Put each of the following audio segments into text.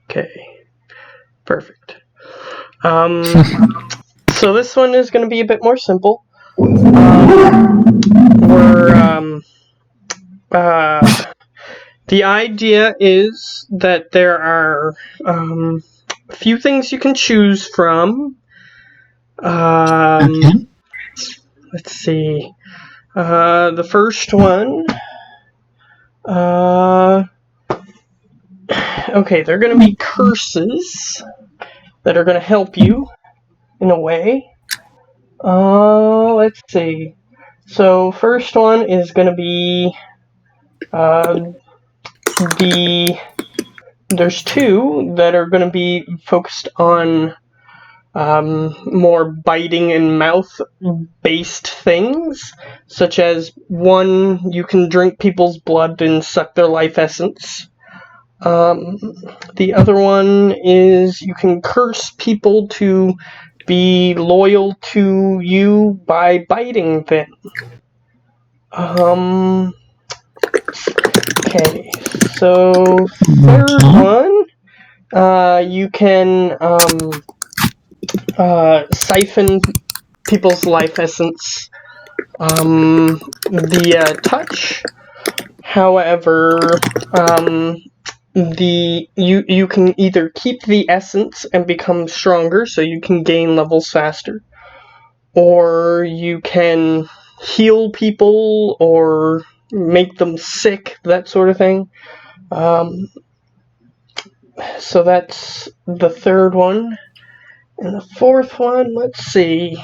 Okay. Perfect. So this one is going to be a bit more simple. The idea is that there are a few things you can choose from. Okay. Let's see. The first one. Okay, they're going to be curses that are going to help you in a way. Let's see. So first one is going to be there's two that are going to be focused on more biting and mouth-based things, such as one, you can drink people's blood and suck their life essence. The other one is you can curse people to be loyal to you by biting them. Okay, so third one, you can siphon people's life essence via touch. However, you can either keep the essence and become stronger, so you can gain levels faster, or you can heal people or make them sick, that sort of thing. So that's the third one. And the fourth one, let's see.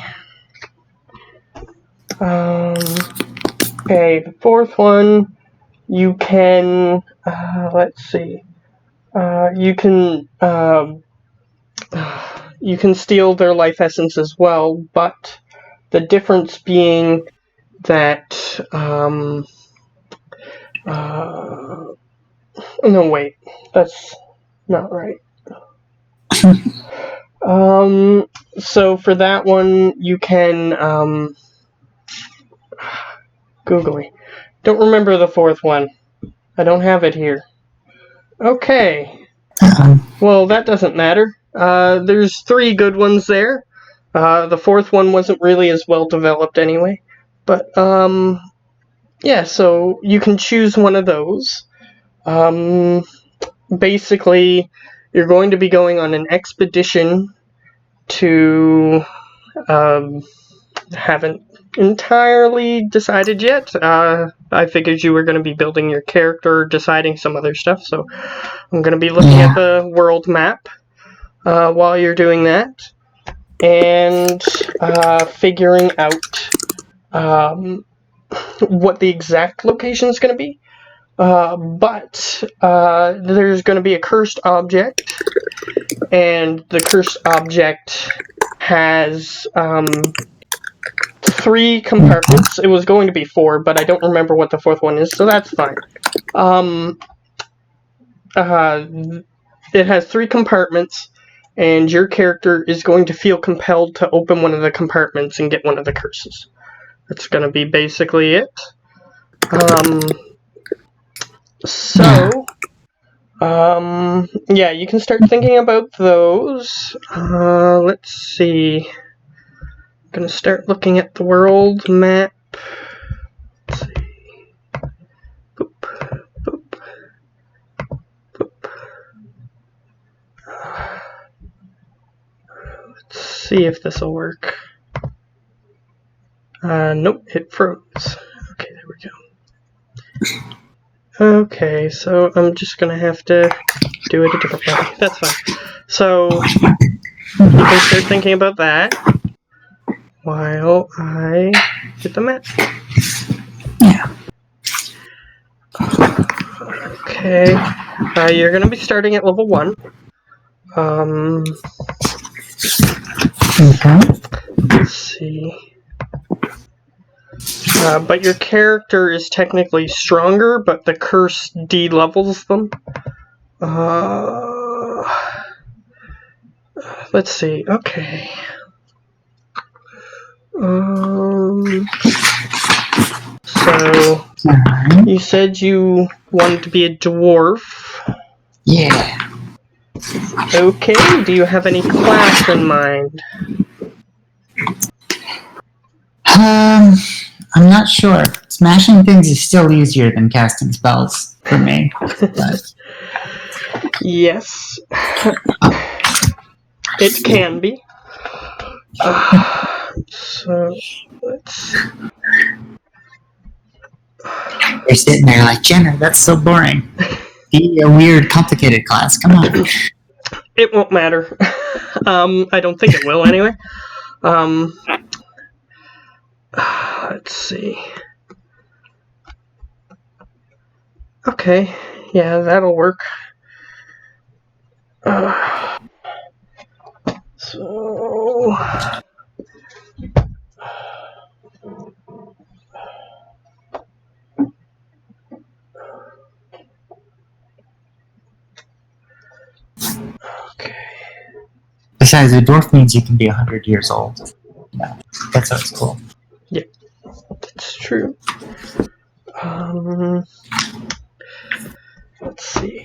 Okay, the fourth one, you can, let's see. You can steal their life essence as well, but the difference being that, no, wait, that's not right. So for that one, you can, googly. Don't remember the fourth one. I don't have it here. Okay. Well, that doesn't matter. There's three good ones there. The fourth one wasn't really as well developed anyway. But, yeah, so you can choose one of those. Basically, you're going to be going on an expedition to, haven't entirely decided yet. I figured you were going to be building your character, deciding some other stuff, so I'm going to be looking at the world map while you're doing that, and figuring out what the exact location is going to be. But there's going to be a cursed object, and the cursed object has 3 compartments. It was going to be 4, but I don't remember what the 4th one is, so that's fine. It has 3 compartments, and your character is going to feel compelled to open one of the compartments and get one of the curses. That's going to be basically it. Yeah, you can start thinking about those. Let's see. I'm gonna start looking at the world map. Let's see. Boop, boop, boop. Let's see if this will work. Nope, it froze. Okay, there we go. Okay, so I'm just gonna have to do it a different way. That's fine. So, you can start thinking about that while I get the map. Yeah. Okay, you're gonna be starting at level 1. Okay. Let's see. But your character is technically stronger, but the curse de-levels them. Let's see. Okay. So, you said you wanted to be a dwarf. Yeah. Okay, do you have any class in mind? I'm not sure. Smashing things is still easier than casting spells for me. But Yes, it can be. So, let's see. you're sitting there like, Jenna, that's so boring. Be a weird, complicated class. Come on. It won't matter. I don't think it will anyway. Let's see. Okay, yeah, that'll work. So... Okay. Besides, a dwarf means you can be 100 years old. Yeah, that's what's cool. Yeah, that's true. Let's see.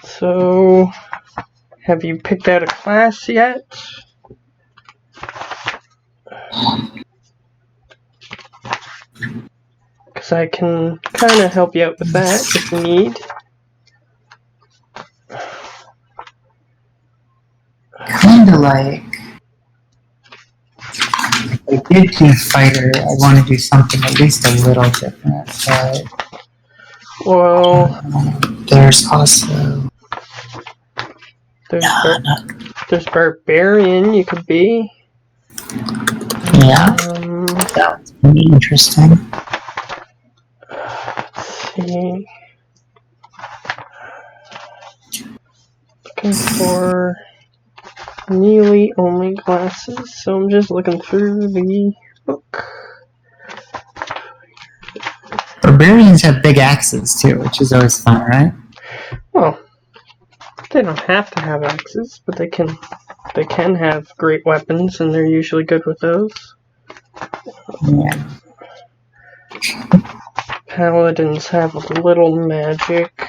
So, have you picked out a class yet? Because I can kind of help you out with that if you need. Kind of like, if I did do fighter, I want to do something at least a little different. But Well, there's also there's barbarian you could be. yeah, that would be interesting. Let's see. Looking for melee only classes, so I'm just looking through the book. Barbarians have big axes too, which is always fun, right? Well, they don't have to have axes, but they can have great weapons, and they're usually good with those. Yeah. Paladins have a little magic.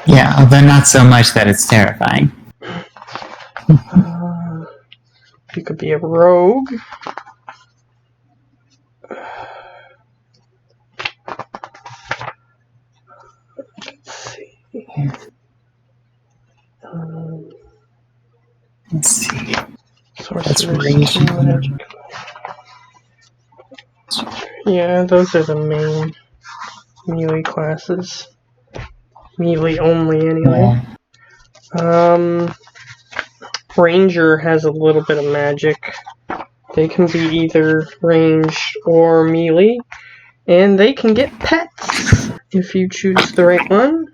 Yeah, although not so much that it's terrifying. You could be a rogue. Let's see. Let's see. Sorceress magic. Yeah, those are the main melee classes. Melee only, anyway. Yeah. Ranger has a little bit of magic. They can be either ranged or melee, and they can get pets if you choose the right one.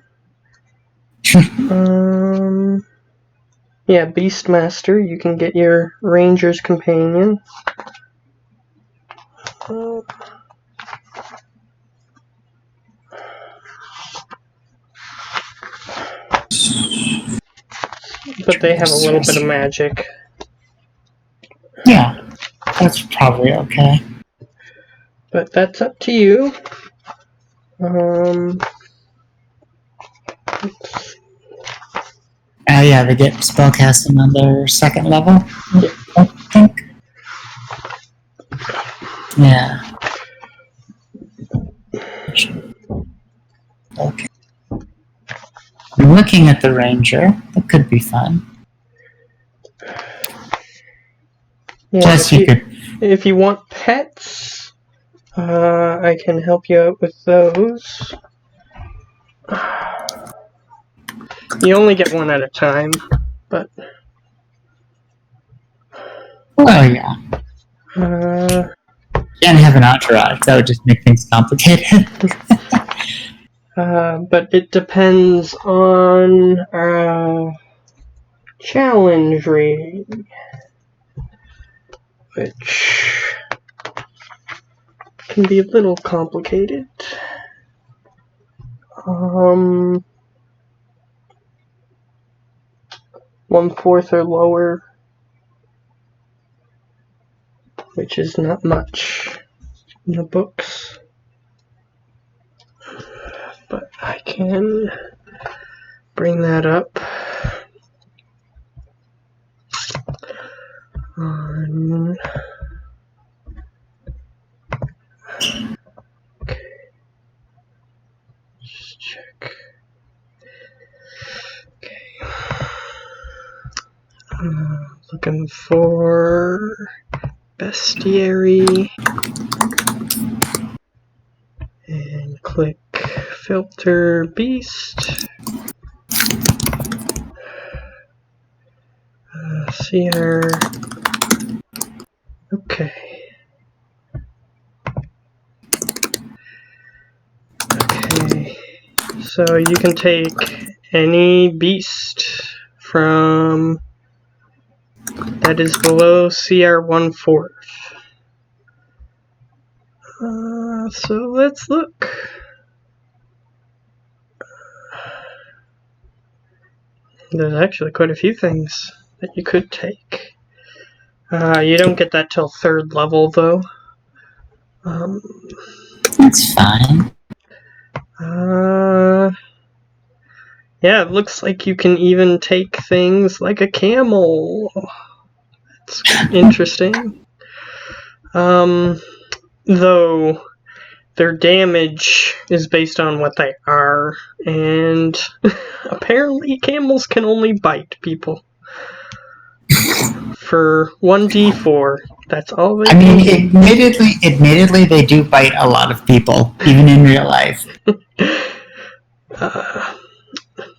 Yeah, Beastmaster, you can get your Ranger's companion. But they have a little bit of magic. Yeah, that's probably okay. But that's up to you. Yeah, they get spellcasting on their second level, Yeah. I think. Yeah. Okay. I'm looking at the ranger. That could be fun. Yeah, if you want pets, I can help you out with those. You only get one at a time, but... Oh, yeah. Can't have an entourage. That would just make things complicated. But it depends on challenge rating, which can be a little complicated. 1/4 or lower, which is not much in the books. can bring that up. On. Okay. Just check. Okay. Looking for bestiary. And click filter beast. CR. Okay. Okay. So you can take any beast from that is below CR 1/4. So let's look. There's actually quite a few things that you could take. You don't get that till 3rd level, though. That's fine. Yeah, it looks like you can even take things like a camel. That's interesting. Though their damage is based on what they are, and apparently camels can only bite people. For 1d4, that's all they can do. Admittedly, they do bite a lot of people, even in real life.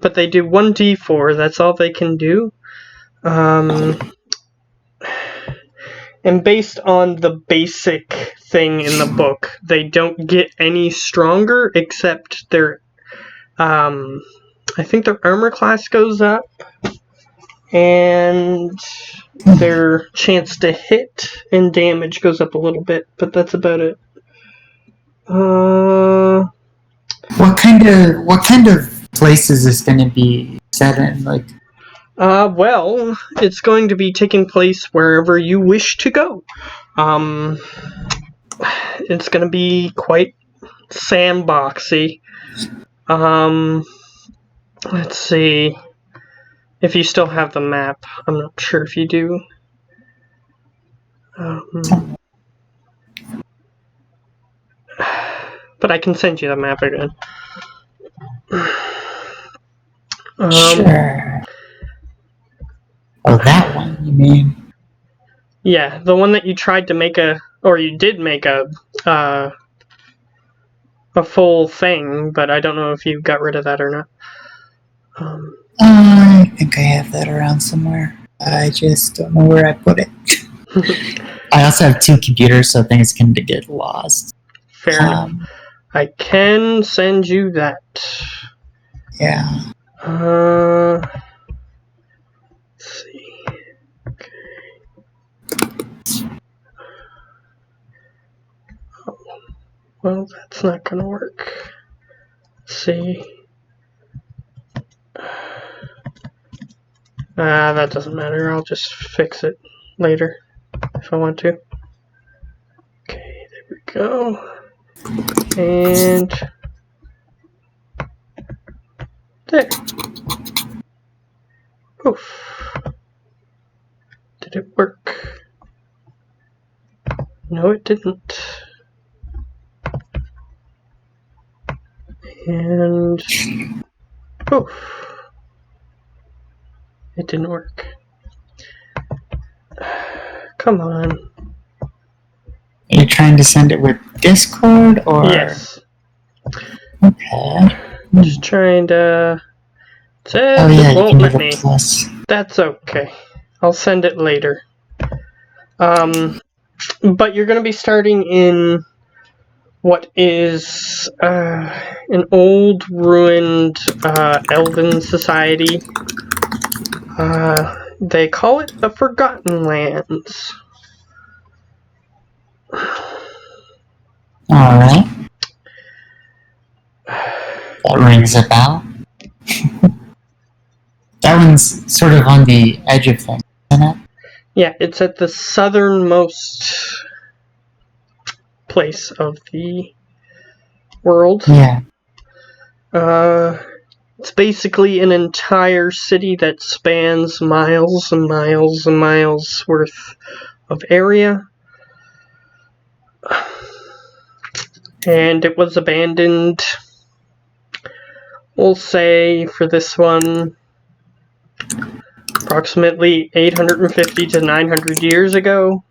But they do 1d4, that's all they can do. And based on the basic thing in the book, they don't get any stronger except their, I think their armor class goes up, and their chance to hit and damage goes up a little bit, but that's about it. What kind of place is this going to be set in? Like, well, it's going to be taking place wherever you wish to go. It's going to be quite sandboxy. Let's see if you still have the map. I'm not sure if you do. But I can send you the map again. sure. Oh, that one, you mean? Yeah, the one that you tried to make you did make a full thing, but I don't know if you got rid of that or not. I think I have that around somewhere. I just don't know where I put it. I also have 2 computers, so things can get lost. Fair enough. I can send you that. Yeah. Let's see. Okay. Oh, well, that's not gonna work. Let's see. That doesn't matter. I'll just fix it later if I want to. Okay, there we go. And there. Oof. Did it work? No, it didn't. And oof. It didn't work. Come on. You're trying to send it with Discord, or? Yes. Okay. Just trying to. Oh yeah, it you won't can do let the me. plus. That's okay. I'll send it later. But you're going to be starting in what is an old, ruined elven society. They call it the Forgotten Lands. Alright. That rings a bell. That one's sort of on the edge of things, isn't it? Yeah, it's at the southernmost place of the world. Yeah. It's basically an entire city that spans miles and miles and miles worth of area. And it was abandoned, we'll say, for this one, approximately 850 to 900 years ago,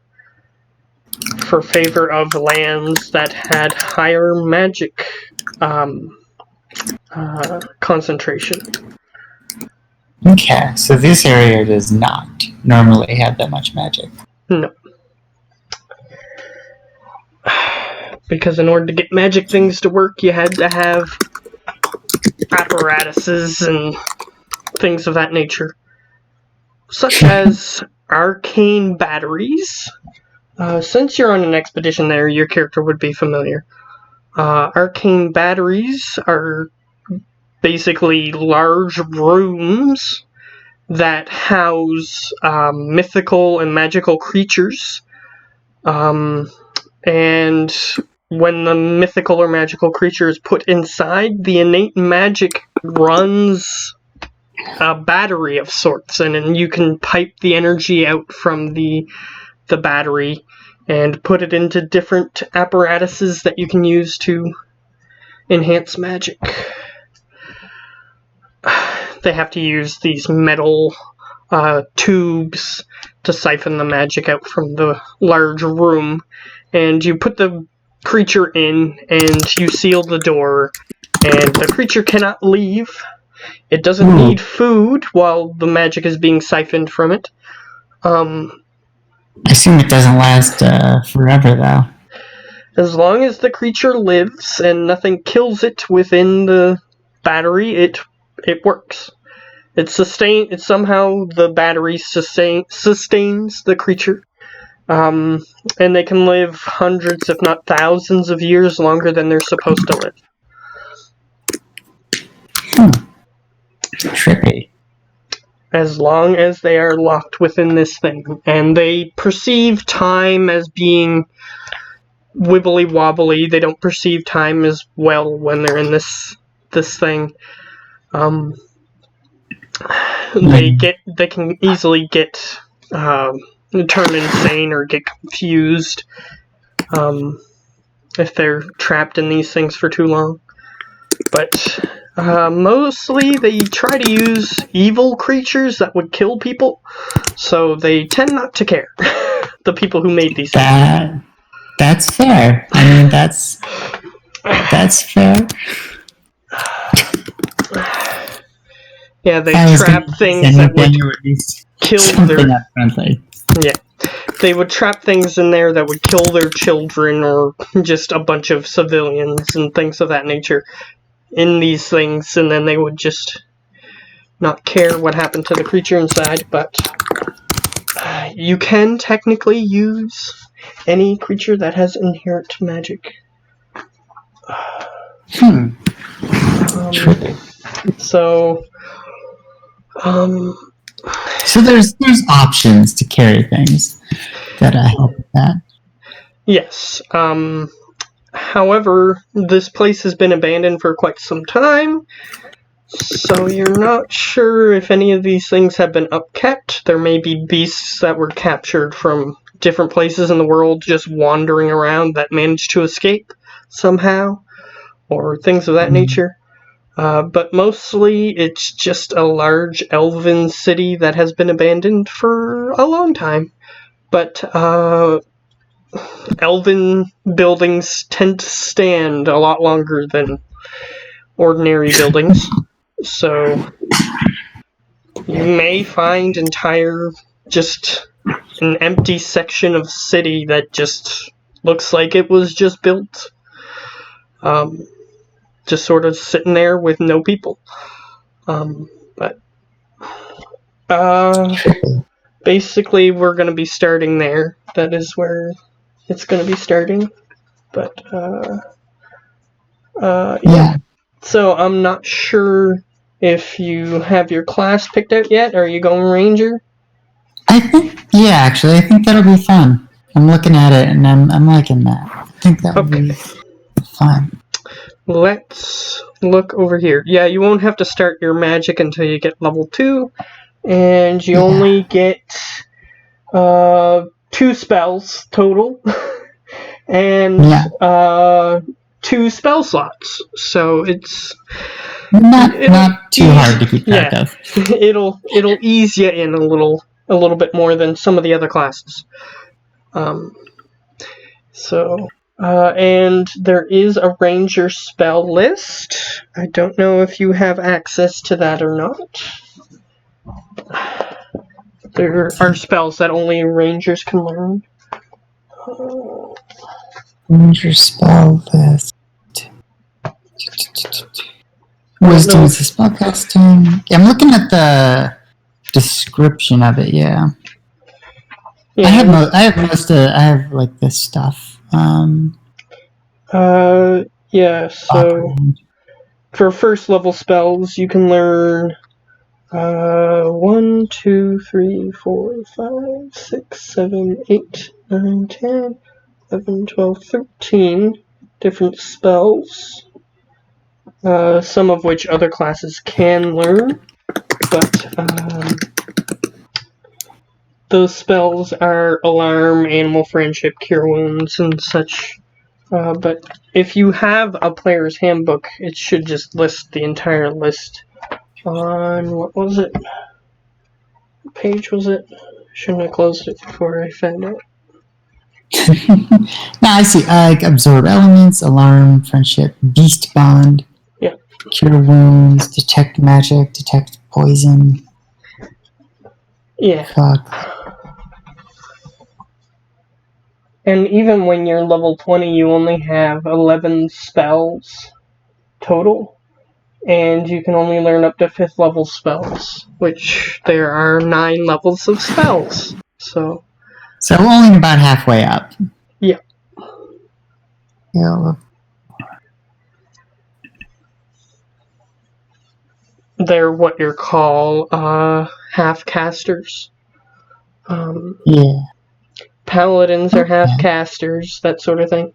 for favor of lands that had higher magic concentration. Okay, so this area does not normally have that much magic. No. Because in order to get magic things to work, you had to have apparatuses and things of that nature. Such as arcane batteries. Since you're on an expedition there, your character would be familiar. Arcane batteries are basically large rooms that house mythical and magical creatures. And when the mythical or magical creature is put inside, the innate magic runs a battery of sorts, and then you can pipe the energy out from the battery and put it into different apparatuses that you can use to enhance magic. They have to use these metal tubes to siphon the magic out from the large room, and you put the creature in and you seal the door, and the creature cannot leave. It doesn't need food while the magic is being siphoned from it. I assume it doesn't last forever, though. As long as the creature lives and nothing kills it within the battery, it works. It's somehow the battery sustains the creature. And they can live hundreds, if not thousands of years longer than they're supposed to live. Trippy. As long as they are locked within this thing. And they perceive time as being wibbly wobbly. They don't perceive time as well when they're in this thing. They can easily get turn insane or get confused if they're trapped in these things for too long. But mostly they try to use evil creatures that would kill people, so they tend not to care. The people who made these things. That's fair. I mean, that's fair. Yeah, they trap things that would kill their... Yeah. They would trap things in there that would kill their children or just a bunch of civilians and things of that nature in these things, and then they would just not care what happened to the creature inside. But you can technically use any creature that has inherent magic. So there's options to carry things that help with that. Yes. However, this place has been abandoned for quite some time, so you're not sure if any of these things have been upkept. There may be beasts that were captured from different places in the world just wandering around that managed to escape somehow, or things of that nature. But mostly it's just a large elven city that has been abandoned for a long time. But elven buildings tend to stand a lot longer than ordinary buildings. So you may find just an empty section of city that just looks like it was just built. Just sort of sitting there with no people. But basically we're going to be starting there. That is where it's going to be starting. But yeah. So I'm not sure if you have your class picked out yet. Are you going Ranger? I think that'll be fun. I'm looking at it and I'm liking that. I think that would be fun. Let's look over here. Yeah, you won't have to start your magic until you get level 2, and you only get 2 spells total, and 2 spell slots. So it's not too hard to keep track of. It'll ease you in a little bit more than some of the other classes. And there is a ranger spell list. I don't know if you have access to that or not. There are spells that only rangers can learn. Ranger spell list. Wisdom is a spellcasting. I'm looking at the description of it. Yeah. I have like this stuff. So for first level spells, you can learn 1, 2, 3, 4, 5, 6, 7, 8, 9, 10, 11, 12, 13 different spells. Some of which other classes can learn, but those spells are Alarm, Animal Friendship, Cure Wounds, and such. But if you have a player's handbook, it should just list the entire list on, what was it? What page was it? Shouldn't have closed it before I found out. Now I see, Absorb Elements, Alarm, Friendship, Beast Bond, Cure Wounds, Detect Magic, Detect Poison. Yeah. Fuck. And even when you're level 20, you only have 11 spells total. And you can only learn up to 5th level spells, which there are 9 levels of spells. So only about halfway up. Yeah. Yeah. They're what you call half casters. Paladins are half casters, that sort of thing.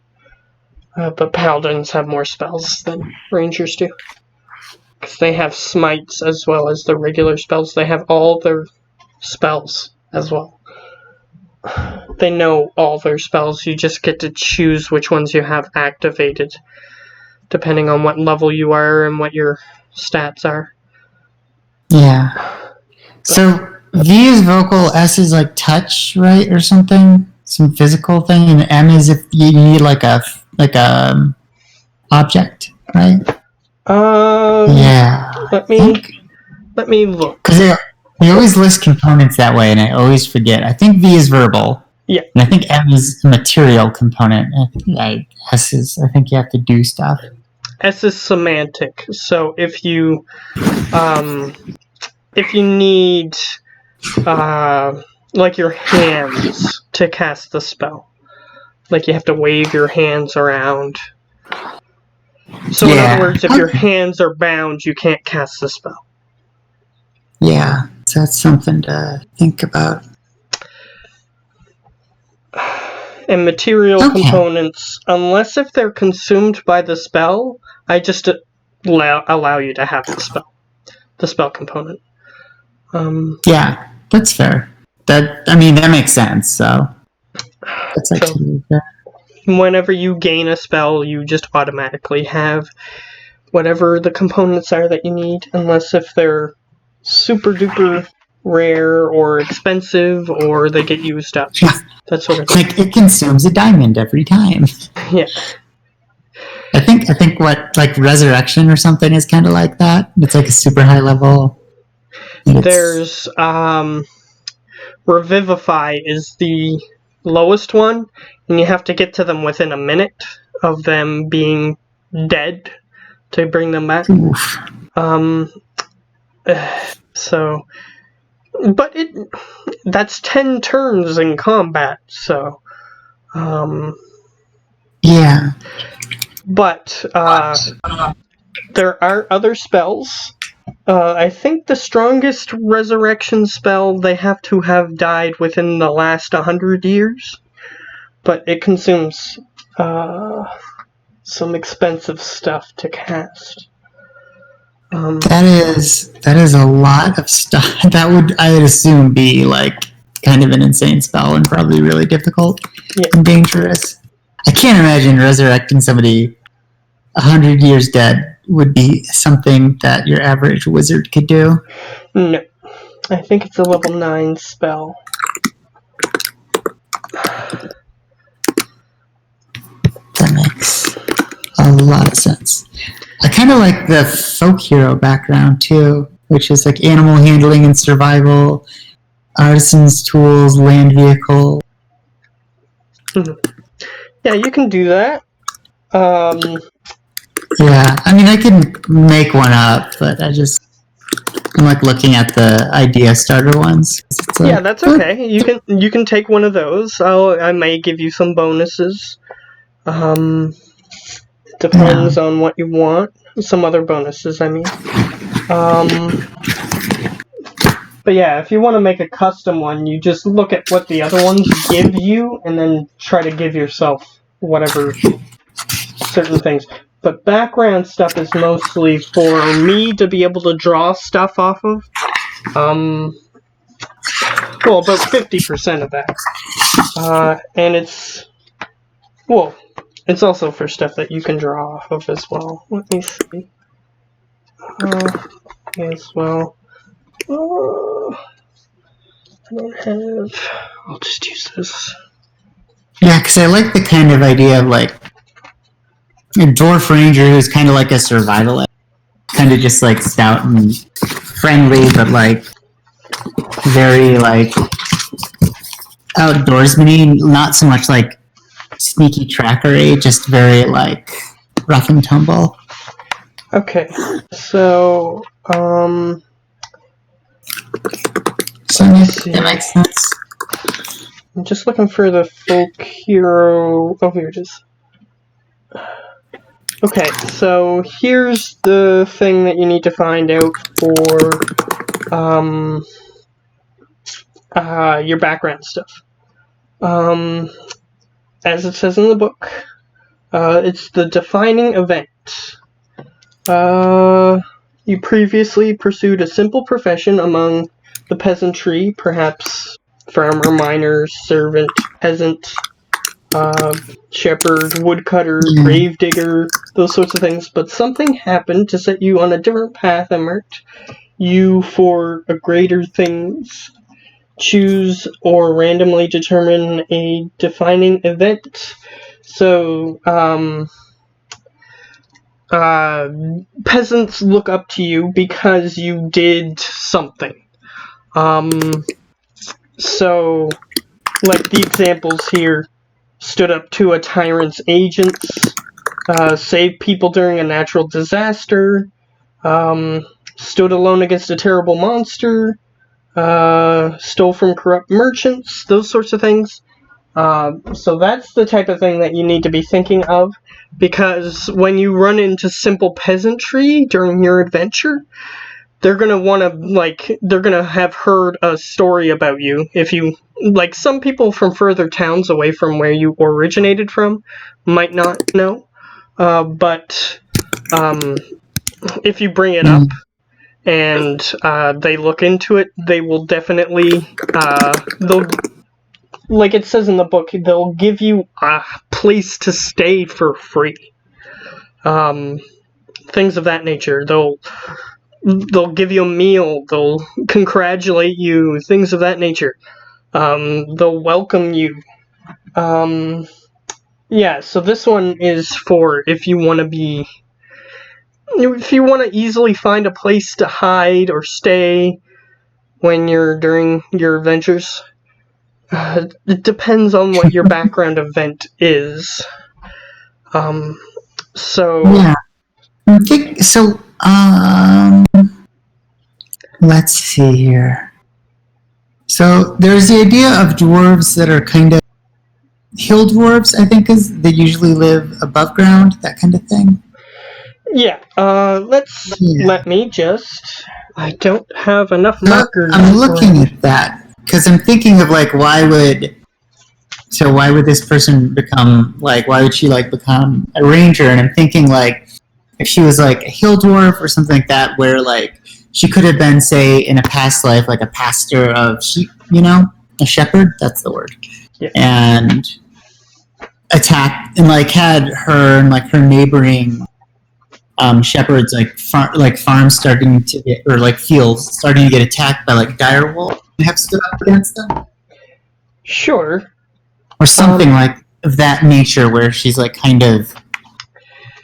But paladins have more spells than rangers do. Because they have smites as well as the regular spells. They have all their spells as well. They know all their spells. You just get to choose which ones you have activated, depending on what level you are and what your stats are. Yeah. So V is vocal, S is like touch, right, or something, some physical thing, and M is if you need like a object, right? Let me look. Because they always list components that way, and I always forget. I think V is verbal. Yeah. And I think M is a material component. S is, I think you have to do stuff. S is semantic. So if you need like your hands to cast the spell, like you have to wave your hands around. So in other words, if your hands are bound, you can't cast the spell. Yeah, so that's something to think about. And material components, unless if they're consumed by the spell, I just allow you to have the spell component. Yeah, that's fair. That makes sense. So that's actually fair. Whenever you gain a spell, you just automatically have whatever the components are that you need, unless if they're super duper rare or expensive or they get used up. Yeah. That sort of thing. Like it consumes a diamond every time. Yeah. I think what, like Resurrection or something is kind of like that. It's like a super high level. There's Revivify is the lowest one, and you have to get to them within a minute of them being dead to bring them back. Oof. But that's 10 turns in combat, so yeah. But there are other spells. I think the strongest resurrection spell, they have to have died within the last 100 years. But it consumes some expensive stuff to cast. That is a lot of stuff. That would, I would assume, be like kind of an insane spell and probably really difficult and dangerous. I can't imagine resurrecting somebody 100 years dead would be something that your average wizard could do. No. I think it's a level 9 spell. That makes a lot of sense. I kind of like the folk hero background too, which is like animal handling and survival, artisans' tools, land vehicle. Yeah, you can do that. Yeah, I mean, I can make one up, but I'm like looking at the idea starter ones. Like, yeah, that's okay. You can take one of those. I may give you some bonuses. Depends on what you want. Some other bonuses, I mean. But yeah, if you want to make a custom one, you just look at what the other ones give you, and then try to give yourself whatever certain things. But background stuff is mostly for me to be able to draw stuff off of. Well, about 50% of that. And it's also for stuff that you can draw off of as well. Let me see. As well. I don't have... I'll just use this. Yeah, because I like the kind of idea of like a dwarf ranger who's kind of like a survivalist. Kind of just like stout and friendly, but like very like outdoorsman-y, not so much like sneaky trackery, just very like rough and tumble. Okay, so that makes sense. I'm just looking for the folk hero. Oh, here it is. Okay, so here's the thing that you need to find out for your background stuff. As it says in the book, it's the defining event. You previously pursued a simple profession among the peasantry, perhaps farmer, miner, servant, peasant, shepherd, woodcutter, gravedigger, those sorts of things. But something happened to set you on a different path and marked you for a greater things. Choose or randomly determine a defining event. So, peasants look up to you because you did something. So, like the examples here, stood up to a tyrant's agents, saved people during a natural disaster, stood alone against a terrible monster, stole from corrupt merchants, those sorts of things. So that's the type of thing that you need to be thinking of, because when you run into simple peasantry during your adventure, they're gonna they're gonna have heard a story about you. If you, like, some people from further towns away from where you originated from might not know, but if you bring it up and they look into it, they will definitely, they'll, like it says in the book, they'll give you a place to stay for free. Things of that nature. They'll give you a meal, they'll congratulate you, things of that nature. They'll welcome you. Yeah, so this one is for if you want to easily find a place to hide or stay when you're during your adventures. It depends on what your background event is. Yeah. So, let's see here. So there's the idea of dwarves that are kind of hill dwarves, I think, is they usually live above ground, that kind of thing. Yeah, let me just... I don't have enough markers. I'm looking at that, because I'm thinking of, like, why would this person become, like, why would she, like, become a ranger? And I'm thinking, like, if she was like a hill dwarf or something like that, where like she could have been, say, in a past life, like a pastor of sheep, a shepherd. That's the word. Yeah. And attacked and like had her and like her neighboring shepherds like farms starting to get, or like fields starting to get attacked by like dire wolves and have stood up against them. Sure. Or something like of that nature, where she's like kind of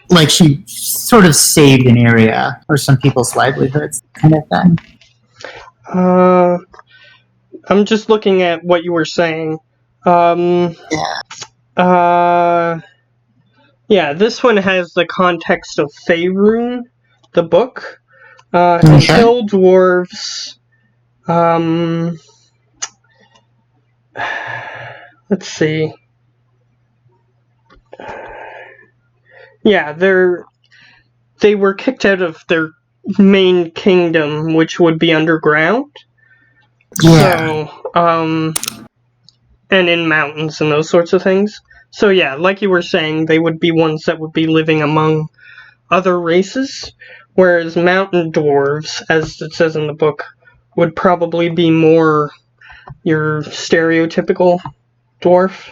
like she sort of saved an area or some people's livelihoods, kind of thing. I'm just looking at what you were saying. Yeah, this one has the context of Faerun, the book, and hill dwarves. Let's see. Yeah, they were kicked out of their main kingdom, which would be underground. Yeah. So, and in mountains and those sorts of things. So yeah, like you were saying, they would be ones that would be living among other races, whereas mountain dwarves, as it says in the book, would probably be more your stereotypical dwarf.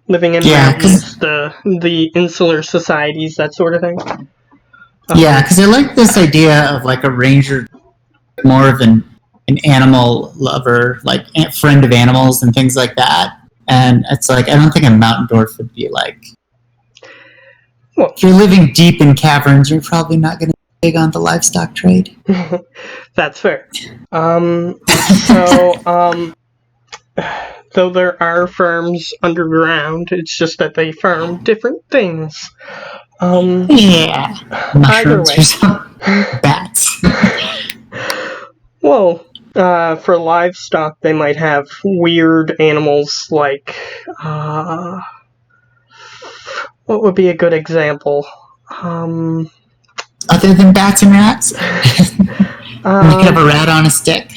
Living in mountains, the insular societies, that sort of thing. Yeah, because I like this idea of like a ranger, more of an animal lover, like friend of animals and things like that. And it's like, I don't think a mountain dwarf would be like, well, if you're living deep in caverns, you're probably not going to be big on the livestock trade. That's fair. Though there are farms underground, it's just that they farm different things. Yeah. Mushrooms or some bats. Well, for livestock, they might have weird animals like, what would be a good example? Other than bats and rats? You could have a rat on a stick.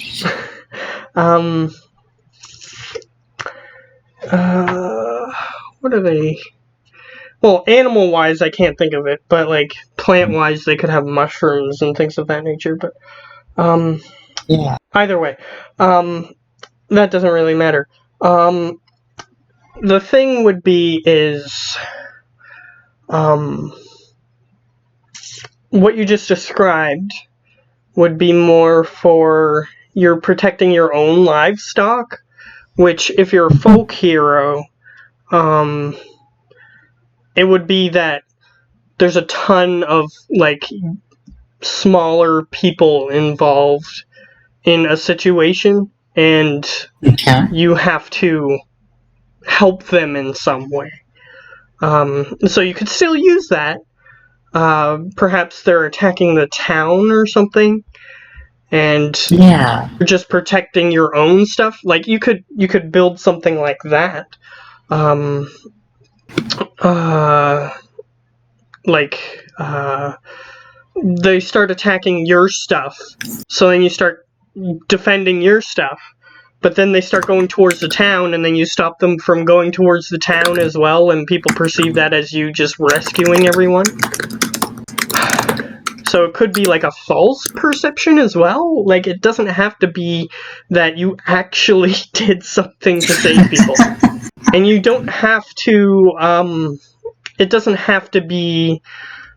What are they? Well, animal-wise, I can't think of it, but, like, plant-wise, they could have mushrooms and things of that nature, but, yeah. Either way, that doesn't really matter. The thing would be is, what you just described would be more for you're protecting your own livestock, which, if you're a folk hero, it would be that there's a ton of, like, smaller people involved in a situation, and you have to help them in some way. So you could still use that. Perhaps they're attacking the town or something, and you're just protecting your own stuff. Like, you could build something like that. They start attacking your stuff, so then you start defending your stuff, but then they start going towards the town, and then you stop them from going towards the town as well, and people perceive that as you just rescuing everyone. So it could be like a false perception as well. Like, it doesn't have to be that you actually did something to save people. And you don't have to, it doesn't have to be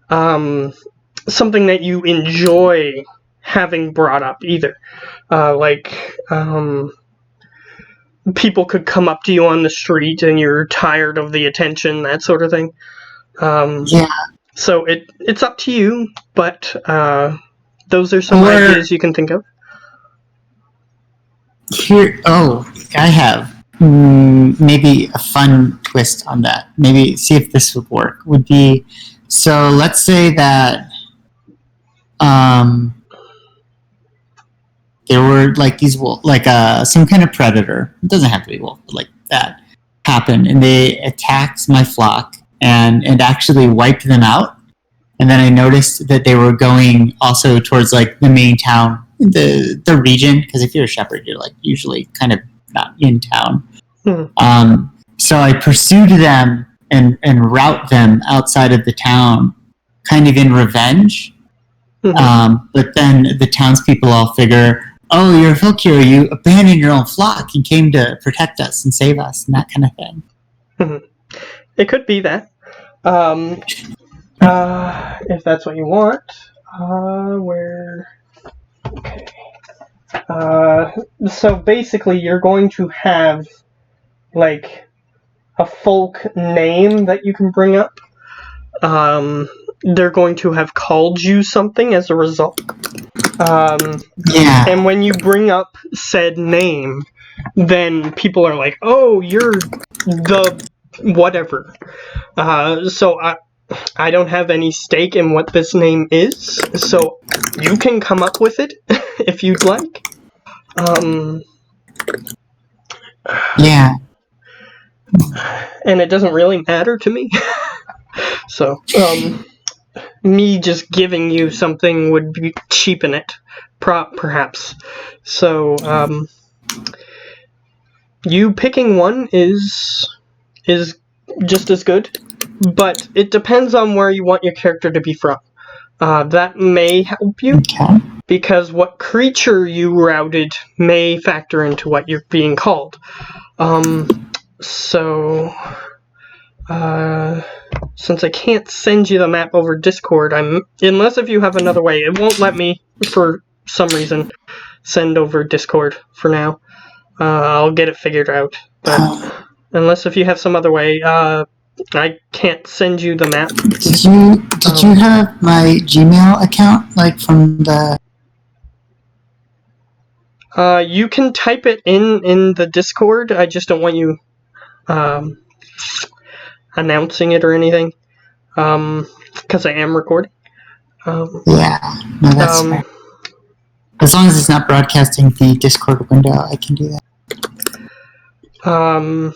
something that you enjoy having brought up either. People could come up to you on the street and you're tired of the attention, that sort of thing. So it's up to you, but those are some ideas you can think of. I have maybe a fun twist on that. Maybe see if this would work. Would be, so let's say that there were like these wolves, like some kind of predator. It doesn't have to be wolf, but like that happened, and they attacked my flock and actually wiped them out. And then I noticed that they were going also towards like the main town, the region, because if you're a shepherd, you're like usually kind of not in town. So I pursued them and rout them outside of the town, kind of in revenge. But then the townspeople all figure, oh, you're a folk hero, you abandoned your own flock and came to protect us and save us, and that kind of thing. It could be that. If that's what you want. Okay. So basically you're going to have, like, a folk name that you can bring up. They're going to have called you something as a result. And when you bring up said name, then people are like, oh, you're the whatever. So I don't have any stake in what this name is, so you can come up with it if you'd like. Yeah. And it doesn't really matter to me. So, me just giving you something would cheapen it, perhaps. So, you picking one is just as good, but it depends on where you want your character to be from. That may help you, because what creature you routed may factor into what you're being called. Since I can't send you the map over Discord, unless if you have another way, it won't let me, for some reason, send over Discord for now. I'll get it figured out, but unless if you have some other way, I can't send you the map. Did you have my Gmail account, like, from the... You can type it in the Discord. I just don't want you announcing it or anything, because I am recording. Yeah, no, that's fair. As long as it's not broadcasting the Discord window, I can do that.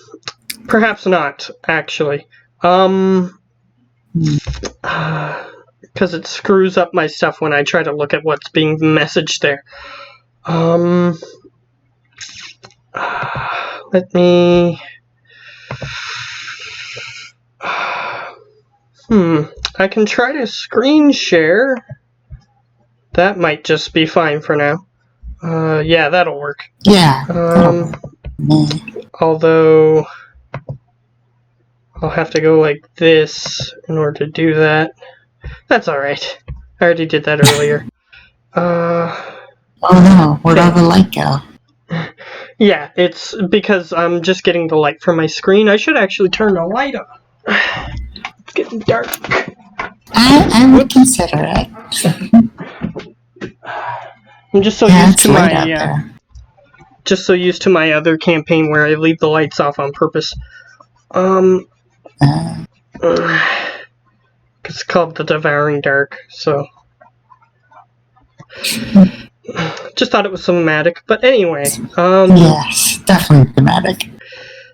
Perhaps not, actually. Because it screws up my stuff when I try to look at what's being messaged there. Let me... I can try to screen share. That might just be fine for now. Yeah, that'll work. Yeah. Although I'll have to go like this in order to do that. That's alright. I already did that earlier. Oh no, where'd all the light go? Yeah, it's because I'm just getting the light from my screen. I should actually turn the light on. It's getting dark. I would consider it. I'm just so used to my just so used to my other campaign where I leave the lights off on purpose. It's called The Devouring Dark, so just thought it was thematic. But anyway, yes, definitely thematic.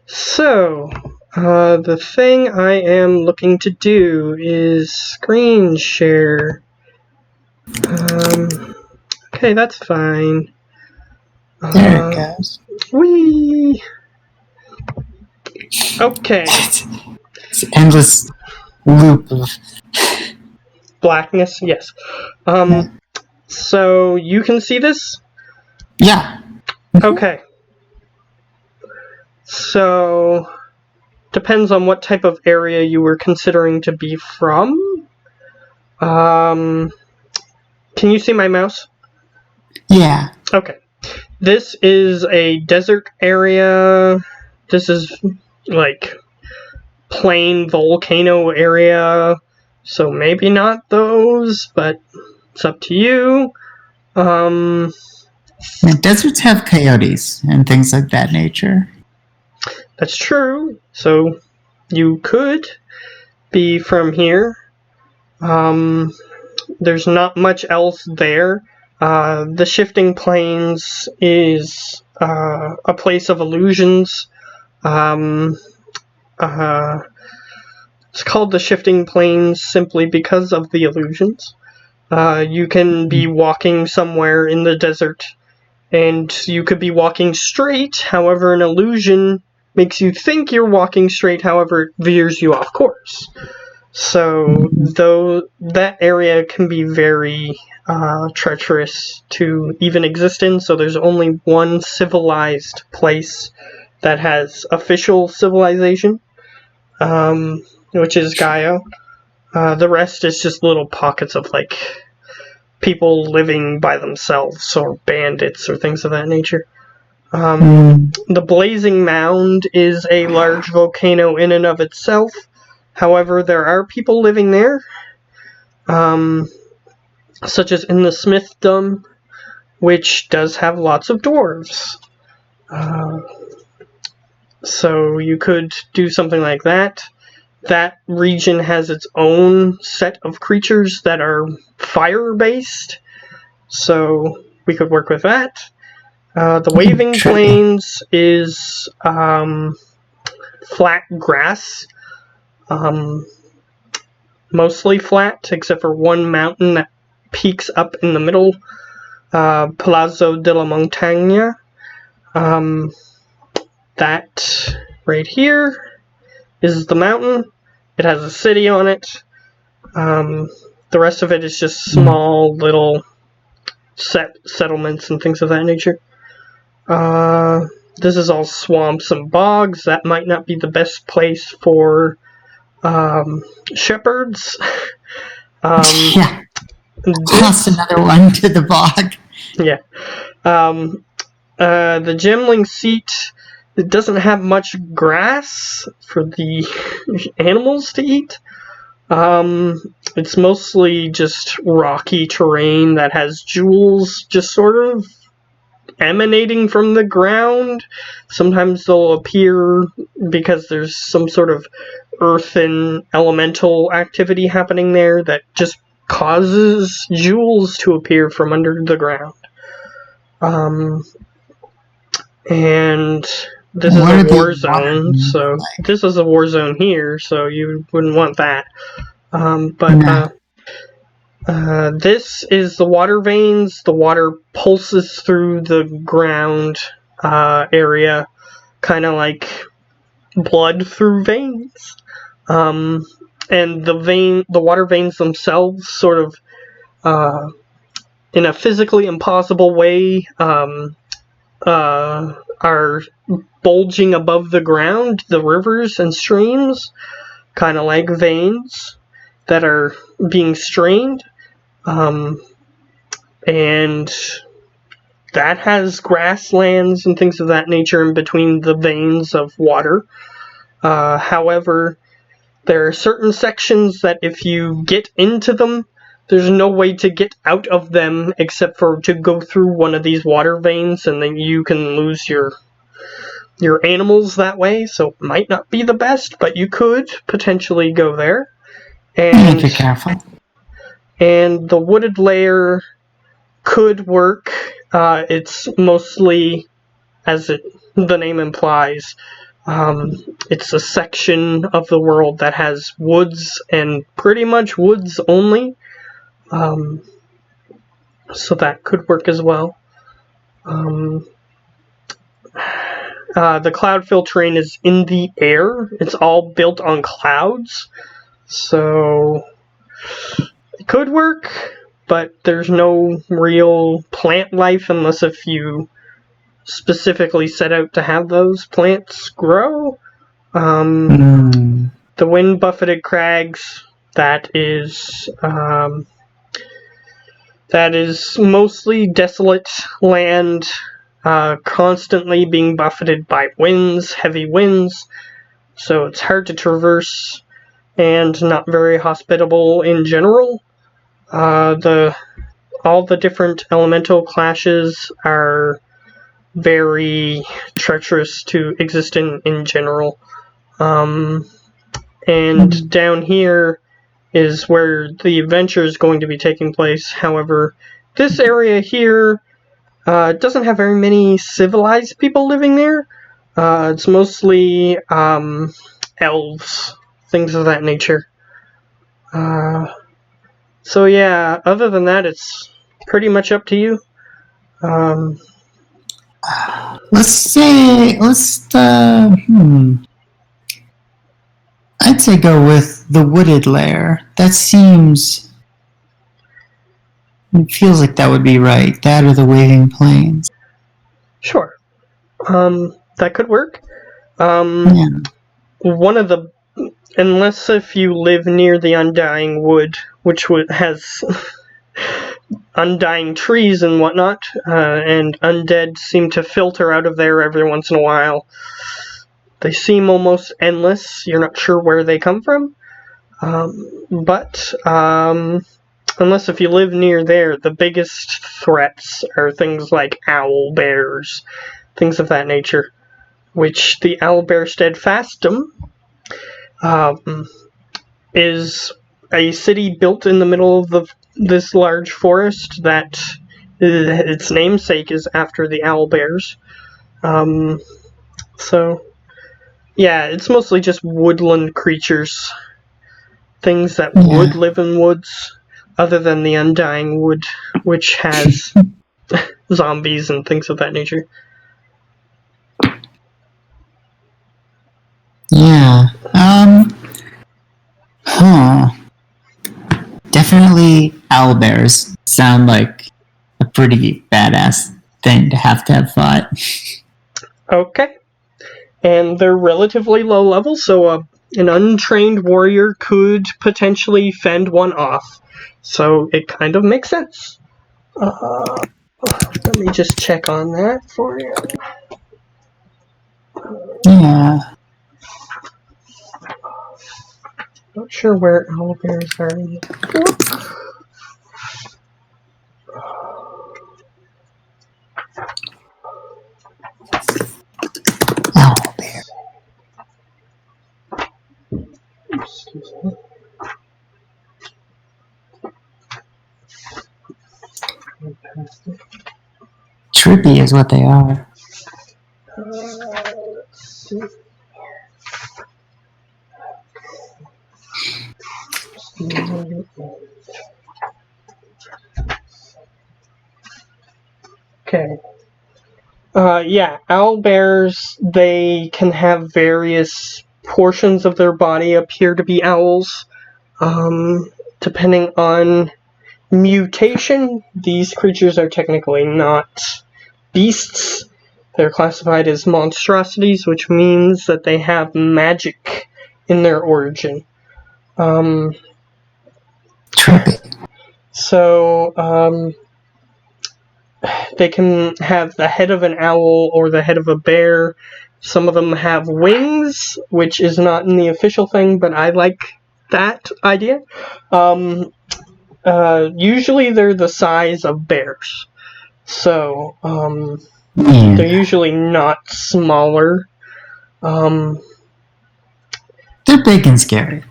So, the thing I am looking to do is screen share. Okay, that's fine. There it goes. Whee! Okay. It's an endless loop of blackness, yes. So, you can see this? Yeah. Okay. So, depends on what type of area you were considering to be from. Can you see my mouse? Yeah. Okay. This is a desert area. This is like plain volcano area. So maybe not those, but it's up to you. Deserts have coyotes and things like that nature. That's true. So you could be from here. There's not much else there. The Shifting Plains is a place of illusions. It's called the Shifting Plains simply because of the illusions. You can be walking somewhere in the desert, and you could be walking straight. However, an illusion makes you think you're walking straight, however, it veers you off course. So, though that area can be very treacherous to even exist in, so there's only one civilized place that has official civilization, which is Gaia. The rest is just little pockets of, like, people living by themselves, or bandits, or things of that nature. The Blazing Mound is a large volcano in and of itself. However, there are people living there, such as in the Smithdom, which does have lots of dwarves. So you could do something like that. That region has its own set of creatures that are fire-based, so we could work with that. The Waving Plains is flat grass, mostly flat, except for one mountain that peaks up in the middle, Palazzo della Montagna. That right here is the mountain. It has a city on it. The rest of it is just small little settlements and things of that nature. This is all swamps and bogs. That might not be the best place for shepherds. Yeah. Lost another one to the bog. Yeah. The Gemling seat, it doesn't have much grass for the animals to eat. It's mostly just rocky terrain that has jewels just sort of emanating from the ground. Sometimes they'll appear because there's some sort of earthen elemental activity happening there that just causes jewels to appear from under the ground. And this is a war zone, so this is a war zone here, so you wouldn't want that. This is the water veins. The water pulses through the ground area, kind of like blood through veins. And the water veins themselves sort of, in a physically impossible way, are bulging above the ground, the rivers and streams, kind of like veins that are being strained. And that has grasslands and things of that nature in between the veins of water. However, there are certain sections that if you get into them, there's no way to get out of them except for to go through one of these water veins, and then you can lose your animals that way, so it might not be the best, but you could potentially go there. And be careful. And the wooded layer could work. It's mostly, as the name implies, it's a section of the world that has woods, and pretty much woods only. So that could work as well. The cloud filtering is in the air. It's all built on clouds. So it could work, but there's no real plant life unless if you specifically set out to have those plants grow. The wind-buffeted crags, that is mostly desolate land, constantly being buffeted by winds, heavy winds, so it's hard to traverse and not very hospitable in general. All the different elemental clashes are very treacherous to exist in general. And down here is where the adventure is going to be taking place. However, this area here doesn't have very many civilized people living there. It's mostly elves, things of that nature. So yeah, other than that, it's pretty much up to you. I'd say go with the wooded lair. That seems. It feels like that would be right. That or the waving plains. Sure. That could work. Yeah. One of the, unless if you live near the Undying Wood, which has undying trees and whatnot, and undead seem to filter out of there every once in a while. They seem almost endless. You're not sure where they come from. But unless if you live near there, the biggest threats are things like owl bears, things of that nature, which the Owlbear Steadfastum is a city built in the middle of this large forest that its namesake is after the owlbears. So, yeah, it's mostly just woodland creatures. Things that would live in woods, other than the Undying Wood, which has zombies and things of that nature. Yeah. Definitely owlbears sound like a pretty badass thing to have fought. Okay. And they're relatively low level, so an untrained warrior could potentially fend one off. So it kind of makes sense. Let me just check on that for you. Yeah. Not sure where owlbears are in the book. Owlbear. Excuse me. Trippy is what they are. Let's see. Okay. Yeah, owlbears, they can have various portions of their body appear to be owls. Depending on mutation, these creatures are technically not beasts. They're classified as monstrosities, which means that they have magic in their origin. So, they can have the head of an owl or the head of a bear. Some of them have wings, which is not in the official thing, but I like that idea. Usually they're the size of bears. So, they're usually not smaller. They're big and scary.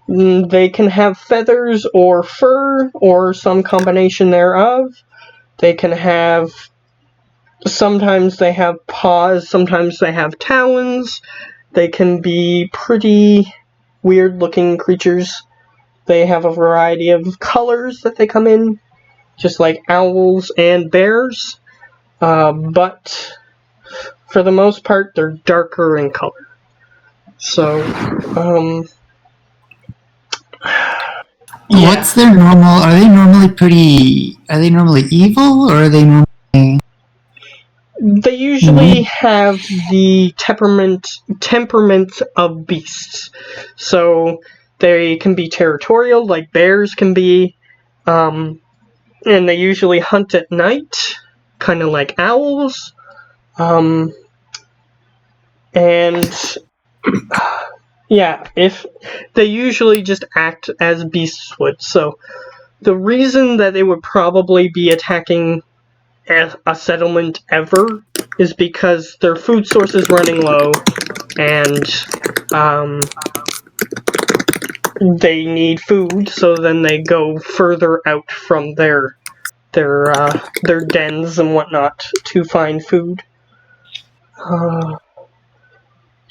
They can have feathers or fur or some combination thereof. They can have, sometimes they have paws, sometimes they have talons. They can be pretty weird looking creatures. They have a variety of colors that they come in, just like owls and bears. But for the most part, they're darker in color. So, yeah. What's their normal? Are they normally pretty? Are they normally evil, or are they normally? They usually have the temperament of beasts. So they can be territorial, like bears can be, and they usually hunt at night, kind of like owls. And yeah, if they usually just act as beasts would. So the reason that they would probably be attacking a settlement ever is because their food source is running low, and they need food. So then they go further out from their dens and whatnot to find food.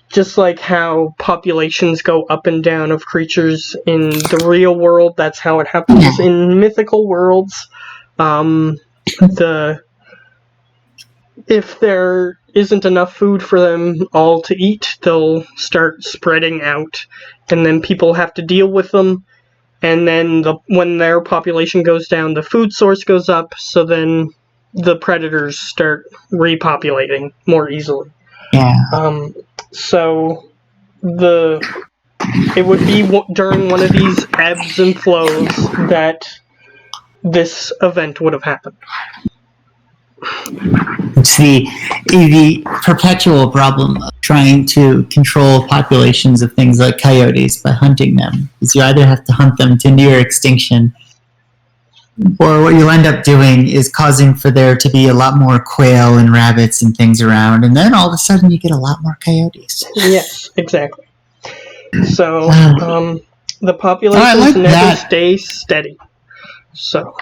Just like how populations go up and down of creatures in the real world, that's how it happens in mythical worlds. The if there isn't enough food for them all to eat, they'll start spreading out, and then people have to deal with them. And then when their population goes down, the food source goes up, so then the predators start repopulating more easily. Yeah. So it would be during one of these ebbs and flows that this event would have happened. It's the perpetual problem of trying to control populations of things like coyotes by hunting them. Because you either have to hunt them to near extinction, or what you'll end up doing is causing for there to be a lot more quail and rabbits and things around, and then all of a sudden you get a lot more coyotes. Yes, exactly. So the populations never stay steady. So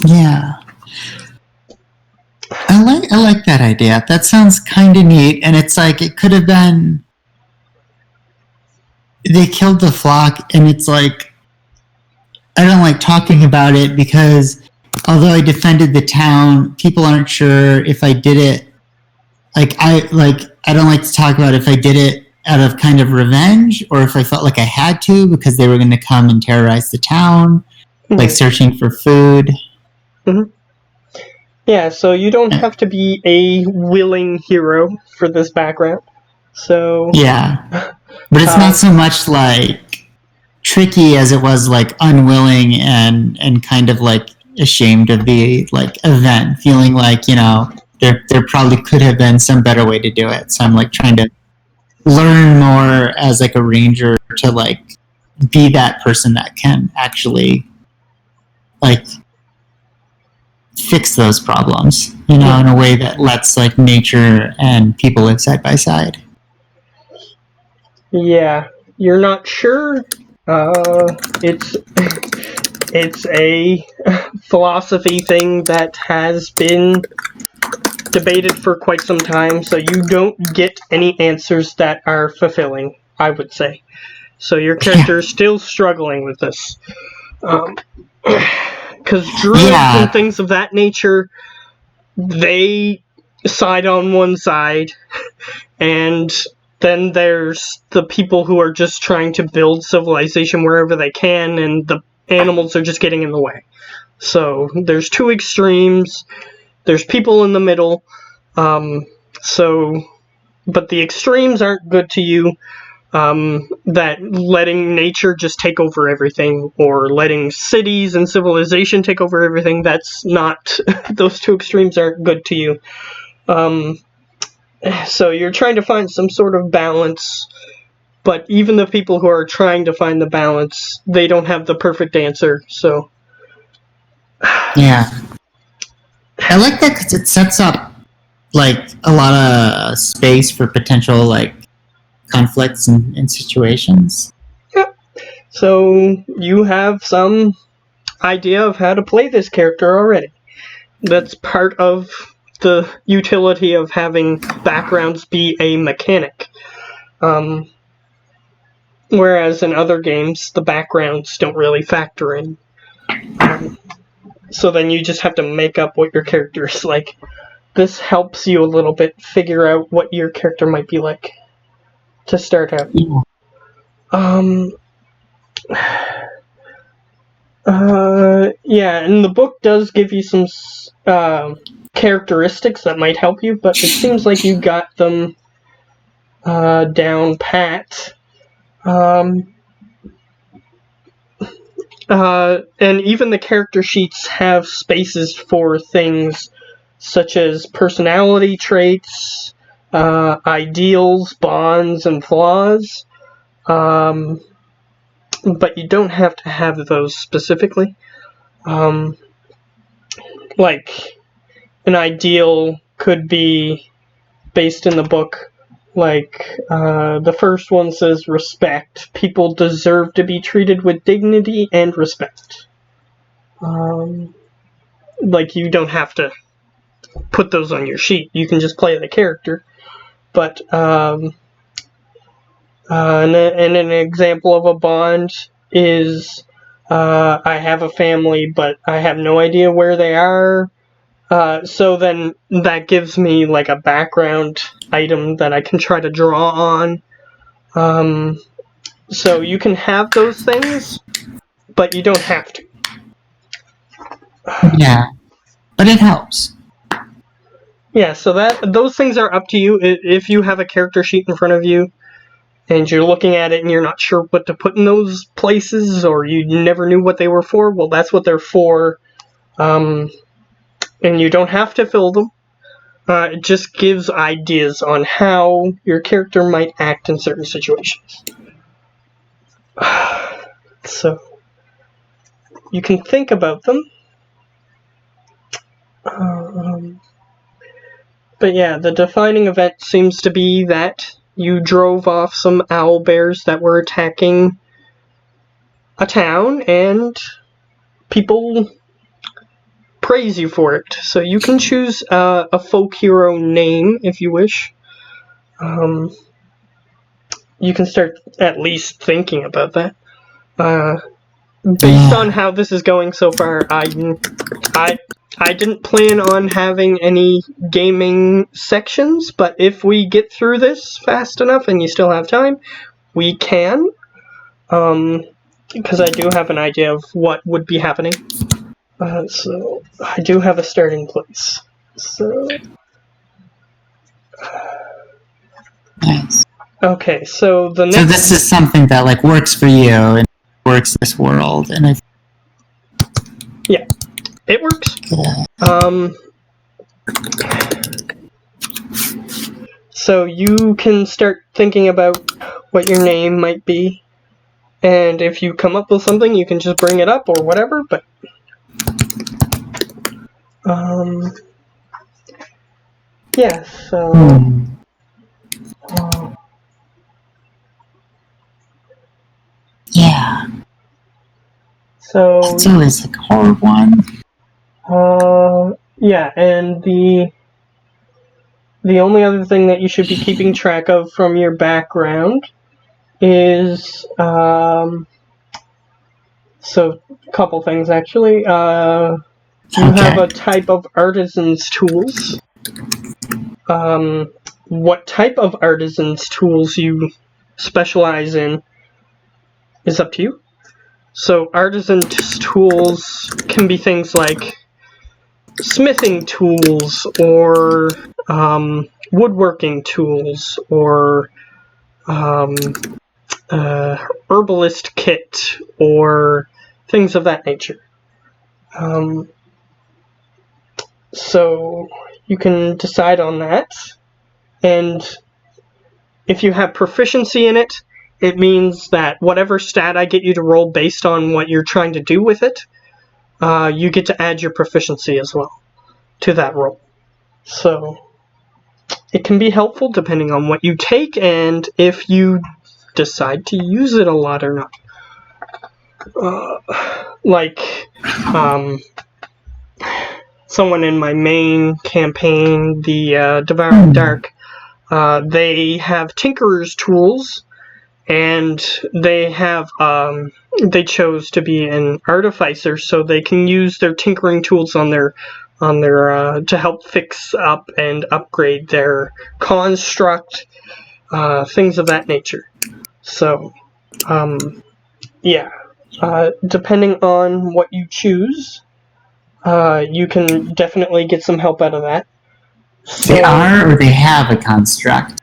yeah. I like that idea. That sounds kind of neat, and it's like it could have been they killed the flock, and it's like I don't like talking about it because although I defended the town, people aren't sure if I did it. I don't like to talk about if I did it out of kind of revenge or if I felt like I had to because they were going to come and terrorize the town, like searching for food. Mm-hmm. Yeah, so you don't have to be a willing hero for this background. So yeah, but it's not so much like tricky as it was like unwilling and kind of like ashamed of the like event, feeling like there probably could have been some better way to do it. So I'm like trying to learn more as like a ranger to like be that person that can actually like fix those problems, in a way that lets like nature and people live side by side. Yeah, you're not sure. It's a philosophy thing that has been debated for quite some time, so you don't get any answers that are fulfilling, I would say. So your character is still struggling with this. Because druids and things of that nature, they side on one side, and then there's the people who are just trying to build civilization wherever they can, and the animals are just getting in the way. So there's two extremes. There's people in the middle. But the extremes aren't good to you. That letting nature just take over everything, or letting cities and civilization take over everything, that's not, those two extremes aren't good to you. So you're trying to find some sort of balance, but even the people who are trying to find the balance, they don't have the perfect answer, so. Yeah. I like that because it sets up, like, a lot of space for potential, like, conflicts and situations. Yeah. So you have some idea of how to play this character already. That's part of the utility of having backgrounds be a mechanic. Whereas in other games, the backgrounds don't really factor in. So then you just have to make up what your character is like. This helps you a little bit figure out what your character might be like to start out. Yeah. And the book does give you some characteristics that might help you, but it seems like you got them down pat. And even the character sheets have spaces for things such as personality traits, ideals, bonds, and flaws. But you don't have to have those specifically. Like, an ideal could be based in the book. Like, the first one says respect. People deserve to be treated with dignity and respect. Like, you don't have to put those on your sheet. You can just play the character. But, and an example of a bond is, I have a family, but I have no idea where they are. So then that gives me like a background item that I can try to draw on. So you can have those things, but you don't have to. Yeah, but it helps. Yeah, so those things are up to you. If you have a character sheet in front of you and you're looking at it and you're not sure what to put in those places, or you never knew what they were for, well, that's what they're for. And you don't have to fill them. It just gives ideas on how your character might act in certain situations. So you can think about them. But yeah, the defining event seems to be that you drove off some owl bears that were attacking a town, and people praise you for it. So you can choose a folk hero name if you wish. You can start at least thinking about that. Based on how this is going so far, I didn't plan on having any gaming sections, but if we get through this fast enough and you still have time, we can. Because I do have an idea of what would be happening. So I do have a starting place. So Nice. Okay, so the next. So this is something that like works for you and works in this world, and Yeah, it works. So you can start thinking about what your name might be, and if you come up with something, you can just bring it up or whatever. But yeah. So. Yeah. So it's always like a hard one. Yeah, and the only other thing that you should be keeping track of from your background is so a couple things actually. You have a type of artisan's tools. What type of artisan's tools you specialize in is up to you. So artisan's tools can be things like smithing tools or woodworking tools or herbalist kit or things of that nature. So you can decide on that, and if you have proficiency in it, it means that whatever stat I get you to roll based on what you're trying to do with it, you get to add your proficiency as well to that roll. So it can be helpful depending on what you take and if you decide to use it a lot or not. Someone in my main campaign, the Devouring Dark, they have Tinkerer's tools, and they have they chose to be an artificer, so they can use their tinkering tools on their to help fix up and upgrade their construct, things of that nature. So yeah, depending on what you choose, you can definitely get some help out of that. So, they are, or they have a construct?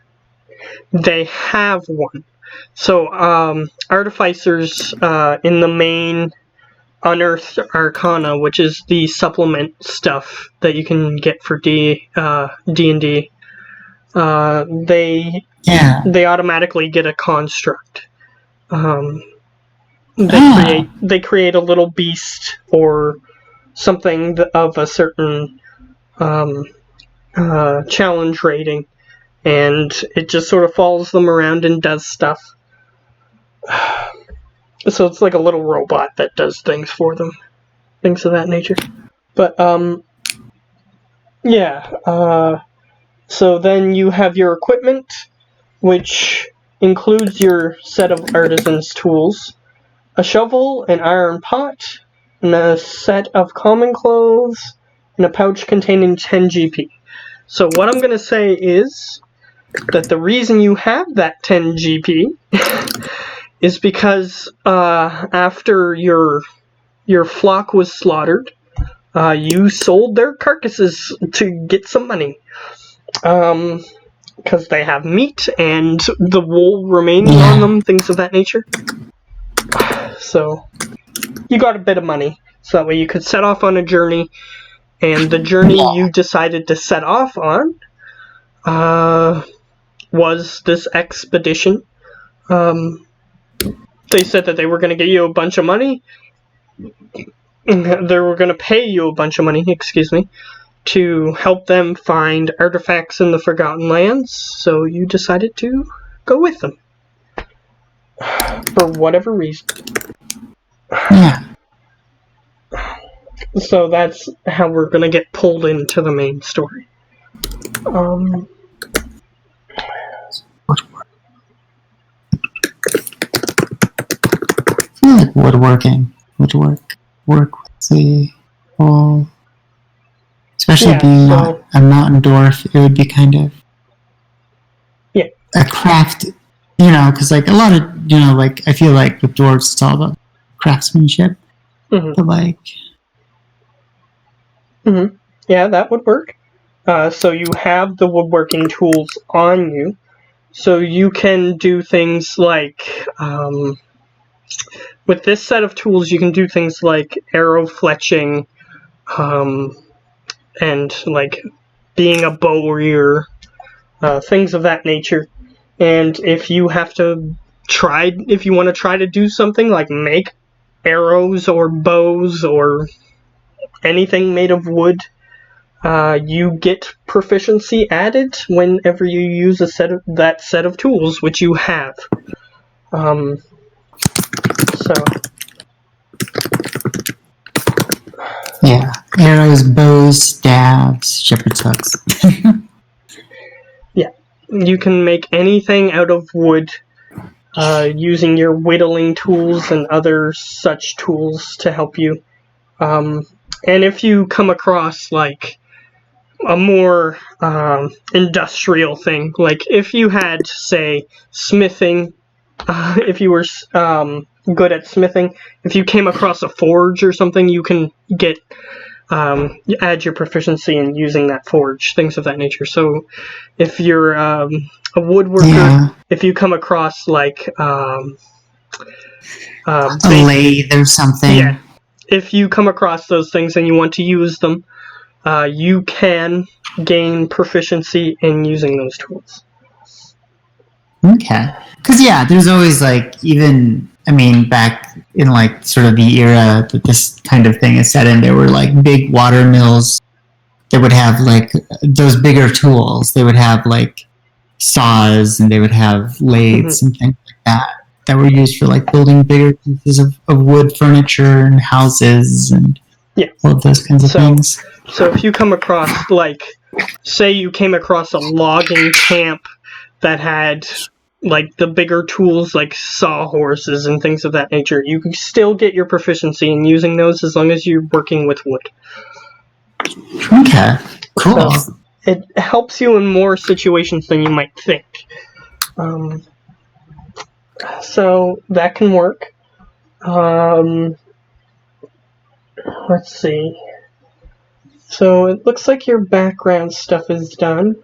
They have one. So, artificers in the main Unearthed Arcana, which is the supplement stuff that you can get for D&D, they automatically get a construct. They create a little beast or something of a certain challenge rating, and it just sort of follows them around and does stuff. So it's like a little robot that does things for them, things of that nature. But yeah. So then you have your equipment, which includes your set of artisan's tools, a shovel, an iron pot, and a set of common clothes, in a pouch containing 10 GP. So what I'm going to say is that the reason you have that 10 GP is because after your flock was slaughtered, you sold their carcasses to get some money. Because they have meat and the wool remaining on them, things of that nature. So you got a bit of money, so that way you could set off on a journey, and the journey you decided to set off on was this expedition. They said that they were going to get you a bunch of money. They were going to pay you a bunch of money, to help them find artifacts in the Forgotten Lands, so you decided to go with them. For whatever reason. Yeah. So that's how we're gonna get pulled into the main story. I feel like woodworking would work with the whole, especially being not a mountain dwarf. It would be kind of a craft, because like a lot of like I feel like with dwarves it's all about craftsmanship, but like. Yeah, that would work. So you have the woodworking tools on you, so you can do things like, with this set of tools, you can do things like arrow fletching, and like being a bow rearer, things of that nature. And if you want to try to do something like make arrows or bows or anything made of wood, you get proficiency added whenever you use that set of tools, which you have. Yeah, arrows, bows, stabs, shepherd's hooks. Yeah, you can make anything out of wood using your whittling tools and other such tools to help you. And if you come across like a more industrial thing, like if you had, say, smithing, if you were good at smithing, if you came across a forge or something, you can get add your proficiency in using that forge, things of that nature. So if you're a woodworker, if you come across like a lathe or something, if you come across those things and you want to use them, you can gain proficiency in using those tools. Okay. Because, there's always, like, back in, like, sort of the era that this kind of thing is set in, there were, like, big water mills that would have, like, those bigger tools. They would have, like, saws, and they would have lathes and things like that were used for, like, building bigger pieces of wood furniture and houses and all of those kinds of things. So if you come across, like, say you came across a logging camp that had like the bigger tools like sawhorses and things of that nature, you can still get your proficiency in using those as long as you're working with wood. Okay, cool. So it helps you in more situations than you might think. So that can work. Let's see. So it looks like your background stuff is done.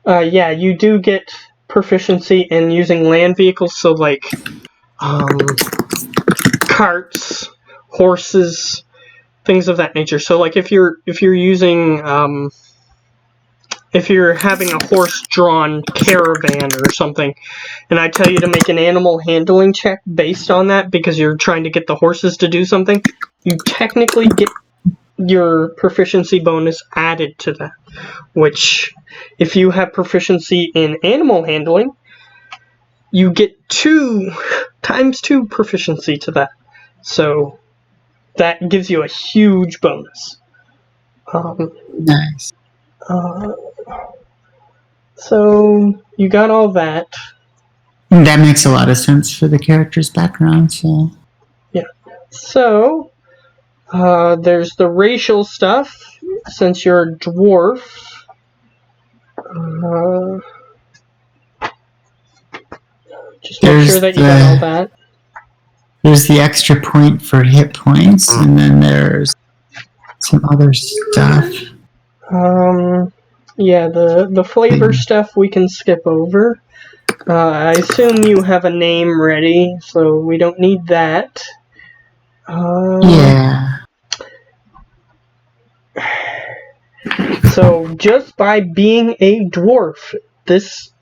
You do get proficiency in using land vehicles, so like carts, horses, things of that nature. So like if you're using if you're having a horse-drawn caravan or something, and I tell you to make an animal handling check based on that because you're trying to get the horses to do something, you technically get your proficiency bonus added to that, which if you have proficiency in animal handling, you get 2 times 2 proficiency to that. So that gives you a huge bonus. Nice. So you got all that. That makes a lot of sense for the character's background. So yeah. So there's the racial stuff. since you're a dwarf, just make sure that you got all that. There's the extra point for hit points, and then there's some other stuff. Yeah, the flavor stuff we can skip over. I assume you have a name ready, so we don't need that. Yeah. So just by being a dwarf, this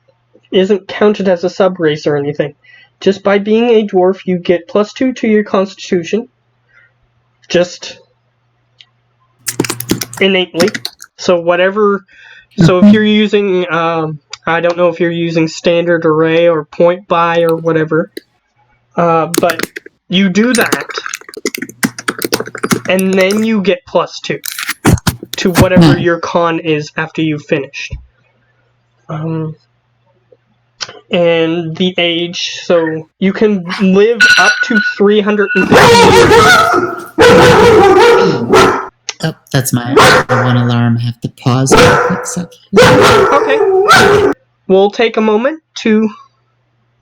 isn't counted as a sub-race or anything. Just by being a dwarf, you get +2 to your constitution. Just innately. So if you're using, I don't know if you're using standard array or point buy or whatever, but you do that, and then you get +2 to whatever your con is after you've finished. And the age, so you can live up to 350 years. Oh, that's my one alarm. I have to pause for a quick second. Okay. We'll take a moment to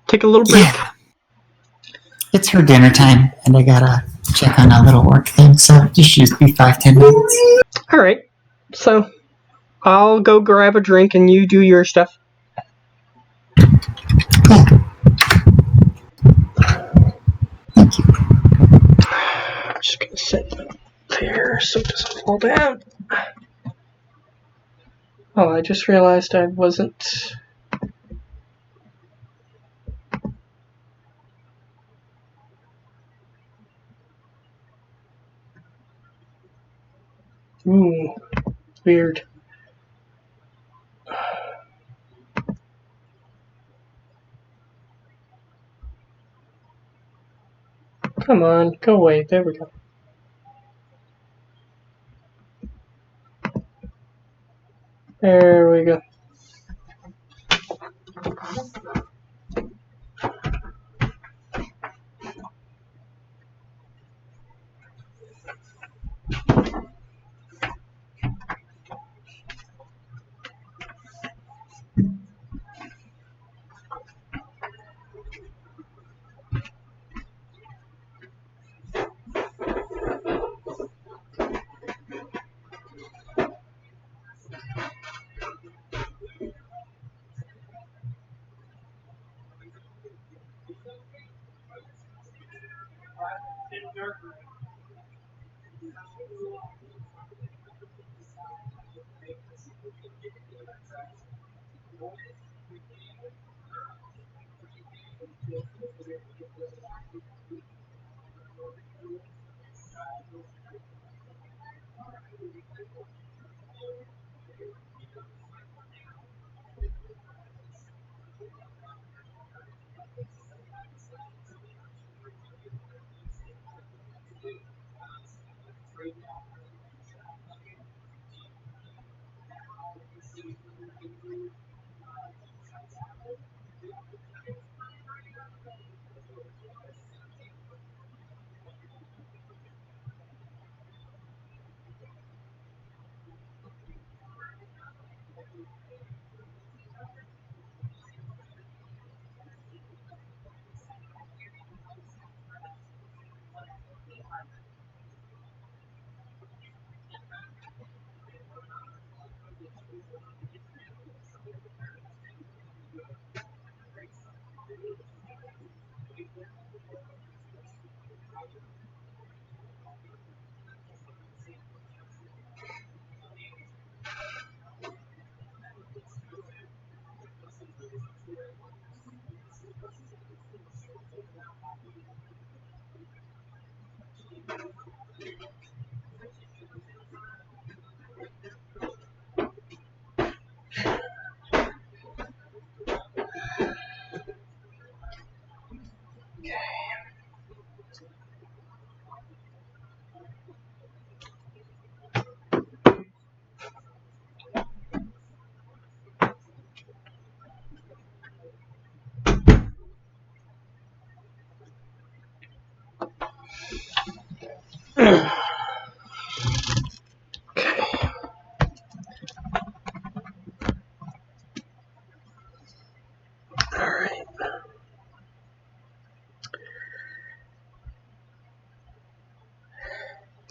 take a little break. Yeah. It's her dinner time, and I gotta check on a little work thing, so just should be 5-10 minutes. Alright. So, I'll go grab a drink and you do your stuff. Yeah. Thank you. I'm just gonna set that there so it doesn't fall down. Oh, I just realized I wasn't... Ooh, weird. Come on, go away. There we go. There we go.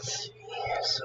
see. So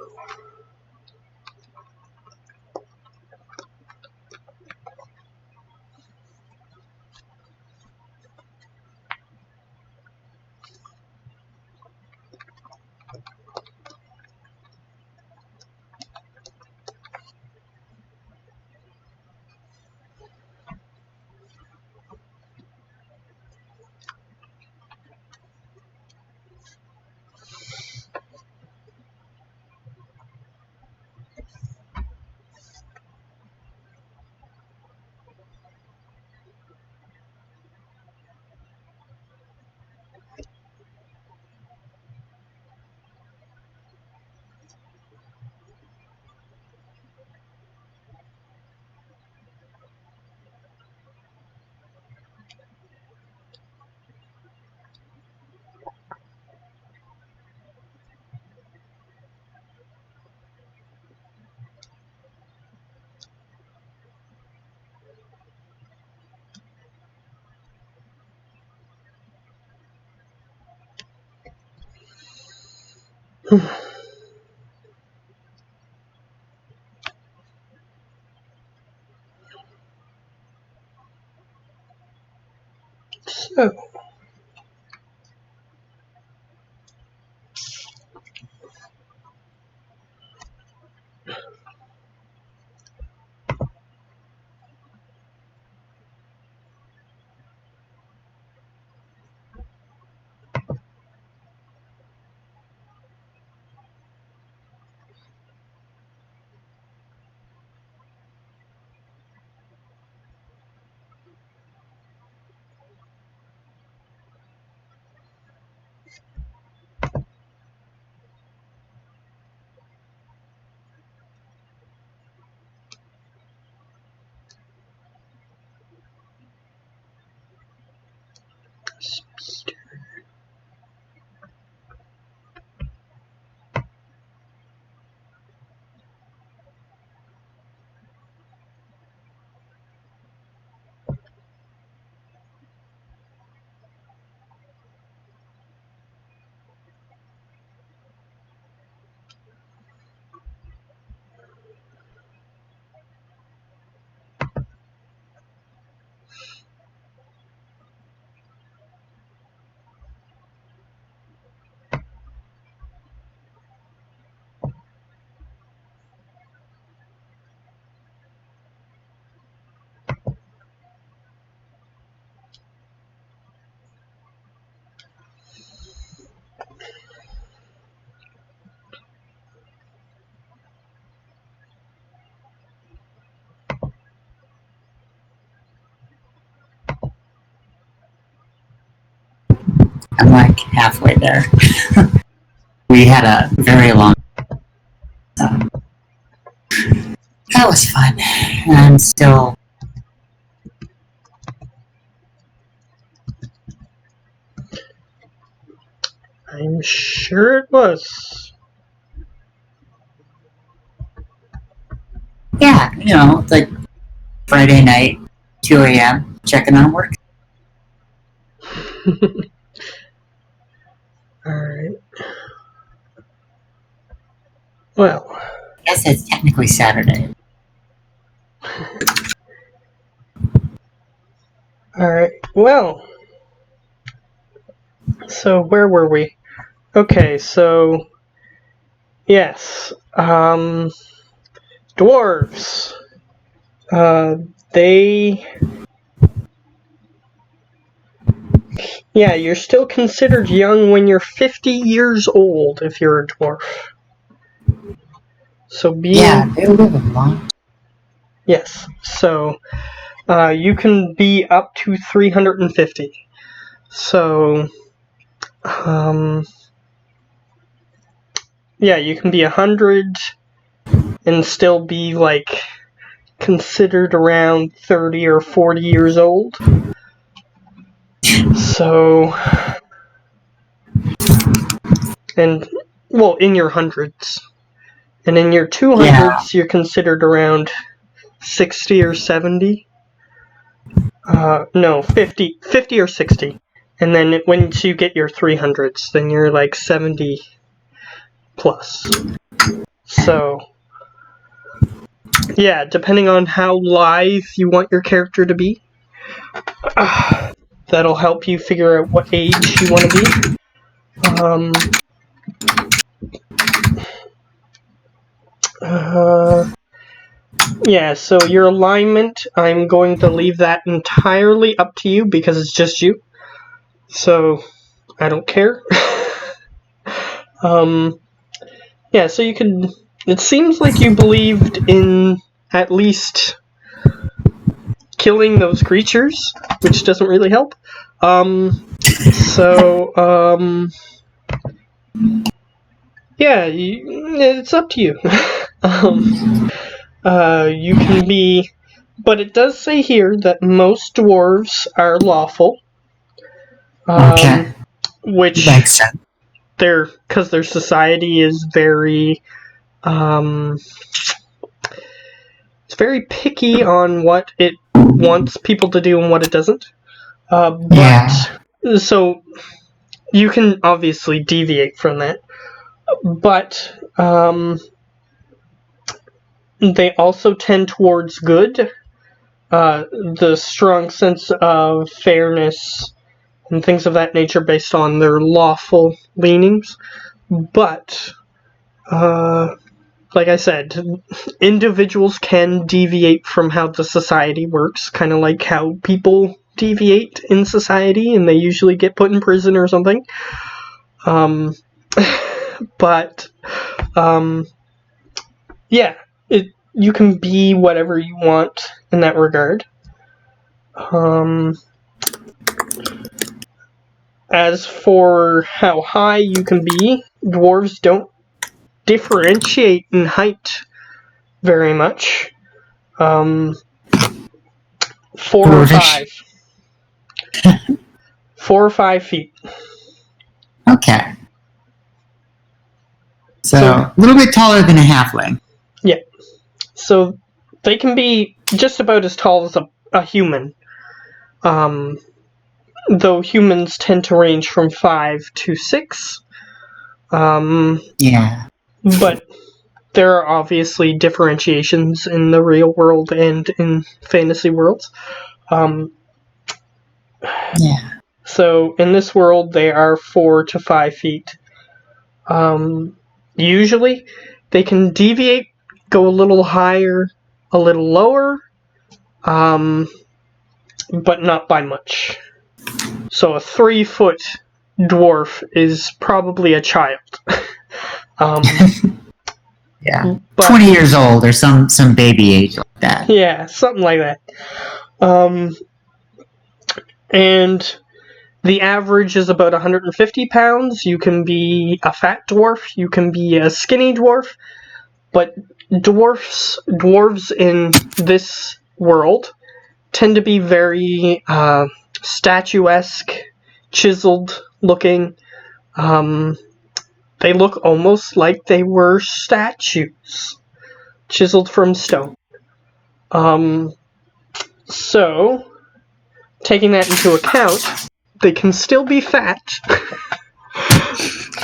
I'm like halfway there. We had a very long. That was fun. I'm still. I'm sure it was. Yeah, like Friday night, 2 a.m., checking on work. Alright. Well. I guess it's technically Saturday. Alright. Well. So, where were we? Okay, so. Yes. Dwarves. They. Yeah, you're still considered young when you're 50 years old if you're a dwarf. So being... Yeah, they live a long. Yes, so you can be up to 350. So, yeah, you can be 100 and still be, like, considered around 30 or 40 years old. So, and, well, in your hundreds. And in your 200s, you're considered around 60 or 70. No, 50 or 60. And then once you get your 300s, then you're like 70. plus. So, yeah, depending on how lithe you want your character to be, that'll help you figure out what age you want to be. Yeah, so your alignment, I'm going to leave that entirely up to you because it's just you. So, I don't care. Yeah, so you could... It seems like you believed in at least killing those creatures, which doesn't really help. Yeah, it's up to you. You can be... But it does say here that most dwarves are lawful. Okay. Which... Makes sense. Because their society is very... it's very picky on what it wants people to do and what it doesn't. So you can obviously deviate from that. But they also tend towards good. The strong sense of fairness and things of that nature based on their lawful leanings. But, like I said, individuals can deviate from how the society works, kind of like how people deviate in society and they usually get put in prison or something. Yeah, you can be whatever you want in that regard. As for how high you can be, dwarves don't differentiate in height very much. 4 or 5. 4 or 5 feet. Okay. So a little bit taller than a halfling. Yeah. So they can be just about as tall as a human. Though humans tend to range from 5 to 6. Yeah. But there are obviously differentiations in the real world and in fantasy worlds. Yeah. So in this world, they are 4 to 5 feet. Usually, they can deviate, go a little higher, a little lower, but not by much. So a 3-foot dwarf is probably a child. Yeah. 20 years old or some baby age like that. Yeah, something like that. And the average is about 150 pounds. You can be a fat dwarf, you can be a skinny dwarf, but dwarves in this world tend to be very statuesque, chiseled looking. They look almost like they were statues, chiseled from stone. So, taking that into account, they can still be fat,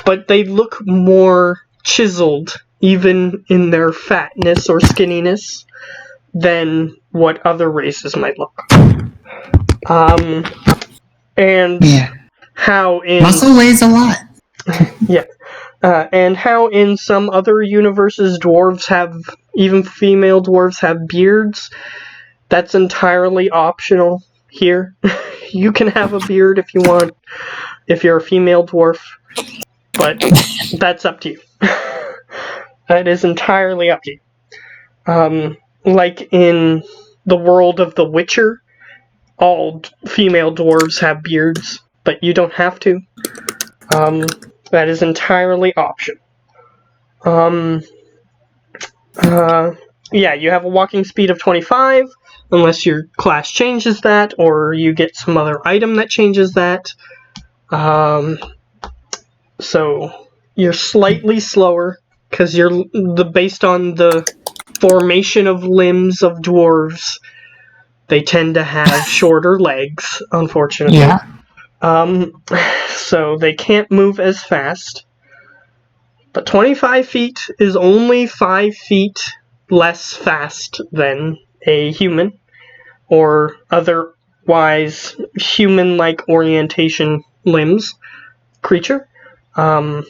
but they look more chiseled, even in their fatness or skinniness, than what other races might look. And how in... Muscle weighs a lot. Yeah. And how in some other universes even female dwarves have beards, that's entirely optional here. You can have a beard if you want, if you're a female dwarf, but that's up to you. That is entirely up to you. Like in the world of The Witcher, all female dwarves have beards, but you don't have to. That is entirely optional. Yeah, you have a walking speed of 25, unless your class changes that, or you get some other item that changes that. So you're slightly slower, because based on the formation of limbs of dwarves, they tend to have shorter legs, unfortunately. Yeah. So they can't move as fast. But 25 feet is only 5 feet less fast than a human or otherwise human-like orientation limbs creature. So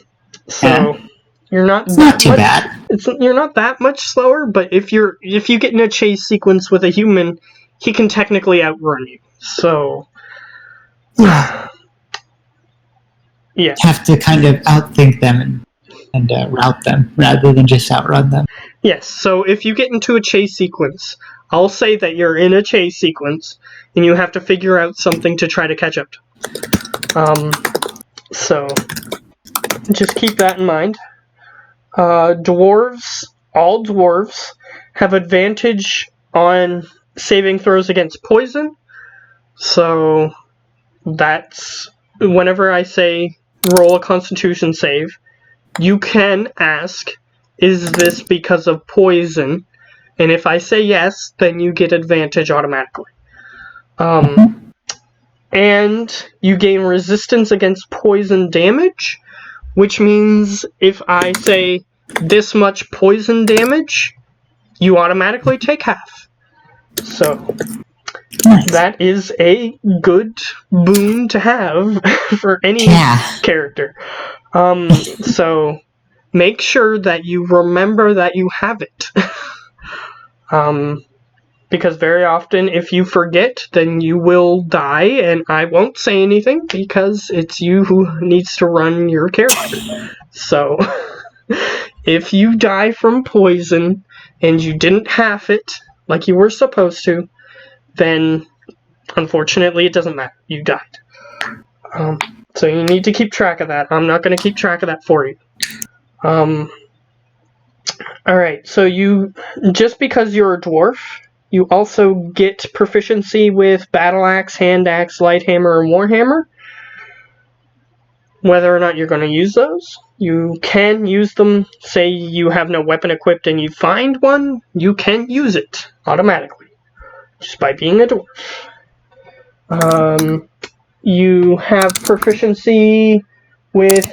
you're not it's not too bad. You're not that much slower, but if you get in a chase sequence with a human, he can technically outrun you. So yeah, have to kind of outthink them and route them rather than just outrun them. Yes, so if you get into a chase sequence, I'll say that you're in a chase sequence, and you have to figure out something to try to catch up to. So just keep that in mind. All dwarves have advantage on saving throws against poison. So that's whenever I say roll a Constitution save, you can ask, is this because of poison? And if I say yes, then you get advantage automatically. And you gain resistance against poison damage, which means if I say this much poison damage, you automatically take half. So that is a good boon to have for any character. So make sure that you remember that you have it. Because very often if you forget, then you will die, and I won't say anything because it's you who needs to run your character. So if you die from poison and you didn't have it like you were supposed to, then unfortunately it doesn't matter. You died. So you need to keep track of that. I'm not going to keep track of that for you. Alright, so just because you're a dwarf, you also get proficiency with battle axe, hand axe, light hammer, and warhammer. Whether or not you're going to use those, you can use them. Say you have no weapon equipped and you find one, you can use it automatically just by being a dwarf. You have proficiency with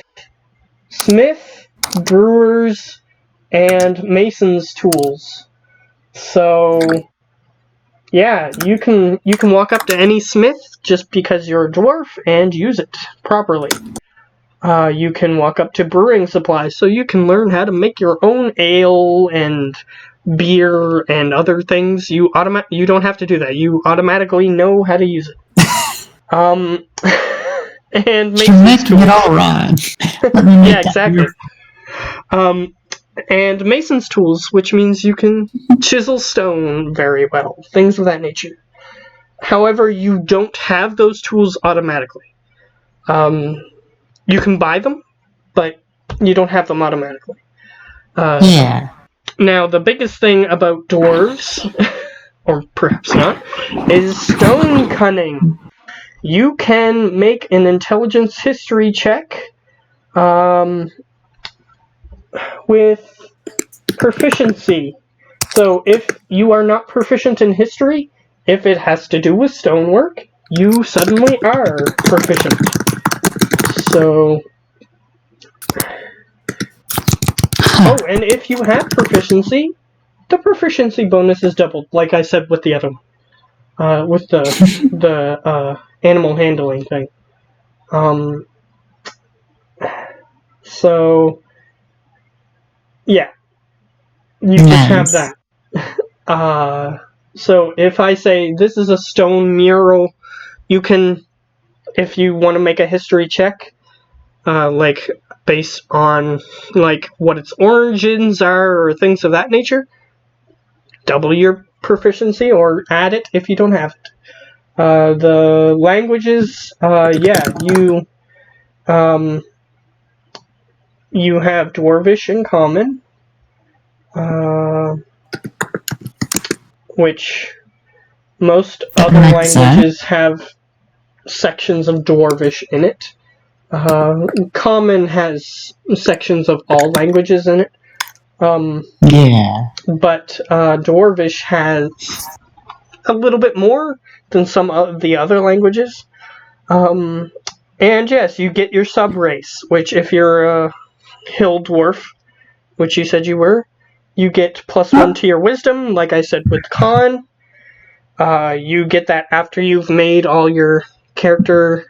smith, brewers, and mason's tools. So yeah, you can walk up to any smith just because you're a dwarf and use it properly. You can walk up to brewing supplies, so you can learn how to make your own ale and beer and other things. You don't have to do that. You automatically know how to use it. And you're making it all wrong. Yeah, exactly. And mason's tools, which means you can chisel stone very well, things of that nature. However, you don't have those tools automatically. You can buy them, but you don't have them automatically. Now, the biggest thing about dwarves, or perhaps not, is stone cunning. You can make an intelligence history check with proficiency. So if you are not proficient in history, if it has to do with stonework, you suddenly are proficient. So... Oh, and if you have proficiency, the proficiency bonus is doubled, like I said with the other one. With the animal handling thing. So... Yeah. You just have that. So if I say this is a stone mural, you can, if you want to make a history check, like based on like what its origins are or things of that nature, double your proficiency or add it if you don't have it. The languages, you have Dwarvish in common, which most other languages have sections of Dwarvish in it. Common has sections of all languages in it. But Dwarvish has a little bit more than some of the other languages. And yes, you get your sub-race, which if you're hill dwarf, which you said you were, you get +1 to your wisdom, like I said with con. You get that after you've made all your character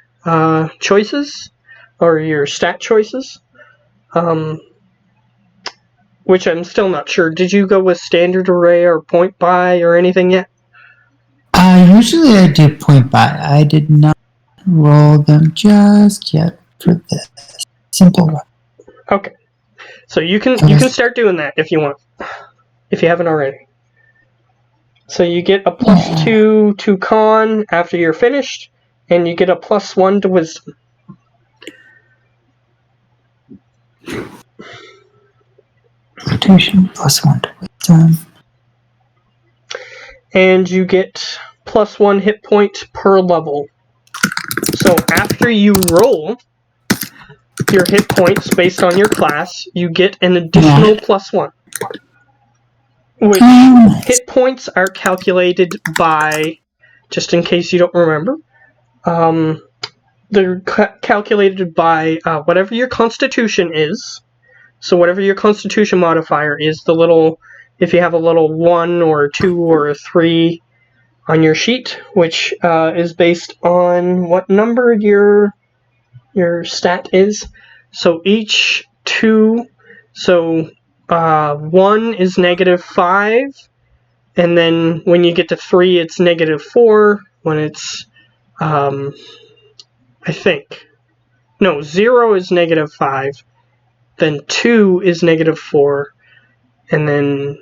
choices, or your stat choices. Which I'm still not sure. Did you go with standard array or point buy or anything yet? Usually I do point buy. I did not roll them just yet for this simple one. Okay, so you can start doing that if you want, if you haven't already. So you get a +2 to con after you're finished, and you get a +1 to wisdom. Constitution +1 to wisdom. And you get +1 hit point per level. So after you roll your hit points based on your class, you get an additional +1. Which hit points are calculated by, just in case you don't remember, they're calculated by whatever your constitution is. So whatever your constitution modifier is, the little, if you have a little 1 or 2 or a 3 on your sheet, which is based on what number your stat is. So each 2, so 1 is -5, and then when you get to 3, it's -4. When it's, I think, no, 0 is -5, then 2 is -4, and then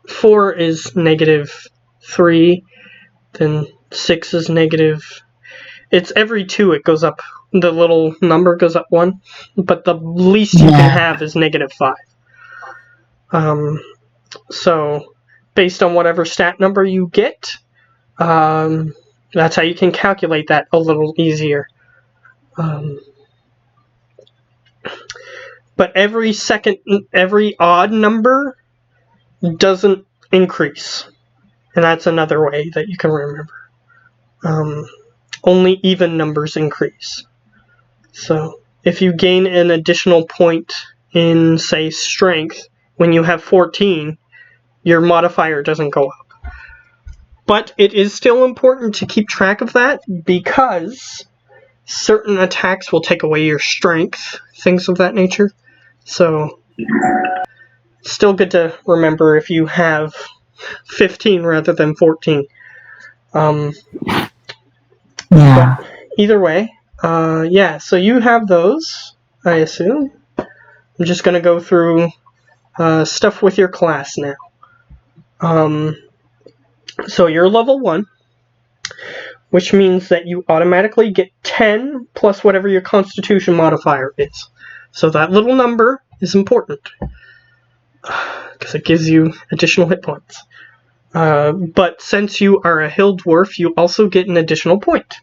4 is -3, then 6 is negative. It's every 2 it goes up. The little number goes up 1, but the least you can have is -5. So based on whatever stat number you get, that's how you can calculate that a little easier. But every odd number doesn't increase, and that's another way that you can remember. Only even numbers increase. So if you gain an additional point in, say, strength, when you have 14, your modifier doesn't go up. But it is still important to keep track of that, because certain attacks will take away your strength, things of that nature. So it's still good to remember if you have 15 rather than 14. But either way, so you have those, I assume. I'm just going to go through stuff with your class now. So you're level 1, which means that you automatically get 10 plus whatever your constitution modifier is. So that little number is important, because it gives you additional hit points. But since you are a hill dwarf, you also get an additional point.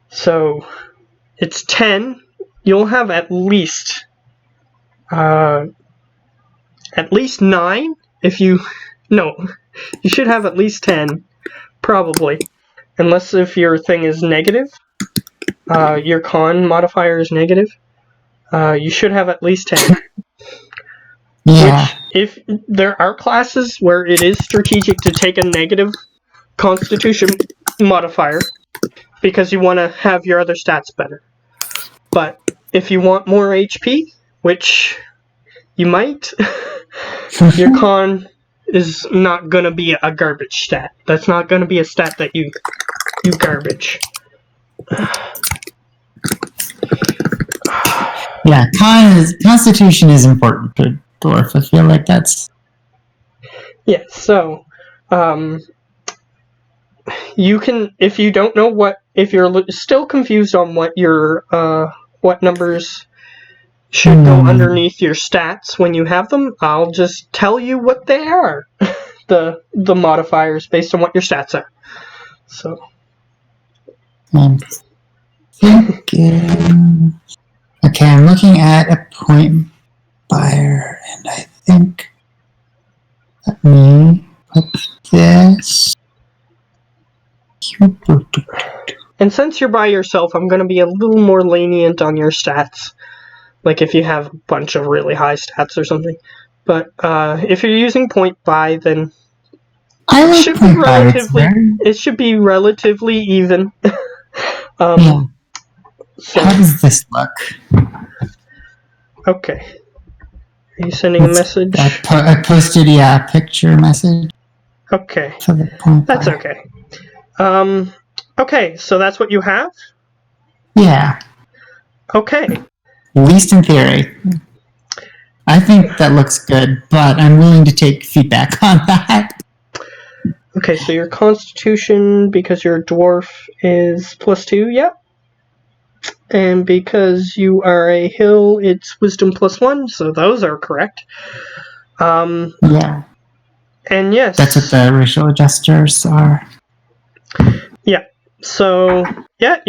So it's 10. You'll have at least 9 if you... No, you should have at least 10, probably. Unless if your thing is negative, your con modifier is negative, you should have at least 10. Yeah. Which, if there are classes where it is strategic to take a negative constitution modifier, because you want to have your other stats better. But if you want more HP, which you might, your con is not going to be a garbage stat. That's not going to be a stat that you garbage. Yeah, constitution is important for dwarf. I feel like that's... Yeah, so you can, if you don't know if you're still confused on what your what numbers should go underneath your stats when you have them, I'll just tell you what they are. the modifiers based on what your stats are. So I'm thinking... Okay, I'm looking at a point buyer, and I think... Let me put this... And since you're by yourself, I'm going to be a little more lenient on your stats. Like if you have a bunch of really high stats or something. But if you're using point buy, then it should be relatively even. Yeah. So. How does this look? Okay. Are you sending a message? I posted a picture message. Okay. That's okay. Okay, so that's what you have? Yeah. Okay. At least in theory. I think that looks good, but I'm willing to take feedback on that. Okay, so your constitution, because you're a dwarf, is +2, yep. And because you are a hill, it's wisdom +1, so those are correct. Yeah. And yes. That's what the racial adjusters are. Yeah. So, yeah,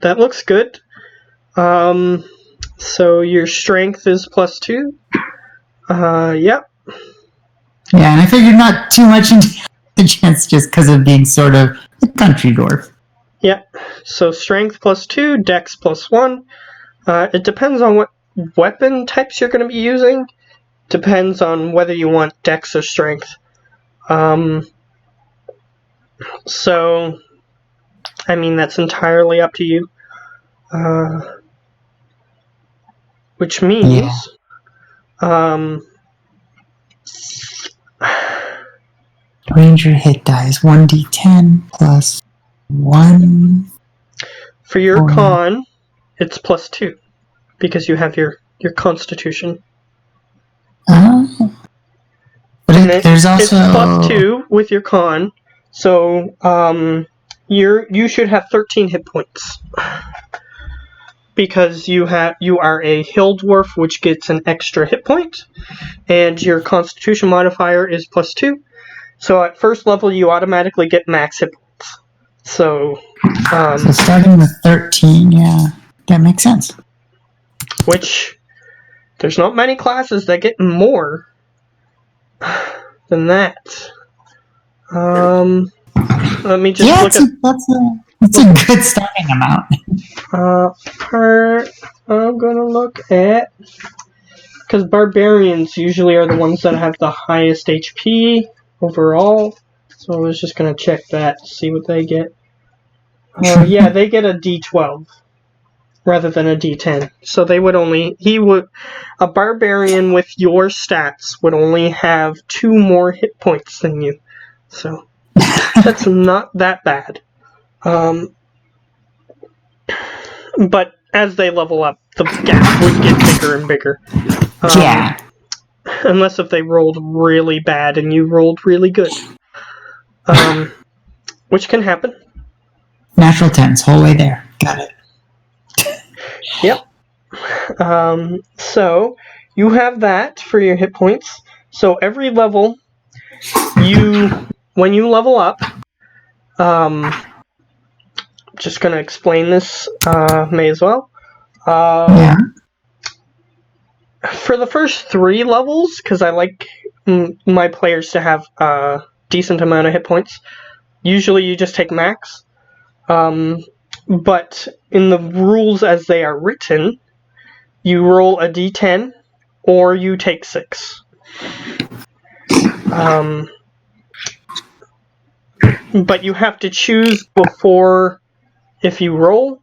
that looks good. So your strength is +2. Yep. Yeah, and I figured not too much intelligence just because of being sort of a country dwarf. Yep. So strength +2, dex +1. It depends on what weapon types you're going to be using. Depends on whether you want dex or strength. So, I mean, that's entirely up to you. Which means, Ranger hit dice 1d10 plus 1. For your con, it's +2 because you have your constitution. But there's also it's +2 with your con, so you should have 13 hit points because you are a hill dwarf, which gets an extra hit point, and your constitution modifier is +2. So at first level, you automatically get max hit points. So starting with 13, yeah, that makes sense. Which there's not many classes that get more than that. Let me just look at. That's a good starting amount. I'm gonna look at, because barbarians usually are the ones that have the highest HP overall. So I was just gonna check that to see what they get. Yeah, they get a D12 rather than a D10. So they would a barbarian with your stats would only have 2 more hit points than you. So that's not that bad. But as they level up, the gap would get bigger and bigger. Yeah. Unless if they rolled really bad and you rolled really good. Which can happen. Natural 10s, whole way there. Got it. Yep. So you have that for your hit points. So every level, when you level up, just gonna explain this, may as well. Yeah. For the first 3 levels, because I like my players to have a decent amount of hit points, usually you just take max. But in the rules as they are written, you roll a d10 or you take 6. But you have to choose before, if you roll,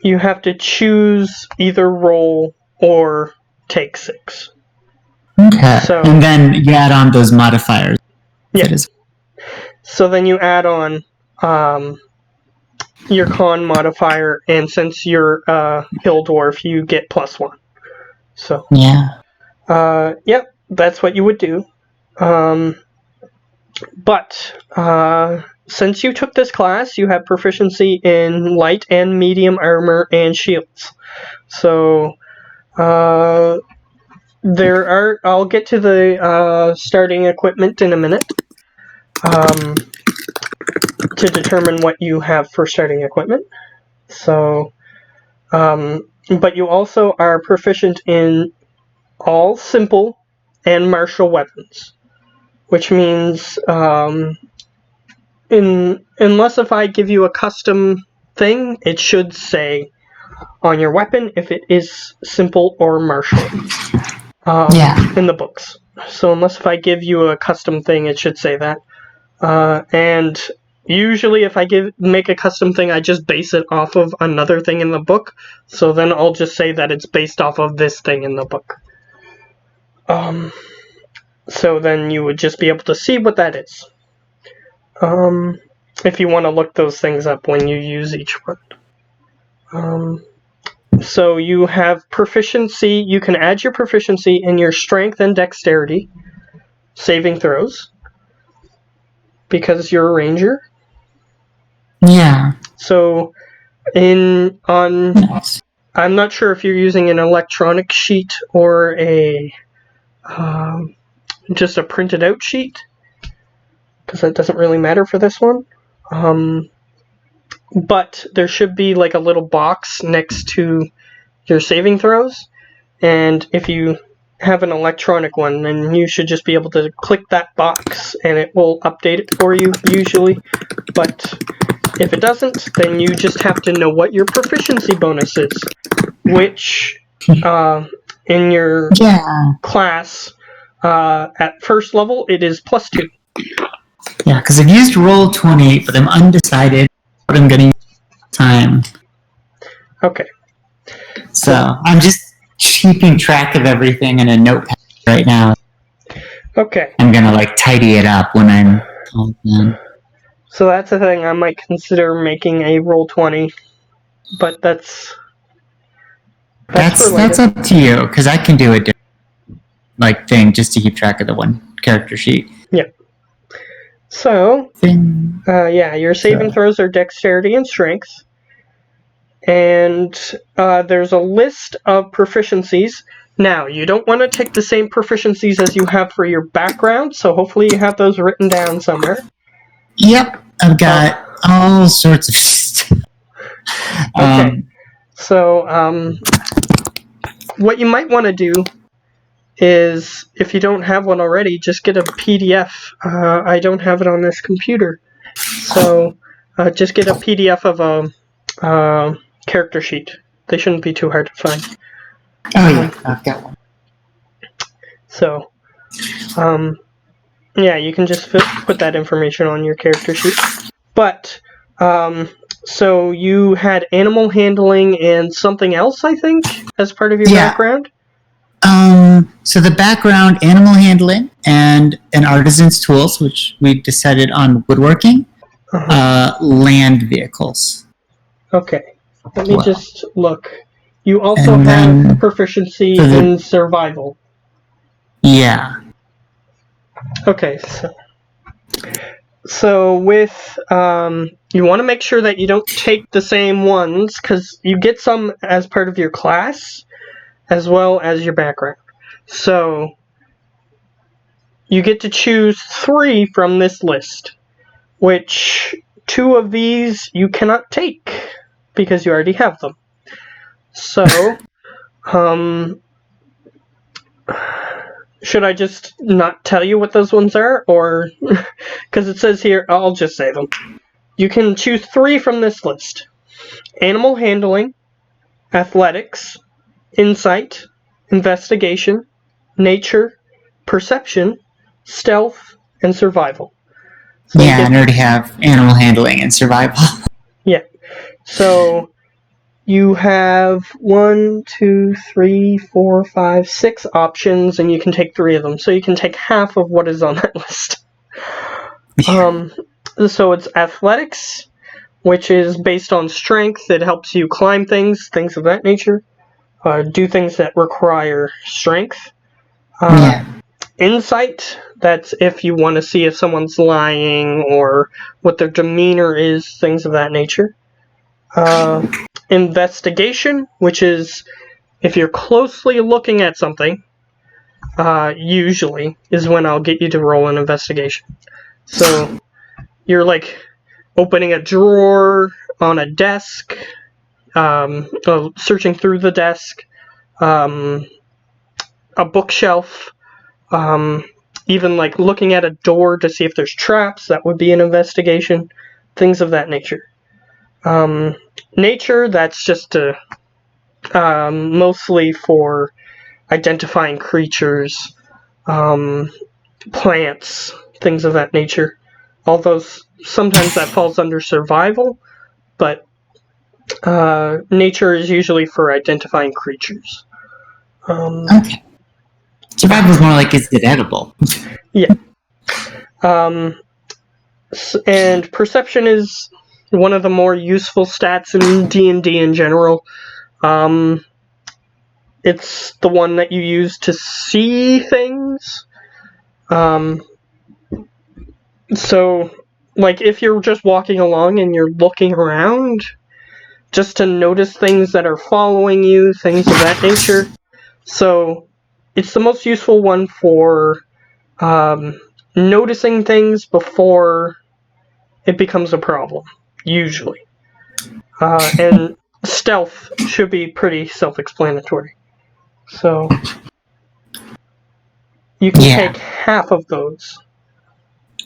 you have to choose either roll or take 6. Okay. And then you add on those modifiers. Yeah. So then you add on your con modifier, and since you're hill dwarf, you get +1. So yeah. Yep, that's what you would do. But since you took this class, you have proficiency in light and medium armor and shields. So I'll get to the starting equipment in a minute to determine what you have for starting equipment. So, but you also are proficient in all simple and martial weapons, which means unless if I give you a custom thing, it should say on your weapon if it is simple or martial. In the books. So unless if I give you a custom thing, it should say that. And usually if I make a custom thing, I just base it off of another thing in the book. So then I'll just say that it's based off of this thing in the book. So then you would just be able to see what that is. If you want to look those things up when you use each one. So you have proficiency. You can add your proficiency in your strength and dexterity saving throws because you're a ranger. Yeah. So I'm not sure if you're using an electronic sheet or a just a printed out sheet, because that doesn't really matter for this one. But there should be like a little box next to your saving throws, and if you have an electronic one, then you should just be able to click that box and it will update it for you usually. But if it doesn't, then you just have to know what your proficiency bonus is, which in your class at first level it is +2. Yeah, because I've used Roll20, but I'm undecided what I'm going to use time. Okay. So I'm just keeping track of everything in a notepad right now. Okay. I'm going to tidy it up when I'm all done. So that's a thing I might consider making a Roll20, but that's up to you, because I can do a different thing just to keep track of the one character sheet. Yeah. So, your saving throws are dexterity and strength. And there's a list of proficiencies. Now, you don't want to take the same proficiencies as you have for your background, so hopefully you have those written down somewhere. Yep, I've got all sorts of stuff. Okay. So, what you might want to do is, if you don't have one already, just get a PDF. I don't have it on this computer. So, just get a PDF of a character sheet. They shouldn't be too hard to find. Oh, yeah, I've got one. So, you can just put that information on your character sheet. But, so you had animal handling and something else, I think, as part of your background? So the background, animal handling, and an artisan's tools, which we decided on woodworking, land vehicles. Okay, let me just look. You also have proficiency in survival. Yeah. Okay, so with, you want to make sure that you don't take the same ones, because you get some as part of your class, as well as your background. So, you get to choose 3 from this list, which 2 of these you cannot take, because you already have them. So, should I just not tell you what those ones are, or, because it says here, I'll just say them. You can choose 3 from this list: animal handling, athletics, insight, investigation, nature, perception, stealth, and survival. So I already have animal handling and survival. Yeah. So you have 1, 2, 3, 4, 5, 6 options, and you can take 3 of them. So you can take half of what is on that list. So it's athletics, which is based on strength. It helps you climb things of that nature. Do things that require strength. Insight, that's if you want to see if someone's lying or what their demeanor is, things of that nature. Investigation, which is if you're closely looking at something, usually is when I'll get you to roll an investigation. So you're opening a drawer on a desk, searching through the desk, a bookshelf. even like looking at a door to see if there's traps, that would be an investigation. Things of that nature. Nature, that's just mostly for identifying creatures, plants, things of that nature. Although sometimes that falls under survival, but nature is usually for identifying creatures. Okay. Survival is more like, is it edible? Yeah. And perception is one of the more useful stats in D&D in general. It's the one that you use to see things. So, like, if you're just walking along and you're looking around, just to notice things that are following you, things of that nature. So, it's the most useful one for noticing things before it becomes a problem, usually. And stealth should be pretty self-explanatory. So, you can take half of those.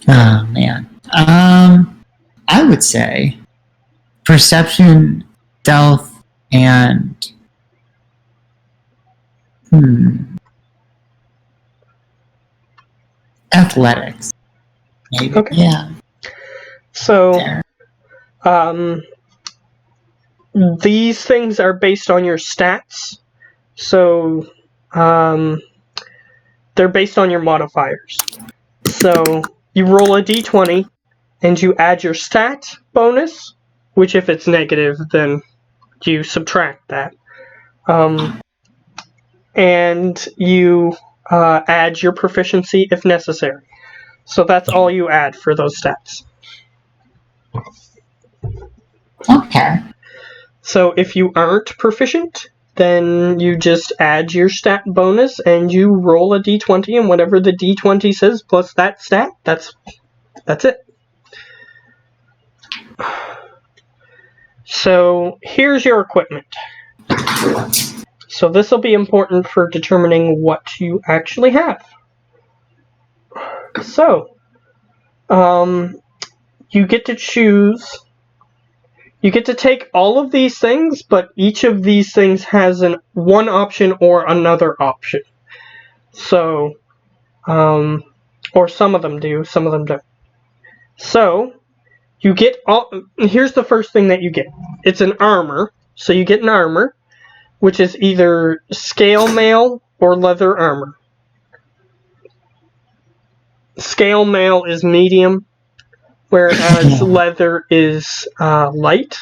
Oh, man. I would say perception, stealth, and athletics. Maybe. Okay. Yeah. So, these things are based on your stats. So, they're based on your modifiers. So, you roll a d20, and you add your stat bonus, which if it's negative, then you subtract that. And you add your proficiency if necessary. So that's all you add for those stats. Okay. So if you aren't proficient, then you just add your stat bonus and you roll a d20, and whatever the d20 says plus that stat, that's it. So here's your equipment. So this will be important for determining what you actually have. So, you get to choose. You get to take all of these things, but each of these things has one option or another option. So, or some of them do, some of them don't. So, you get here's the first thing that you get. It's an armor. So you get an armor, which is either scale mail or leather armor. Scale mail is medium, whereas leather is light.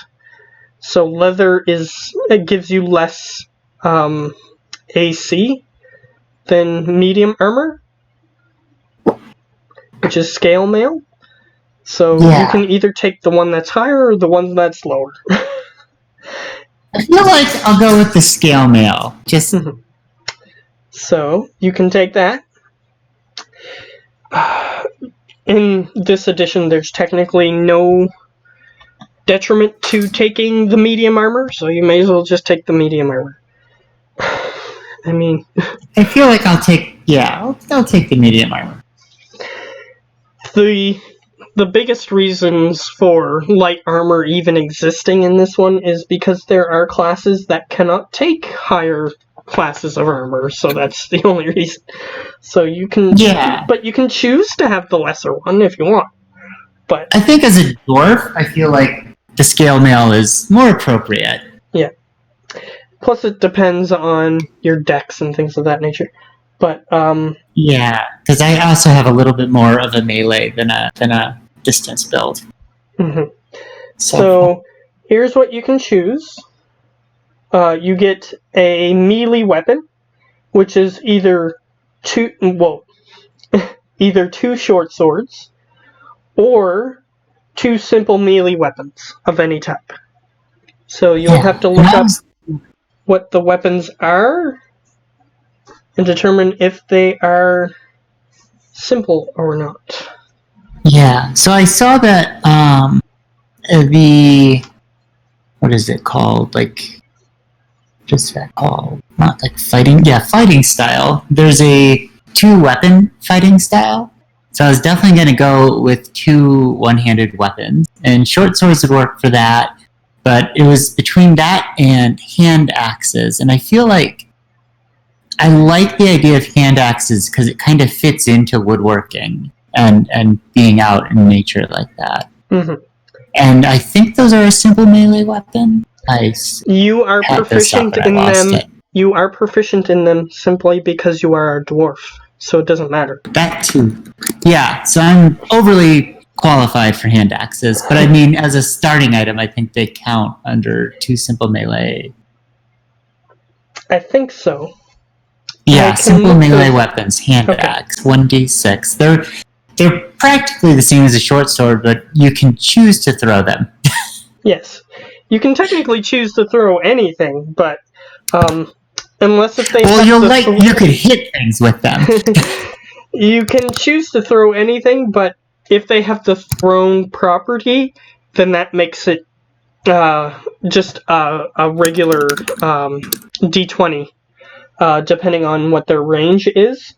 So leather it gives you less AC than medium armor, which is scale mail. So you can either take the one that's higher or the one that's lower. I feel like I'll go with the scale mail. Just So you can take that. In this edition, there's technically no detriment to taking the medium armor, so you may as well just take the medium armor. I mean, I feel like I'll take the medium armor. The biggest reasons for light armor even existing in this one is because there are classes that cannot take higher classes of armor, so that's the only reason. So you can, but you can choose to have the lesser one if you want. But I think as a dwarf, I feel like the scale mail is more appropriate. Yeah. Plus, it depends on your dex and things of that nature. But yeah, because I also have a little bit more of a melee than a distance build. Mm-hmm. So here's what you can choose. You get a melee weapon, which is either two short swords or two simple melee weapons of any type. So you'll have to look up what the weapons are and determine if they are simple or not. Yeah, so I saw that what is it called? Just that called? Not like fighting. Yeah, fighting style. There's a two-weapon fighting style. So I was definitely going to go with two one-handed weapons. And short swords would work for that. But it was between that and hand axes. And I feel like I like the idea of hand axes because it kind of fits into woodworking and being out in nature like that. Mm-hmm. And I think those are a simple melee weapon. You are proficient in them. You are proficient in them simply because you are a dwarf, so it doesn't matter. That too. Yeah, so I'm overly qualified for hand axes, but I mean, as a starting item, I think they count under two simple melee. I think so. Yeah, simple melee weapons, hand axe, 1d6. They're practically the same as a short sword, but you can choose to throw them. Yes. You can technically choose to throw anything, but unless if they you could hit things with them. You can choose to throw anything, but if they have the thrown property, then that makes it just a regular d20, depending on what their range is,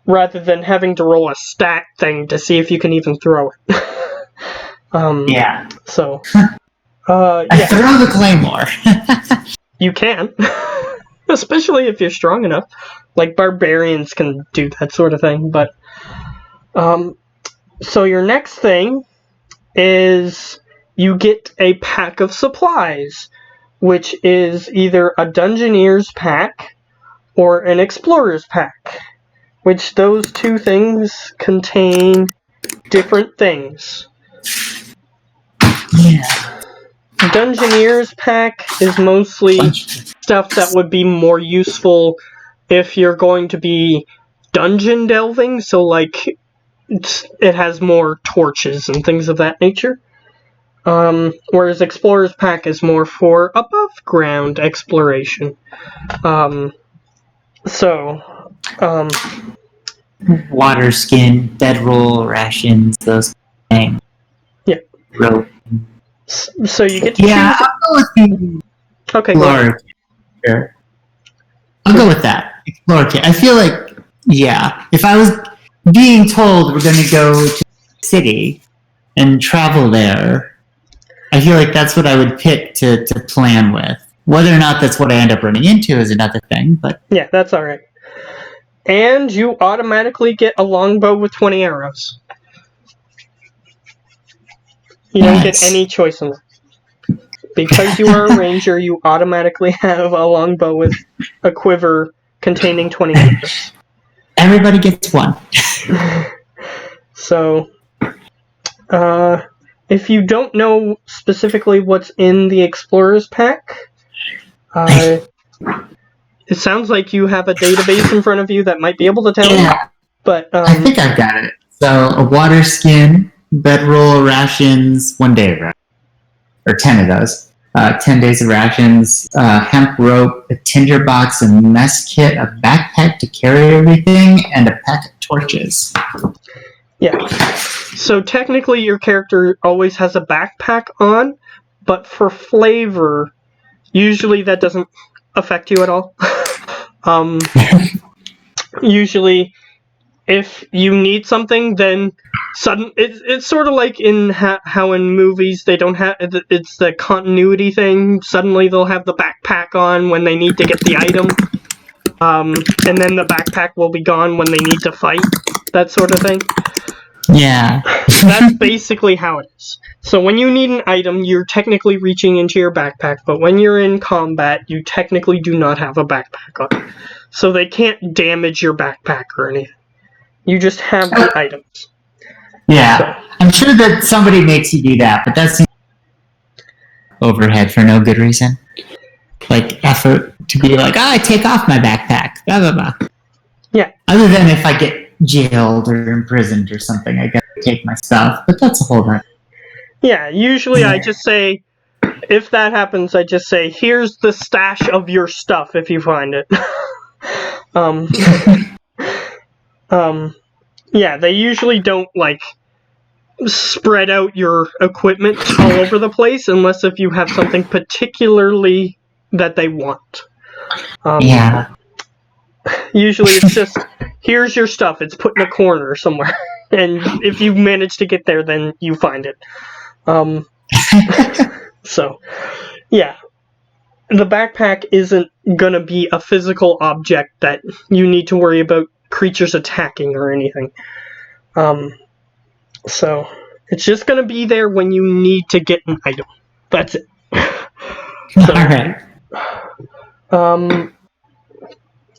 rather than having to roll a stat thing to see if you can even throw it. Yeah. So, I throw the claymore. You can. Especially if you're strong enough. Like, barbarians can do that sort of thing, but... so your next thing is you get a pack of supplies, which is either a Dungeoneer's pack or an Explorer's pack, which those two things contain different things. Yeah. Dungeoneer's pack is mostly stuff that would be more useful if you're going to be dungeon delving, so like it has more torches and things of that nature. Whereas Explorer's pack is more for above ground exploration. Water skin, bedroll, rations, those things. Yeah. Rope. So you get to choose. I'll go with the Explorer. Sure. I'll go with that. Explorer kit. I feel like, if I was being told we're going to go to the city and travel there, I feel like that's what I would pick to plan with. Whether or not that's what I end up running into is another thing, but... Yeah, that's alright. And you automatically get a longbow with 20 arrows. You don't get any choice in that. Because you are a ranger, you automatically have a longbow with a quiver containing 20 arrows. Everybody gets one. So, if you don't know specifically what's in the Explorer's pack, it sounds like you have a database in front of you that might be able to tell you. But I think I've got it. So, a water skin, bedroll, rations, 1 day of rations. Or 10 of those. 10 days of rations, hemp rope, a tinder box, a mess kit, a backpack to carry everything, and a pack of torches. Yeah. So technically your character always has a backpack on, but for flavor, usually that doesn't affect you at all. Usually, if you need something, then it's sort of like in how in movies they don't have it's the continuity thing. Suddenly they'll have the backpack on when they need to get the item, and then the backpack will be gone when they need to fight. That sort of thing. Yeah. That's basically how it is. So when you need an item, you're technically reaching into your backpack, but when you're in combat, you technically do not have a backpack on. So they can't damage your backpack or anything. You just have the items. Yeah. So. I'm sure that somebody makes you do that, but that's overhead for no good reason. Like effort to be like, I take off my backpack. Blah, blah, blah. Yeah. Other than if I get jailed or imprisoned or something, I gotta take my stuff, but that's a whole other. Yeah, usually I just say, if that happens, I just say, here's the stash of your stuff if you find it. Yeah, they usually don't, like, spread out your equipment all over the place unless if you have something particularly that they want. Yeah. Usually it's just, here's your stuff, it's put in a corner somewhere. And if you manage to get there, then you find it. So, yeah. The backpack isn't gonna be a physical object that you need to worry about creatures attacking or anything. So, it's just gonna be there when you need to get an item. That's it. So, alright.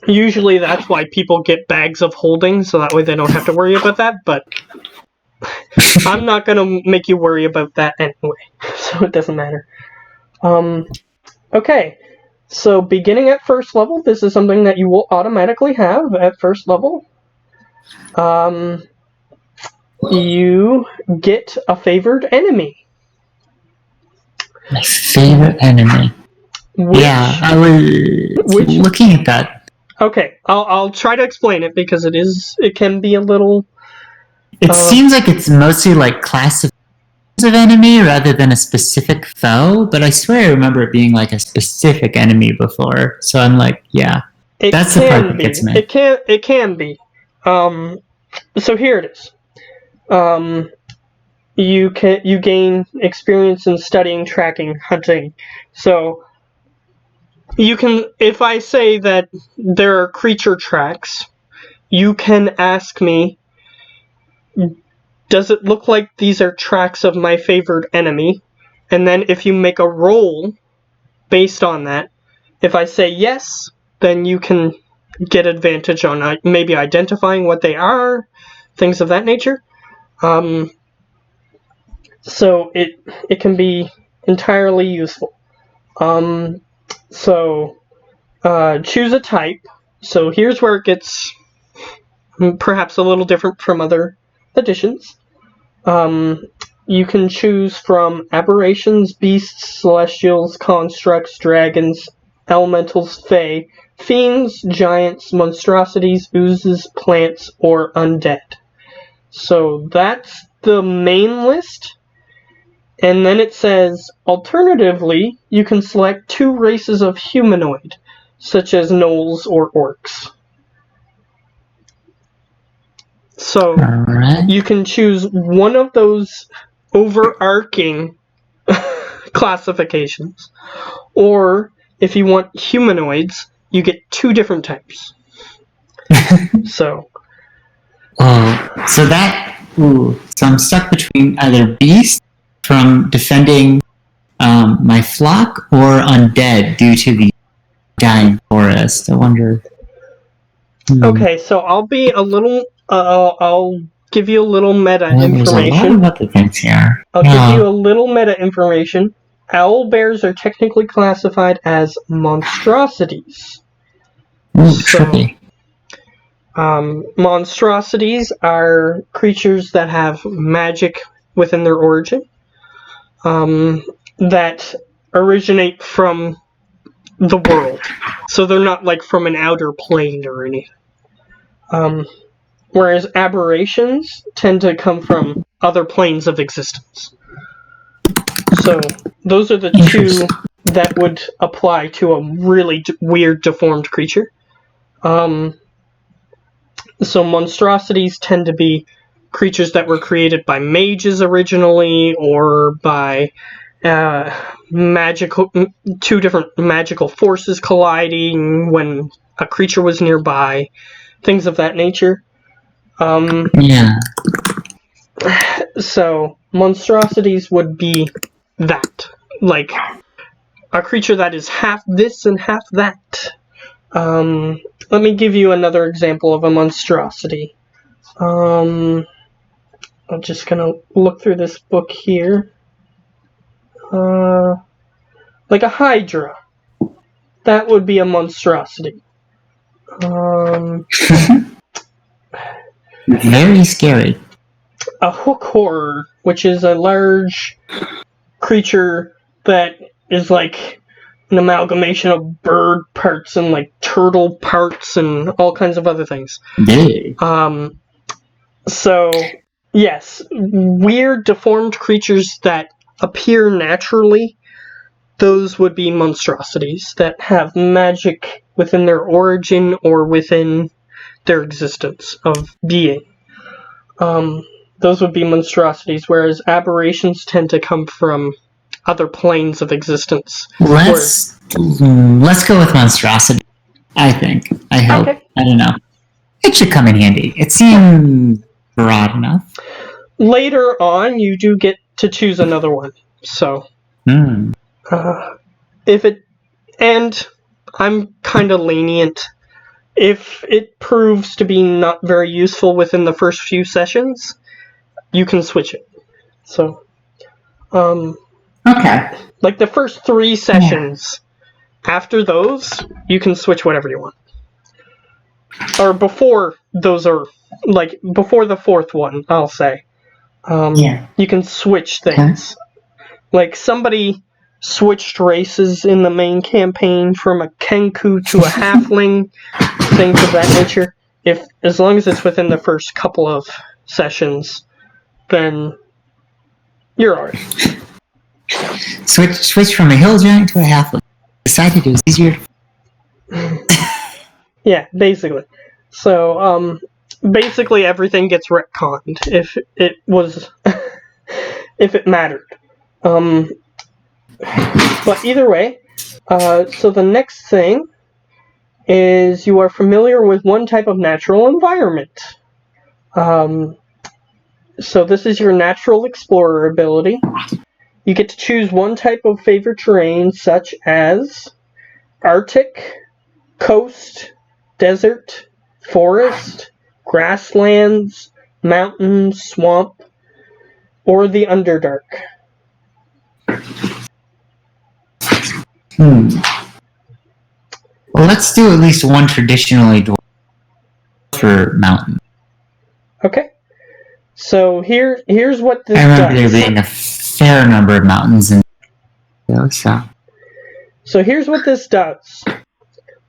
Usually that's why people get bags of holding, so that way they don't have to worry about that, but I'm not gonna make you worry about that anyway, so it doesn't matter. Okay, so beginning at first level, this is something that you will automatically have at first level. You get a favored enemy. My favorite enemy. Yeah, I was looking at that. Okay, I'll try to explain it because it can be a little. It seems like it's mostly like classifications of enemy rather than a specific foe, but I swear I remember it being like a specific enemy before. So I'm like, yeah, that's the part that gets me. It can be. So here it is. You gain experience in studying, tracking, hunting. So you can, if I say that there are creature tracks, you can ask me, does it look like these are tracks of my favored enemy? And then if you make a roll based on that, if I say yes, then you can get advantage on maybe identifying what they are, things of that nature. So it can be entirely useful. So choose a type. So here's where it gets perhaps a little different from other editions. You can choose from aberrations, beasts, celestials, constructs, dragons, elementals, fae, fiends, giants, monstrosities, oozes, plants, or undead. So that's the main list. And then it says, alternatively, you can select 2 races of humanoid, such as gnolls or orcs. So you can choose one of those overarching classifications. Or if you want humanoids, you get 2 different types. So. So I'm stuck between either beast from defending my flock or undead due to the dying forest. I wonder. Okay, so I'll be a little. I'll give you a little meta information. There's a lot of other things here. I'll give you a little meta information. Owl bears are technically classified as monstrosities. Trippy. Monstrosities are creatures that have magic within their origin, that originate from the world. So they're not like from an outer plane or anything. Whereas aberrations tend to come from other planes of existence. So those are the 2 that would apply to a really weird, deformed creature. So monstrosities tend to be creatures that were created by mages originally, or by 2 different magical forces colliding when a creature was nearby, things of that nature. So monstrosities would be that, like a creature that is half this and half that. Let me give you another example of a monstrosity. I'm just gonna look through this book here. Like a hydra. That would be a monstrosity. Very scary. A hook horror, which is a large creature that is like an amalgamation of bird parts and like turtle parts and all kinds of other things. So yes, weird deformed creatures that appear naturally, those would be monstrosities that have magic within their origin or within their existence of being. Those would be monstrosities, whereas aberrations tend to come from other planes of existence. Let's go with monstrosity. I think. I hope. Okay. I don't know. It should come in handy. It seems broad enough. Later on, you do get to choose another one. So, and I'm kind of lenient. If it proves to be not very useful within the first few sessions, you can switch it. So, okay. Like the first 3 sessions, after those, you can switch whatever you want. Or before those are, like, before the 4th one, I'll say. You can switch things. Like, somebody switched races in the main campaign from a Kenku to a halfling, things of that nature. As long as it's within the first couple of sessions, then you're alright. Switch from a hill giant to a halfling. Decided it was easier. Yeah, basically. So, basically everything gets retconned if it was if it mattered. But either way, so the next thing is you are familiar with one type of natural environment. So this is your natural explorer ability. You get to choose one type of favorite terrain, such as Arctic, coast, desert, forest, grasslands, mountains, swamp, or the Underdark. Well, let's do at least one traditionally for mountain. Okay. So here's what this does. I remember there being a fair number of mountains in So here's what this does.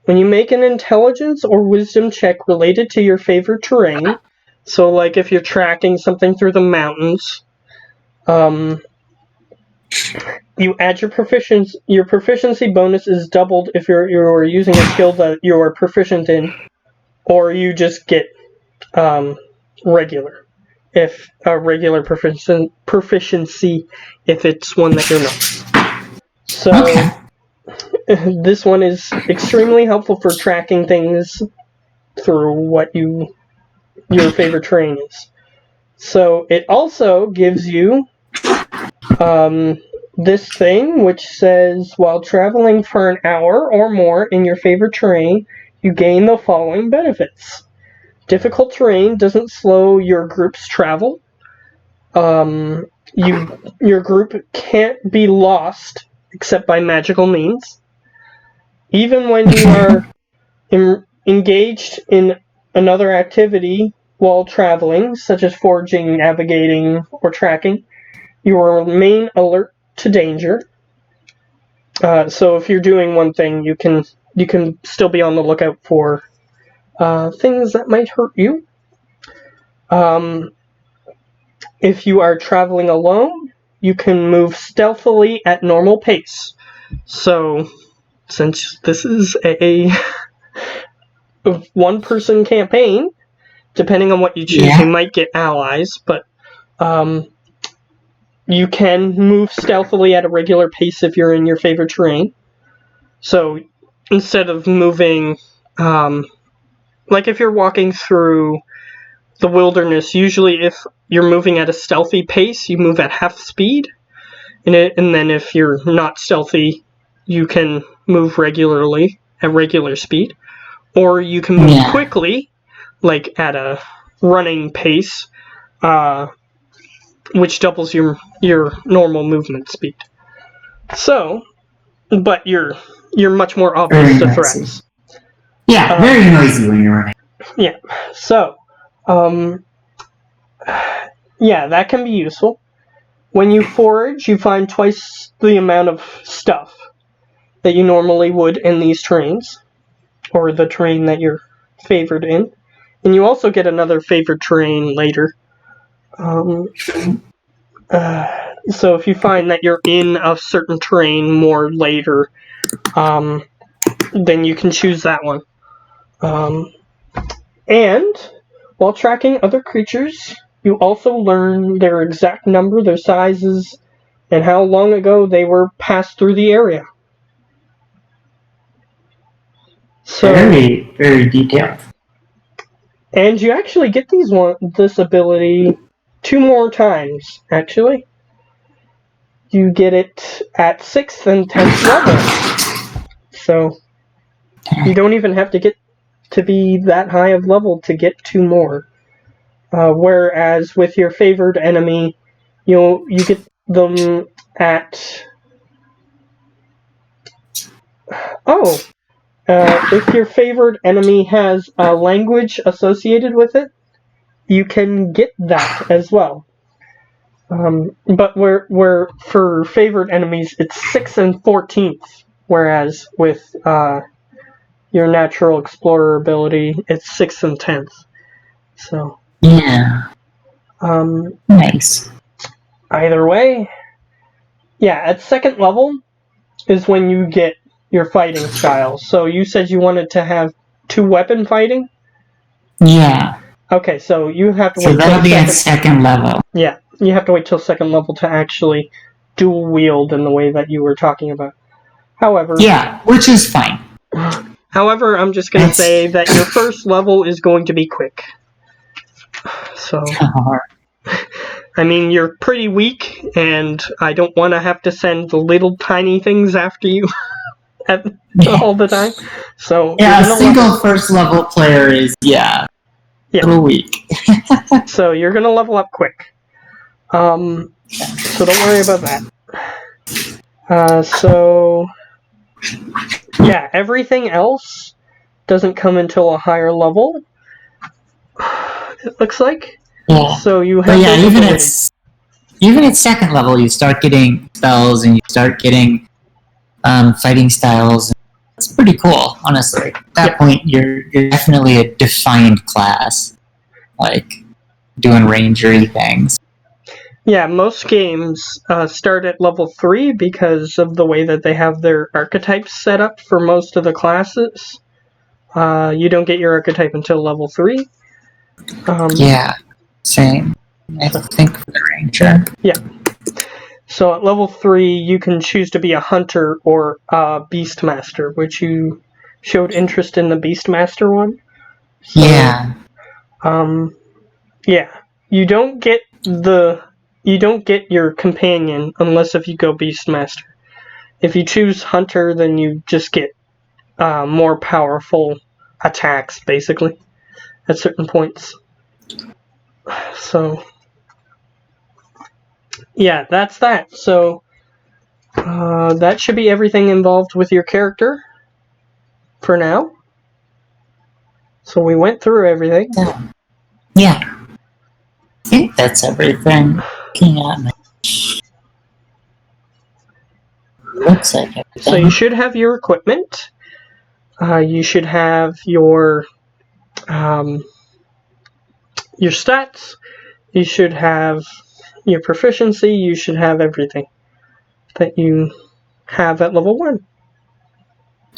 When you make an intelligence or wisdom check related to your favorite terrain, so like if you're tracking something through the mountains, you add your proficiency. Your proficiency bonus is doubled if you're using a skill that you are proficient in, or you just get regular. If a regular proficiency, if it's one that you're not. So this one is extremely helpful for tracking things through what your favorite terrain is. So it also gives you this thing which says, while traveling for an hour or more in your favorite terrain, you gain the following benefits. Difficult terrain doesn't slow your group's travel. Your group can't be lost except by magical means. Even when you are engaged in another activity while traveling, such as foraging, navigating, or tracking, you will remain alert to danger. So if you're doing one thing, you can still be on the lookout for things that might hurt you. If you are traveling alone, you can move stealthily at normal pace. So, since this is a one-person campaign, depending on what you choose, you might get allies, but you can move stealthily at a regular pace if you're in your favorite terrain. So, instead of moving, like if you're walking through the wilderness, usually if you're moving at a stealthy pace, you move at half speed. And then if you're not stealthy, you can move regularly at regular speed. Or you can move quickly, like at a running pace, which doubles your normal movement speed. So, but you're much more obvious to threats. Yeah, very noisy when you're running. Yeah, so, that can be useful. When you forage, you find twice the amount of stuff that you normally would in these terrains, or the terrain that you're favored in. And you also get another favored terrain later. So if you find that you're in a certain terrain more later, then you can choose that one. And while tracking other creatures, you also learn their exact number, their sizes, and how long ago they were passed through the area. So, very, very detailed. And you actually get this ability 2 more times, actually. You get it at 6th and 10th level. So, you don't even have to get to be that high of level to get 2 more. Whereas with your favored enemy, you get them at... if your favored enemy has a language associated with it, you can get that as well. But where for favored enemies, it's 6th and 14th, whereas with your natural explorer ability, it's 6th and 10th. So yeah, nice. Either way, yeah, at 2nd level is when you get your fighting styles. So you said you wanted to have 2 weapon fighting? Yeah. Okay, so you have to wait. So that'll be at 2nd level. Yeah, you have to wait till 2nd level to actually dual wield in the way that you were talking about. However... Yeah, which is fine. However, I'm just going to say that your 1st level is going to be quick. So... I mean, you're pretty weak, and I don't want to have to send the little tiny things after you all the time. So yeah, a single 1st level player is, a little weak. So you're going to level up quick. So don't worry about that. Everything else doesn't come until a higher level, it looks like. Yeah. So you have even at 2nd level, you start getting spells and you start getting fighting styles. It's pretty cool, honestly. At that point, you're definitely a defined class, like doing rangery things. Yeah, most games start at level 3 because of the way that they have their archetypes set up for most of the classes. You don't get your archetype until level 3. Same. I think for the ranger. Yeah. So at level 3, you can choose to be a hunter or a beastmaster, which you showed interest in the beastmaster one. So, you don't get your companion unless if you go beastmaster. If you choose hunter, then you just get more powerful attacks, basically, at certain points. So, that's that. So, that should be everything involved with your character for now. So we went through everything. Yeah. I think that's everything. Looks like everything. So you should have your equipment. You should have your stats. You should have your proficiency. You should have everything that you have at level 1.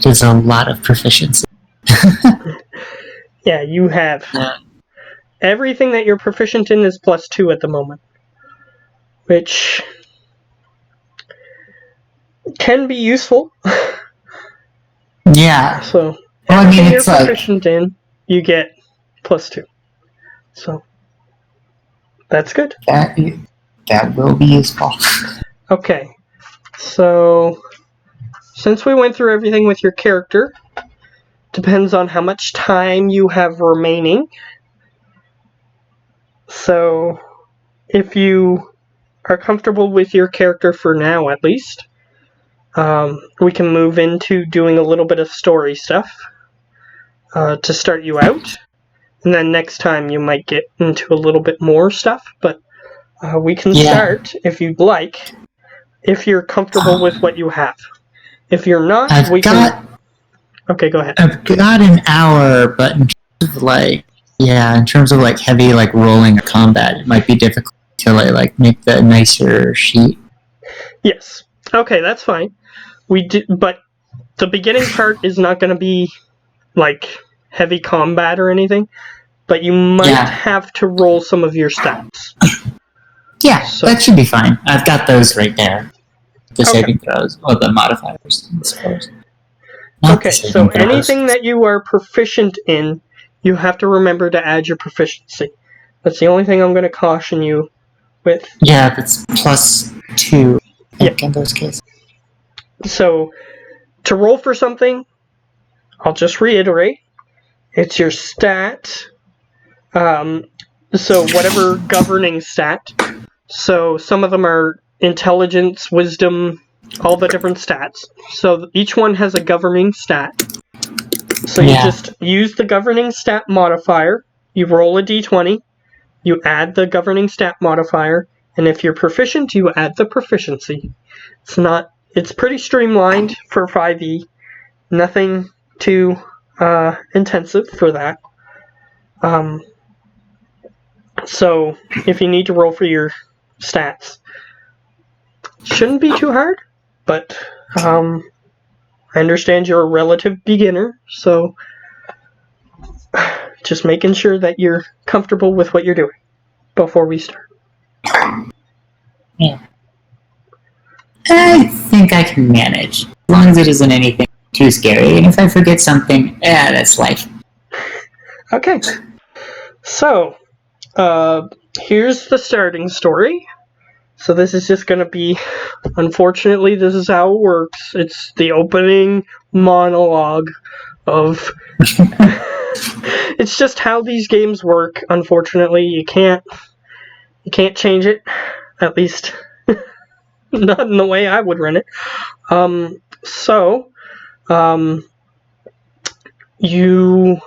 There's a lot of proficiency. Yeah, you have everything that you're proficient in is +2 at the moment, which can be useful. Yeah. So everything you're proficient in, you get +2. So that's good. That will be useful. Okay. So since we went through everything with your character, depends on how much time you have remaining. So if you are comfortable with your character for now, at least, we can move into doing a little bit of story stuff to start you out. And then next time you might get into a little bit more stuff, but we can start, if you'd like, if you're comfortable with what you have. If you're not, Okay, go ahead. I've got an hour, but in terms of heavy rolling or combat, it might be difficult to make the nicer sheet. Yes. Okay, that's fine. But the beginning part is not going to be like heavy combat or anything, but you might have to roll some of your stats. Yeah, so that should be fine. I've got those right there. The saving throws, or the modifiers, I suppose. Okay, so anything that you are proficient in, you have to remember to add your proficiency. That's the only thing I'm going to caution you with. Yeah, that's +2 in those cases. So, to roll for something, I'll just reiterate, it's your stat. So whatever governing stat. So some of them are intelligence, wisdom, all the different stats. So each one has a governing stat. So you just use the governing stat modifier, you roll a d20, you add the governing stat modifier, and if you're proficient, you add the proficiency. It's pretty streamlined for 5e. Nothing too intensive for that. So if you need to roll for your stats, shouldn't be too hard, but I understand you're a relative beginner, so just making sure that you're comfortable with what you're doing before we start. Yeah. I think I can manage, as long as it isn't anything too scary, and if I forget something, that's life. Okay. So, here's the starting story. So this is just going to be, unfortunately, this is how it works. It's the opening monologue of... It's just how these games work, unfortunately. You can't change it. At least, not in the way I would run it. You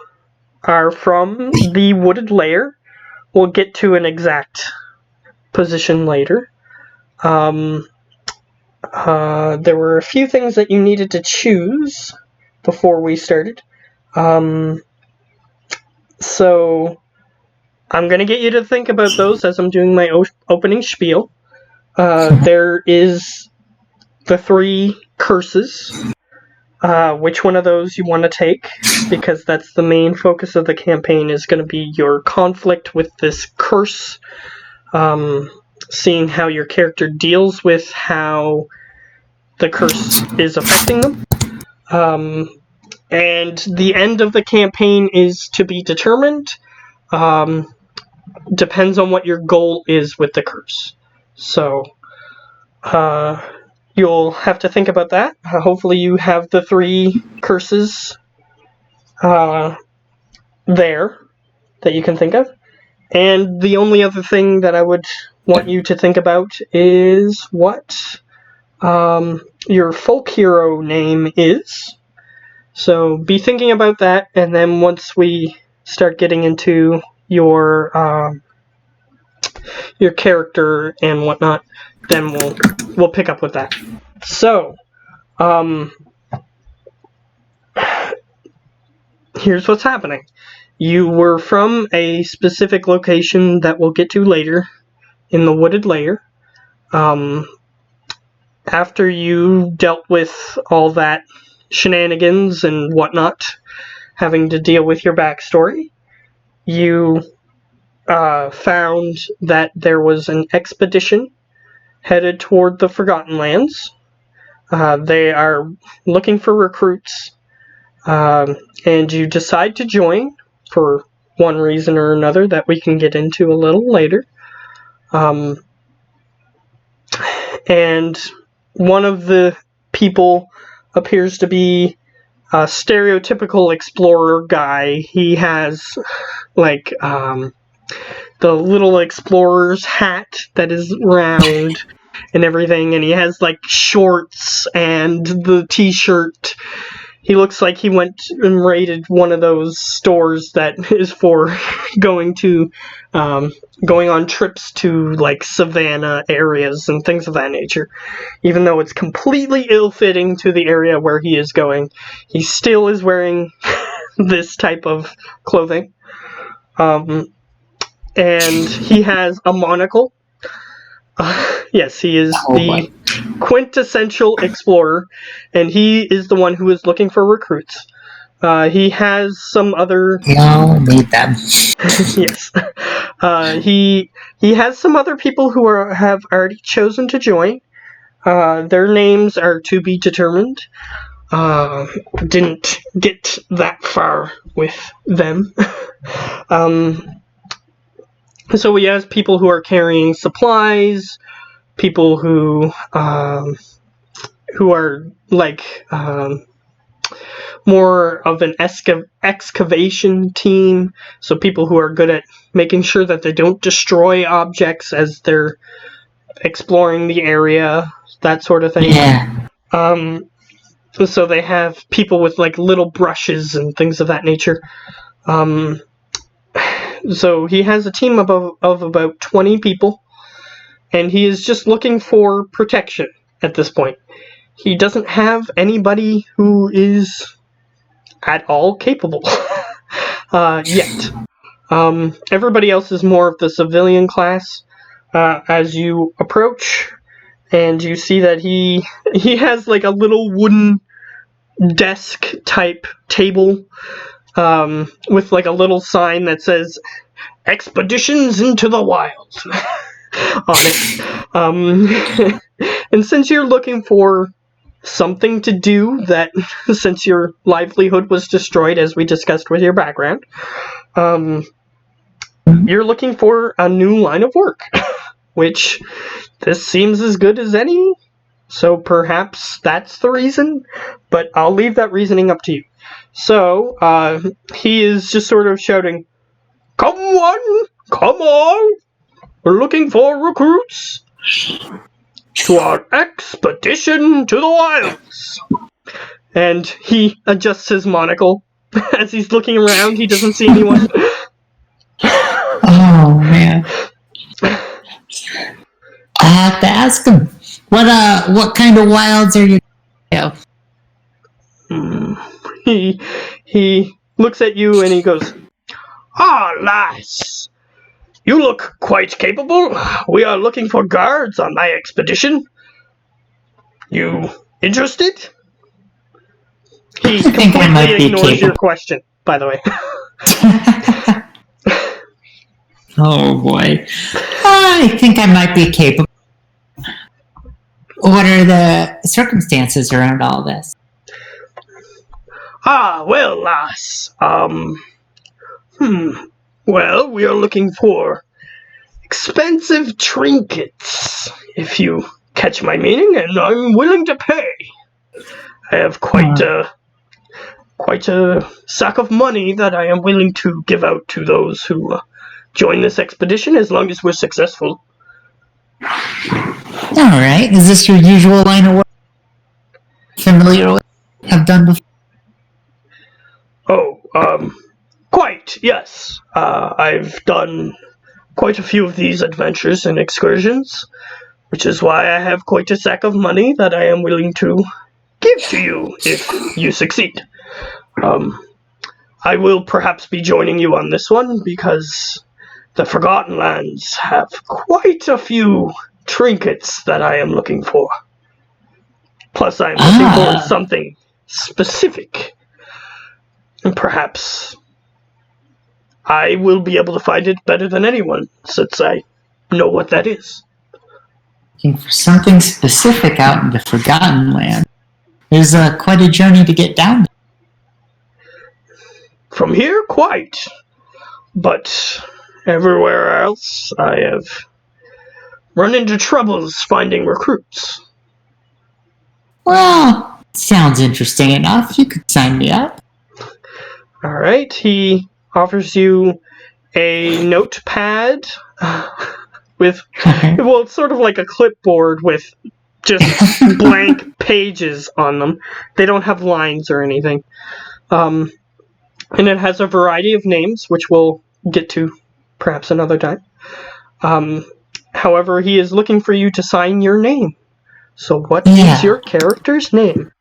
are from the Wooded Lair. We'll get to an exact position later. There were a few things that you needed to choose before we started. So I'm going to get you to think about those as I'm doing my opening spiel. There is the 3 curses. Which one of those you want to take, because that's the main focus of the campaign, is going to be your conflict with this curse. Seeing how your character deals with how the curse is affecting them. And the end of the campaign is to be determined. Depends on what your goal is with the curse. So, you'll have to think about that. Hopefully you have the 3 curses there that you can think of. And the only other thing that I would want you to think about is what your folk hero name is. So be thinking about that, and then once we start getting into your character and whatnot, then we'll pick up with that. So, here's what's happening. You were from a specific location that we'll get to later in the Wooded Lair. After you dealt with all that shenanigans and whatnot, having to deal with your backstory, you found that there was an expedition headed toward the Forgotten Lands. They are looking for recruits, and you decide to join for one reason or another that we can get into a little later. And one of the people appears to be a stereotypical explorer guy. He has, like, the little explorer's hat that is round and everything, and he has, like, shorts and the t-shirt. He looks like he went and raided one of those stores that is for going on trips to, like, savannah areas and things of that nature. Even though it's completely ill-fitting to the area where he is going, he still is wearing this type of clothing. And he has a monocle. Yes, he is quintessential explorer, and he is the one who is looking for recruits. He has some other. We all need them. Yes. He has some other people who have already chosen to join. Their names are to be determined. Didn't get that far with them. So he has people who are carrying supplies, people who are like more of an excavation team, so people who are good at making sure that they don't destroy objects as they're exploring the area, that sort of thing. Yeah. So they have people with like little brushes and things of that nature. So he has a team of about 20 people, and he is just looking for protection at this point. He doesn't have anybody who is at all capable yet. Everybody else is more of the civilian class. As you approach, and you see that he has like a little wooden desk type table with like a little sign that says "Expeditions into the Wild" on it. And since you're looking for something to do, that since your livelihood was destroyed, as we discussed with your background, you're looking for a new line of work, which this seems as good as any. So perhaps that's the reason, but I'll leave that reasoning up to you. So, he is just sort of shouting, "Come on, we're looking for recruits to our expedition to the wilds." And he adjusts his monocle. As he's looking around, he doesn't see anyone. Oh, man. I have to ask him, what kind of wilds are you? He looks at you and he goes, "Ah, lass, you look quite capable. We are looking for guards on my expedition. You interested?" He completely ignores your question, by the way. Oh boy. I think I might be capable. What are the circumstances around all this? "Ah, well, lass, well, we are looking for expensive trinkets, if you catch my meaning, and I'm willing to pay. I have quite a sack of money that I am willing to give out to those who join this expedition, as long as we're successful." All right. Is this your usual line of work? Familiar with? Have done before? Oh, quite, yes. I've done quite a few of these adventures and excursions, which is why I have quite a sack of money that I am willing to give to you if you succeed. I will perhaps be joining you on this one, because the Forgotten Lands have quite a few trinkets that I am looking for. Plus, I'm looking for something specific. And perhaps I will be able to find it better than anyone, since I know what that is. Looking for something specific out in the Forgotten Land. There's quite a journey to get down there. From here, quite. But everywhere else, I have run into troubles finding recruits. Well, sounds interesting enough. You could sign me up. Alright, he offers you a notepad with, well, it's sort of like a clipboard with just blank pages on them. They don't have lines or anything. And it has a variety of names, which we'll get to perhaps another time. However, he is looking for you to sign your name. So what is your character's name?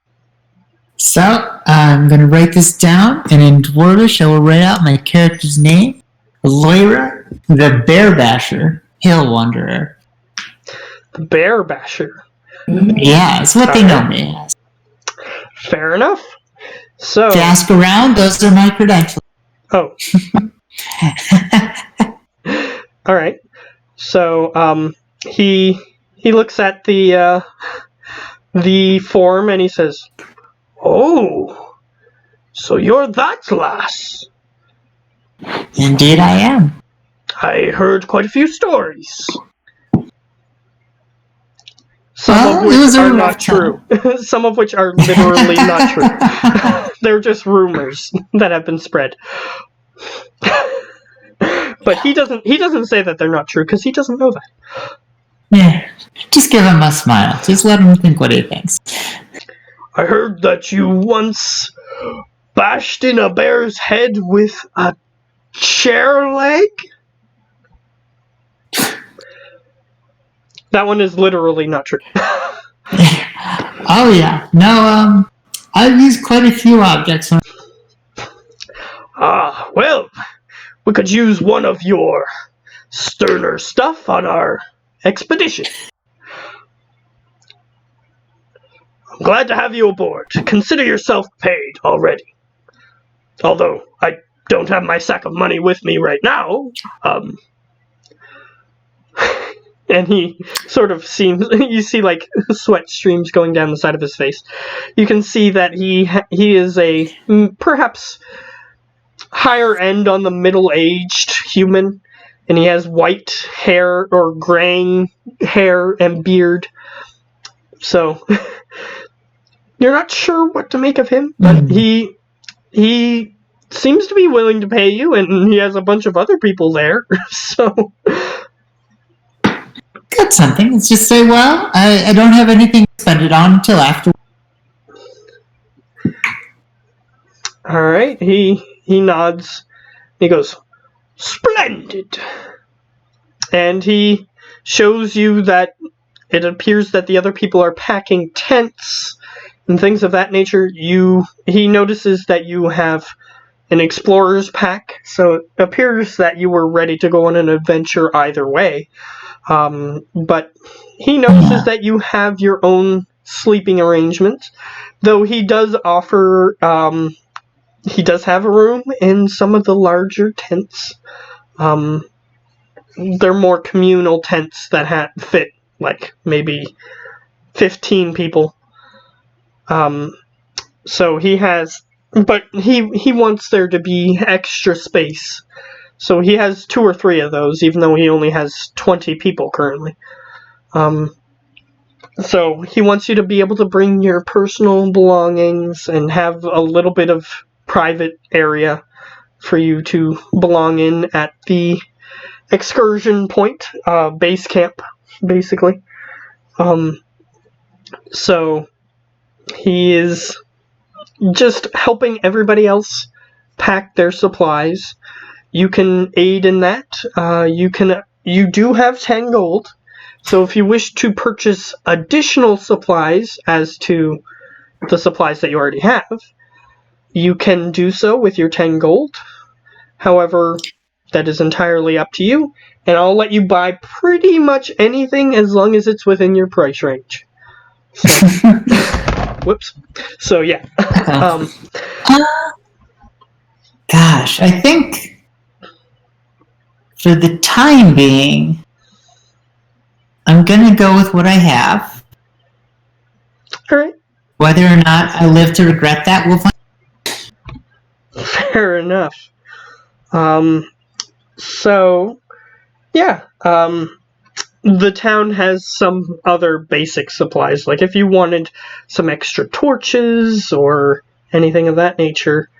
So, I'm going to write this down, and in Dwarvish I will write out my character's name. Loira, the Bear Basher, Hill Wanderer. The Bear Basher. Yeah, it's what they know me as. Fair enough. So, if you ask around, those are my credentials. Oh. All right. So, he looks at the form and he says, "Oh, so you're that lass." Indeed, I am. I heard quite a few stories. Some of which are not true. Some of which are literally not true. They're just rumors that have been spread. But he doesn't say that they're not true because he doesn't know that. Yeah. Just give him a smile. Just let him think what he thinks. I heard that you once bashed in a bear's head with a chair leg? That one is literally not true. Oh yeah. No, I've used quite a few objects. Well, we could use one of your sterner stuff on our expedition. I'm glad to have you aboard. Consider yourself paid already. Although I don't have my sack of money with me right now. And he sort of seems, you see like sweat streams going down the side of his face. You can see that he is a perhaps higher end on the middle-aged human, and he has white hair or graying hair and beard. So you're not sure what to make of him, but he seems to be willing to pay you, and he has a bunch of other people there. So got something. Let's just say, well, I don't have anything to spend it on until after. All right, he nods. He goes, "Splendid." And he shows you that it appears that the other people are packing tents and things of that nature. He notices that you have an explorer's pack, so it appears that you were ready to go on an adventure either way. But he notices that you have your own sleeping arrangements, though he does offer, he does have a room in some of the larger tents. They're more communal tents that fit, like, maybe 15 people. So he has, but he wants there to be extra space. So he has 2 or 3 of those, even though he only has 20 people currently. So he wants you to be able to bring your personal belongings and have a little bit of private area for you to belong in at the excursion point, base camp, basically. So he is just helping everybody else pack their supplies. You can aid in that. You do have 10 gold. So if you wish to purchase additional supplies as to the supplies that you already have, you can do so with your 10 gold. However, that is entirely up to you, and I'll let you buy pretty much anything as long as it's within your price range. So, whoops. So yeah. Gosh, I think for the time being, I'm gonna go with what I have. Alright. Whether or not I live to regret that, we'll find. Fair enough. So, yeah. The town has some other basic supplies. Like if you wanted some extra torches or anything of that nature,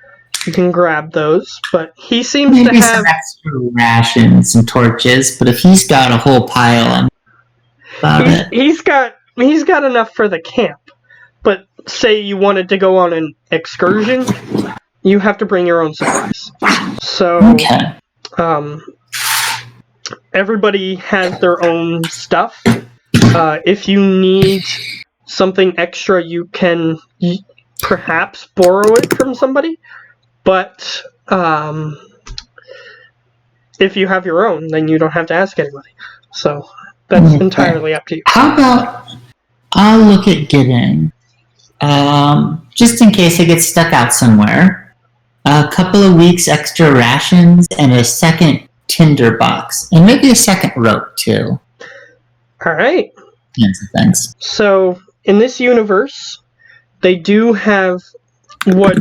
you can grab those. But he seems to have some extra rations and torches. But if he's got a whole pile, he's got enough for the camp. But say you wanted to go on an excursion, you have to bring your own supplies. So, everybody has their own stuff. If you need something extra, you can perhaps borrow it from somebody. But if you have your own, then you don't have to ask anybody. So that's entirely up to you. How I'll look at getting, just in case I get stuck out somewhere, a couple of weeks extra rations and a second tinder box. And maybe a second rope, too. All right. Kinds of things. So, in this universe, they do have what,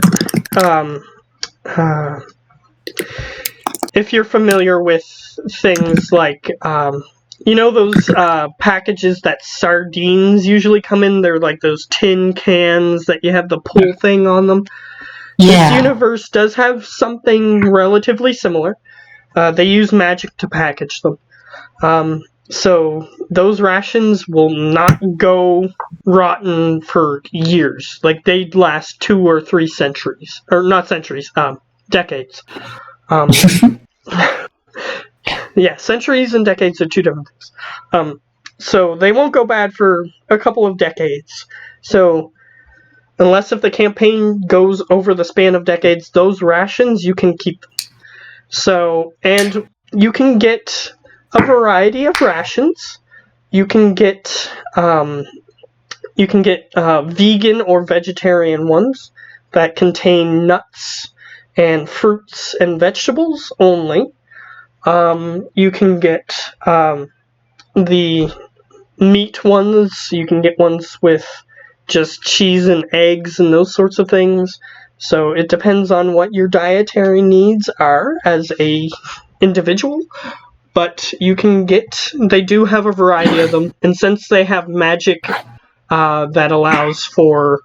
if you're familiar with things like, you know those packages that sardines usually come in? They're like those tin cans that you have the pull thing on them. Yeah. This universe does have something relatively similar. They use magic to package them. So those rations will not go rotten for years. Like, they'd last 2 or 3 centuries. Or not centuries, decades. Yeah, centuries and decades are 2 different things. So they won't go bad for a couple of decades. So unless if the campaign goes over the span of decades, those rations, you can keep them. So, and you can get a variety of rations. You can get vegan or vegetarian ones that contain nuts and fruits and vegetables only. You can get the meat ones. You can get ones with just cheese and eggs and those sorts of things. So it depends on what your dietary needs are as a individual. But you can get, they do have a variety of them, and since they have magic that allows for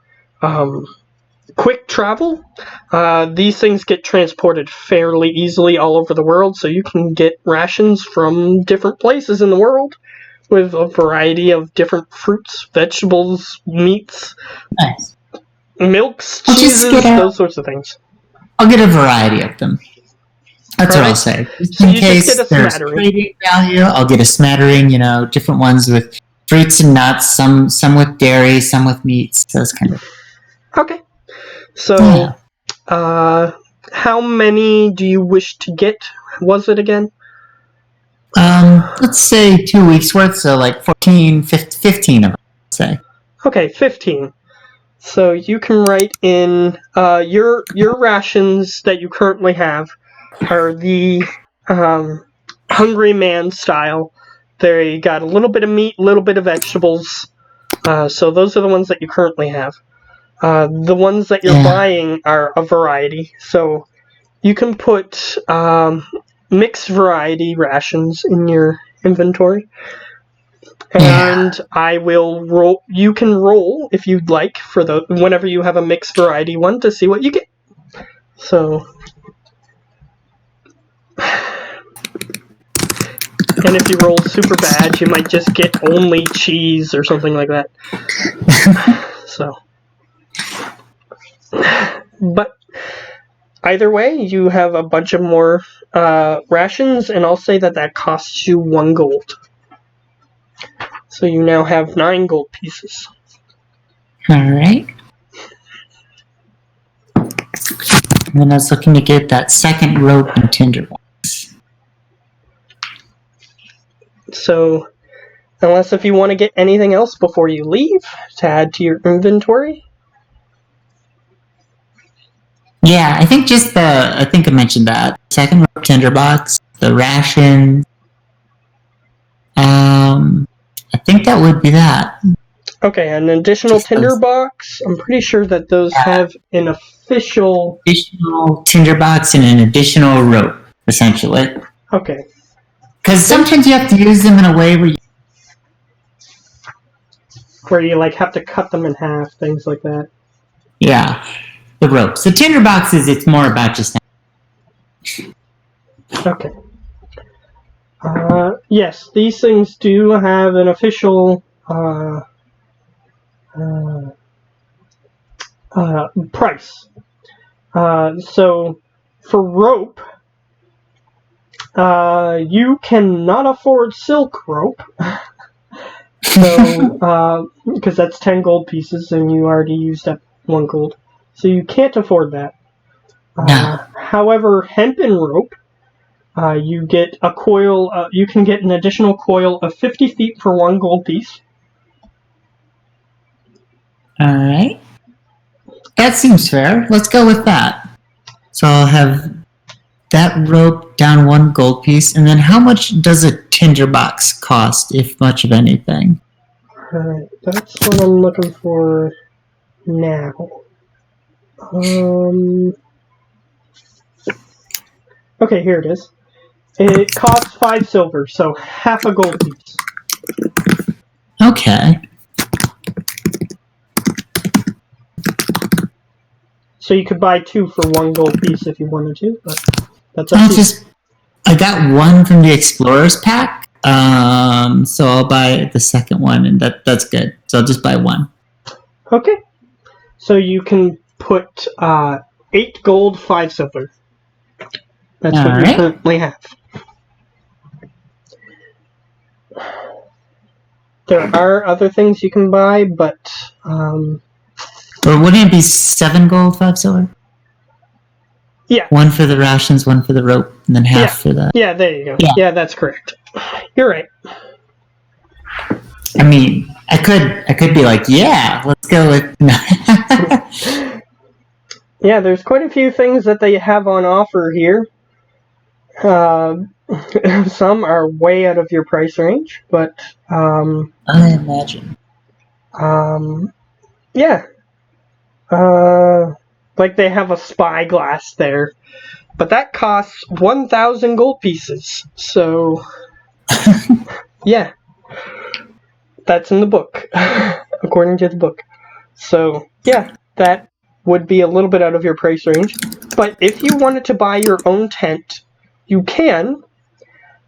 quick travel, these things get transported fairly easily all over the world, so you can get rations from different places in the world with a variety of different fruits, vegetables, meats, Nice. milks, cheeses, those sorts of things. I'll get a variety of them. That's what I'll say. Just in case there's trading value, I'll get a smattering, different ones with fruits and nuts, some with dairy, some with meats, those kind of. Okay. So, how many do you wish to get? Was it again? Let's say 2 weeks worth, so like 15 of them, let's say. Okay, 15. So you can write in your rations that you currently have are the Hungry Man style. They got a little bit of meat, a little bit of vegetables. So those are the ones that you currently have. The ones that you're buying are a variety. So you can put mixed variety rations in your inventory. And I will roll. You can roll if you'd like for whenever you have a mixed variety one to see what you get. So, and if you roll super bad, you might just get only cheese or something like that. So, but either way, you have a bunch of more rations, and I'll say that costs you 1 gold. So you now have 9 gold pieces. Alright. And then I was looking to get that second rope and tinder box. So, unless if you want to get anything else before you leave to add to your inventory? Yeah, I think I think I mentioned that. Second rope tinder box, the rations. I think that would be that. Okay, an additional tinder box. I'm pretty sure that those have an additional tinder box and an additional rope, essentially. Okay. Because sometimes you have to use them in a way where you have to cut them in half, things like that. Yeah, the ropes. The tinder boxes, it's more about just. Okay. Yes, these things do have an official price. So, for rope, you cannot afford silk rope. So, because that's 10 gold pieces, and you already used up 1 gold. So you can't afford that. However, hempen rope, you get a coil. You can get an additional coil of 50 feet for 1 gold piece. Alright. That seems fair. Let's go with that. So I'll have that rope down 1 gold piece, and then how much does a tinderbox cost, if much of anything? Alright, that's what I'm looking for now. Okay, here it is. It costs 5 silver, so half a gold piece. Okay. So you could buy 2 for 1 gold piece if you wanted to, but that's up to you. I got 1 from the Explorers pack, so I'll buy the second one, and that's good. So I'll just buy 1. Okay. So you can put 8 gold, 5 silver. That's what you currently have. There are other things you can buy, but... Or wouldn't it be 7 gold, 5 silver? Yeah. 1 for the rations, 1 for the rope, and then half for the... Yeah, there you go. Yeah, that's correct. You're right. I mean, I could be like, yeah, let's go with... Yeah, there's quite a few things that they have on offer here. Some are way out of your price range, but... I imagine. Yeah. Like they have a spyglass there. But that costs 1,000 gold pieces. So, yeah. That's in the book, according to the book. So, yeah, that would be a little bit out of your price range. But if you wanted to buy your own tent, you can.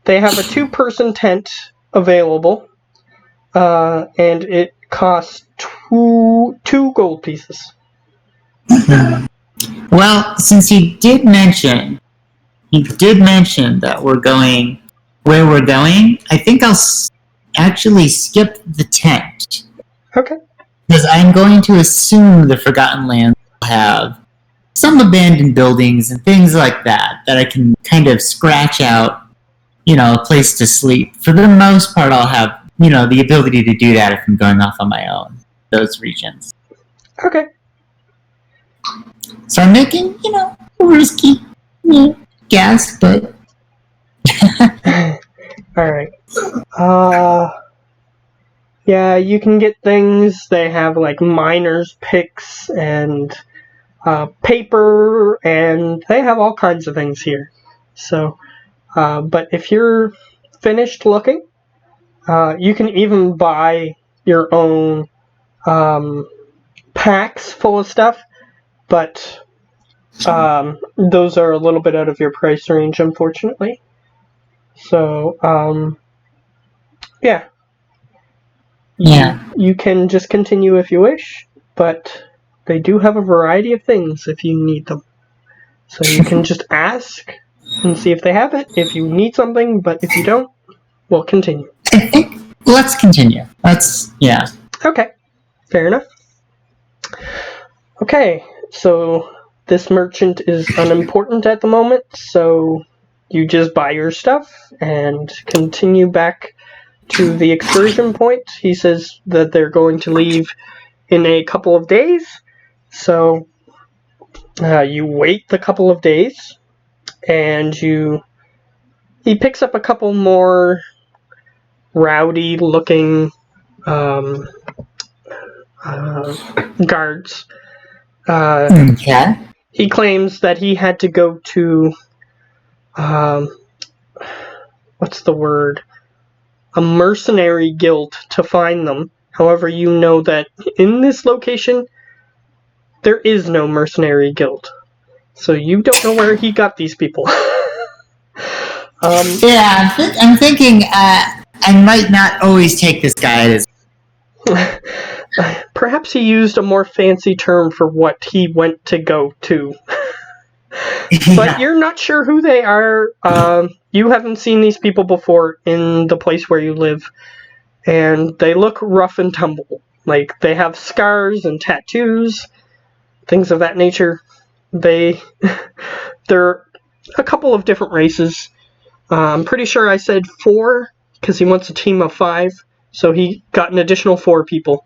They have a 2-person tent available, and it costs 2 gold pieces. Well, since he did mention that we're going where we're going, I think I'll actually skip the tent. Okay. Because I'm going to assume the Forgotten Lands will have some abandoned buildings and things like that I can kind of scratch out, a place to sleep. For the most part, I'll have, the ability to do that if I'm going off on my own, those regions. Okay. So I'm making, a risky guess, but... Alright. Yeah, you can get things. They have, like, miner's picks and paper, and they have all kinds of things here. So, but if you're finished looking, you can even buy your own packs full of stuff, but those are a little bit out of your price range, unfortunately. So, yeah. You can just continue if you wish, but they do have a variety of things if you need them. So you can just ask and see if they have it, if you need something, but if you don't, we'll continue. I think let's continue. Yeah. Okay, fair enough. Okay, so this merchant is unimportant at the moment, so you just buy your stuff and continue back to the excursion point. He says that they're going to leave in a couple of days, so you wait the couple of days, and he picks up a couple more rowdy-looking guards. He claims that he had to go to, what's the word? A mercenary guild to find them. However, you know that in this location, there is no mercenary guild. So you don't know where he got these people. I'm thinking I might not always take this guy as... Perhaps he used a more fancy term for what he went to go to. But you're not sure who they are. You haven't seen these people before in the place where you live. And they look rough and tumble. Like, they have scars and tattoos, things of that nature. They're a couple of different races. I'm pretty sure I said 4, because he wants a team of 5. So he got an additional 4 people.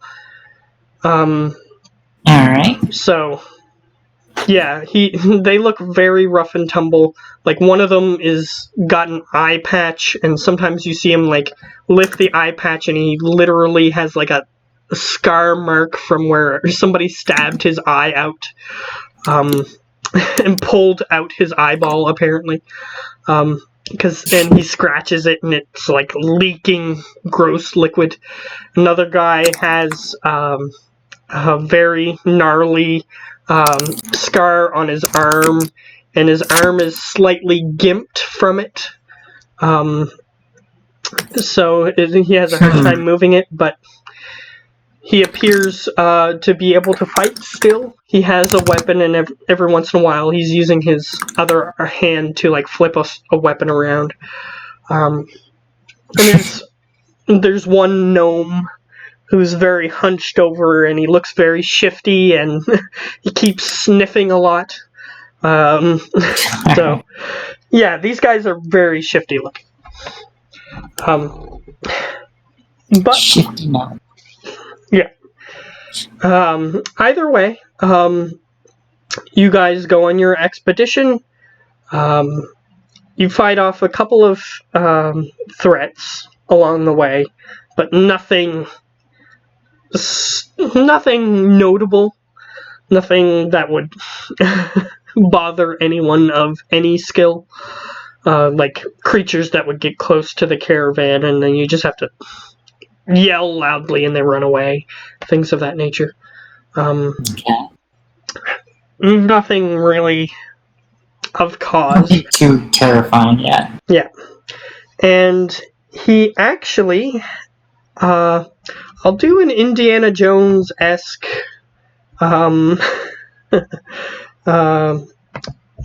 Alright. So, yeah, they look very rough and tumble. Like, one of them is got an eye patch, and sometimes you see him, like, lift the eye patch, and he literally has, like, a scar mark from where somebody stabbed his eye out, and pulled out his eyeball, apparently. And he scratches it, and it's, like, leaking gross liquid. Another guy has, a very gnarly scar on his arm, and his arm is slightly gimped from it. So he has a hard time moving it, but he appears to be able to fight still. He has a weapon, and every once in a while he's using his other hand to, like, flip a weapon around. And there's one gnome who's very hunched over, and he looks very shifty, and he keeps sniffing a lot. So, yeah, these guys are very shifty looking. But shifty now. Yeah. Either way, you guys go on your expedition. You fight off a couple of threats along the way, but nothing notable, nothing that would bother anyone of any skill, like creatures that would get close to the caravan, and then you just have to yell loudly and they run away, things of that nature. Nothing really of cause. Nothing too terrifying yet. Yeah. And he actually, I'll do an Indiana Jones-esque,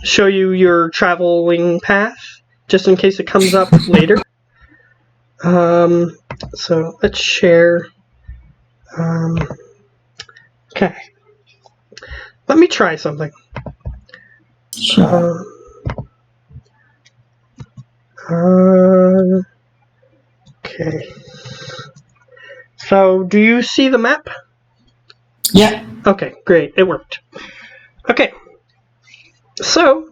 show you your traveling path, just in case it comes up later. So let's share. Okay. Let me try something. Sure. Okay. So, do you see the map? Yeah. Okay, great. It worked. Okay. So,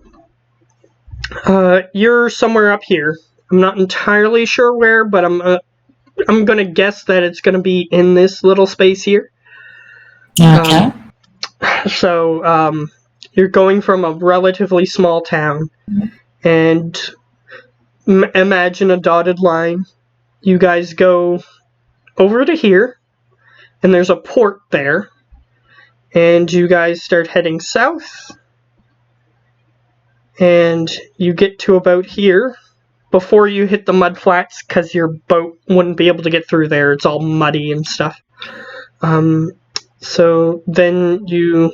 you're somewhere up here. I'm not entirely sure where, but I'm gonna guess that it's gonna be in this little space here. Okay. So, you're going from a relatively small town, and imagine a dotted line. You guys go over to here, and there's a port there, and you guys start heading south, and you get to about here before you hit the mud flats, because your boat wouldn't be able to get through there. It's all muddy and stuff. So then you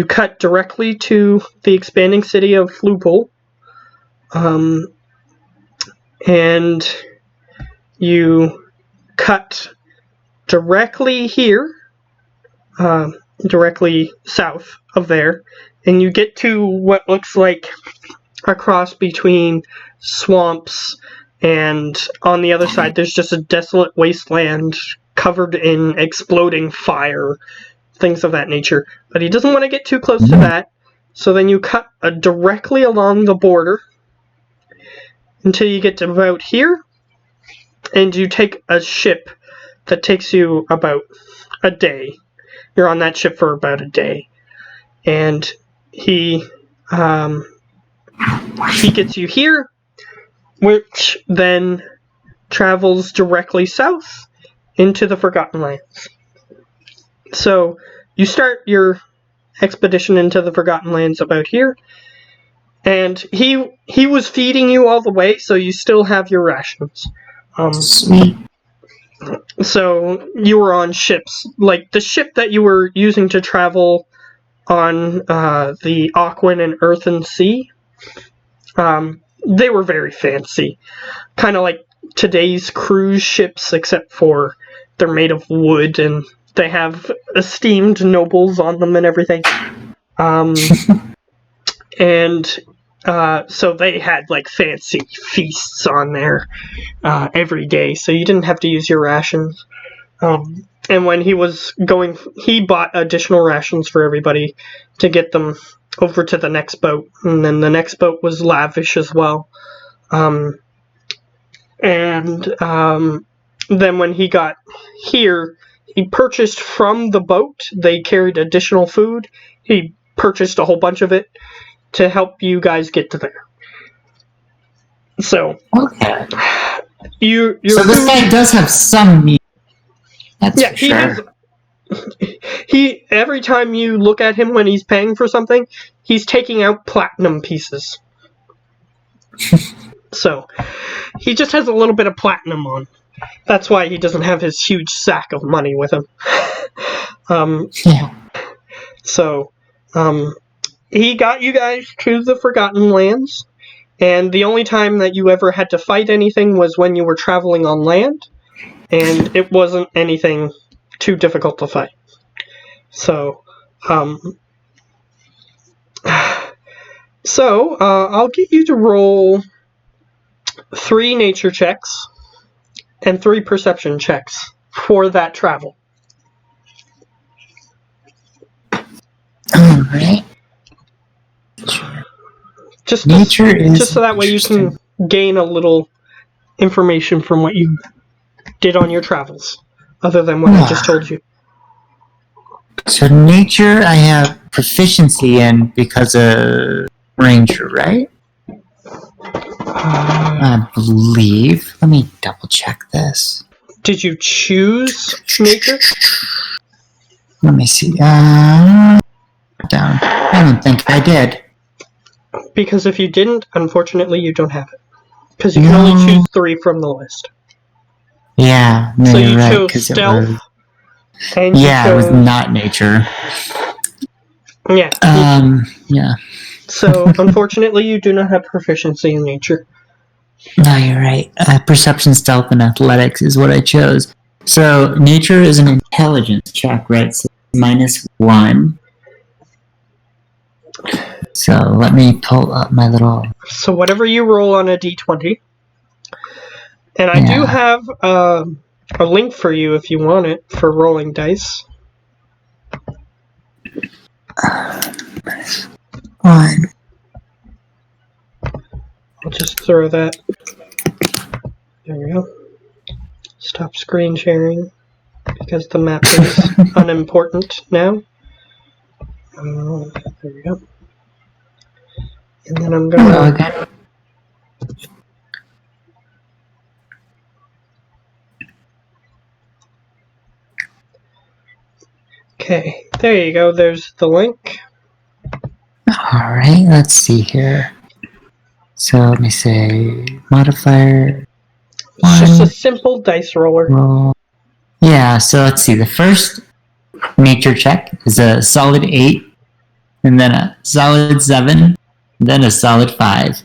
cut directly to the expanding city of Flupol, and you cut directly here, directly south of there, and you get to what looks like a cross between swamps, and on the other side there's just a desolate wasteland covered in exploding fire, things of that nature. But he doesn't want to get too close to that, so then you cut directly along the border until you get to about here, and you take a ship that takes you about a day. You're on that ship for about a day, and he gets you here, which then travels directly south into the Forgotten Lands. So you start your expedition into the Forgotten Lands about here, and he was feeding you all the way, so you still have your rations. Sweet. So you were on ships, like the ship that you were using to travel on the Aquan and Earthen Sea. They were very fancy, kind of like today's cruise ships, except for they're made of wood and they have esteemed nobles on them and everything. So they had like fancy feasts on there every day, so you didn't have to use your rations. And when he was going, he bought additional rations for everybody to get them over to the next boat. And then the next boat was lavish as well. Then when he got here, he purchased from the boat. They carried additional food. He purchased a whole bunch of it to help you guys get to there. So, okay. So this guy does have some meat. That's yeah, for sure. He every time you look at him when he's paying for something, he's taking out platinum pieces. So, he just has a little bit of platinum on. That's why he doesn't have his huge sack of money with him. Yeah. So, he got you guys to the Forgotten Lands, and the only time that you ever had to fight anything was when you were traveling on land, and it wasn't anything too difficult to fight. So, I'll get you to roll 3 nature checks and 3 perception checks for that travel. Alright. Just so that way you can gain a little information from what you did on your travels, other than what I just told you. So nature I have proficiency in because of ranger, right? I believe. Let me double check this. Did you choose nature? Let me see. Down. I don't think I did. Because if you didn't, unfortunately, you don't have it. Because you can only choose 3 from the list. Yeah, no, so you're you right, chose stealth. It was not nature. Yeah. Yeah. So, unfortunately, you do not have proficiency in nature. No, you're right. Perception, stealth, and athletics is what I chose. So, nature is an intelligence check, right? So, -1. So, let me pull up my little... So, whatever you roll on a d20. And I do have a link for you if you want it for rolling dice. One. I'll just throw that. There we go. Stop screen sharing because the map is unimportant now. There we go. And then I'm gonna. Okay, there you go. There's the link. Alright, let's see here. So let me say modifier. It's just a simple dice roller. Roll. Yeah, so let's see. The first nature check is a solid 8, and then a solid 7, and then a solid 5.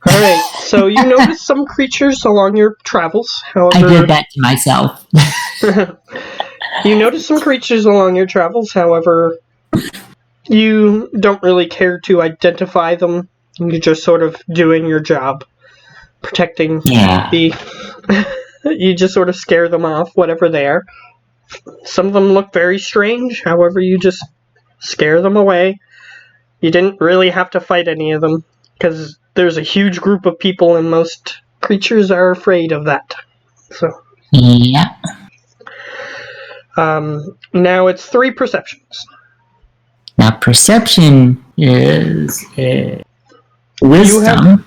Alright, so you notice some creatures along your travels. However, I did that to myself. You notice some creatures along your travels, however, you don't really care to identify them. You're just sort of doing your job, protecting the... You just sort of scare them off, whatever they are. Some of them look very strange, however, you just scare them away. You didn't really have to fight any of them, because there's a huge group of people and most creatures are afraid of that. So... Yeah. Now it's 3 perceptions. Now perception is wisdom.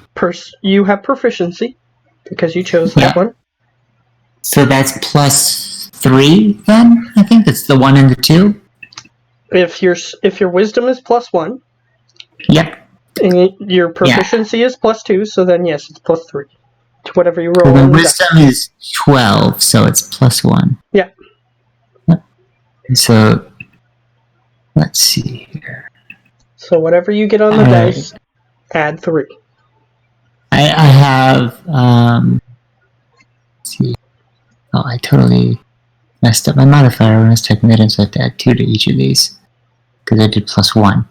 You have proficiency because you chose that one. So that's +3 then? I think it's the 1 and the 2. If your wisdom is +1. Yep. And your proficiency is +2, so then yes, it's +3 to whatever you roll. Well, the wisdom is 12, so it's +1. Yeah. So, let's see here. So whatever you get on the dice, add 3. I have, let's see. Oh, I totally messed up my modifier when I was typing that in, so I have to add 2 to each of these. Because I did +1.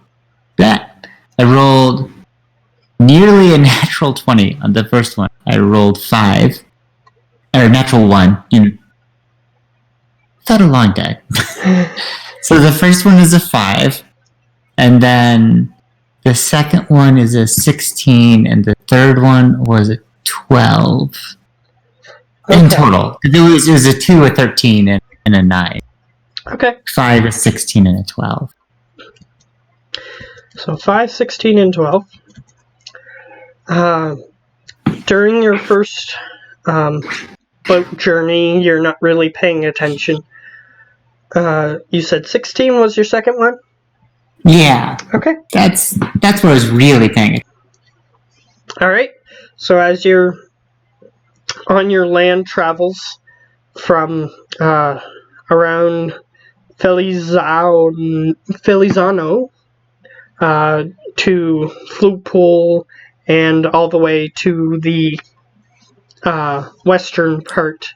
That! I rolled nearly a natural 20 on the first one. I rolled 5. Or natural 1. a long day. So the first one is a 5, and then the second one is a 16, and the third one was a 12. Okay. In total. It was a 2, a 13, and a 9. Okay. 5, a 16, and a 12. So 5, 16, and 12. During your first boat journey, you're not really paying attention. You said 16 was your second one? Yeah. Okay. That's what I was really paying attention. All right. So as you're on your land travels from around Felizano to Flugpool and all the way to the western part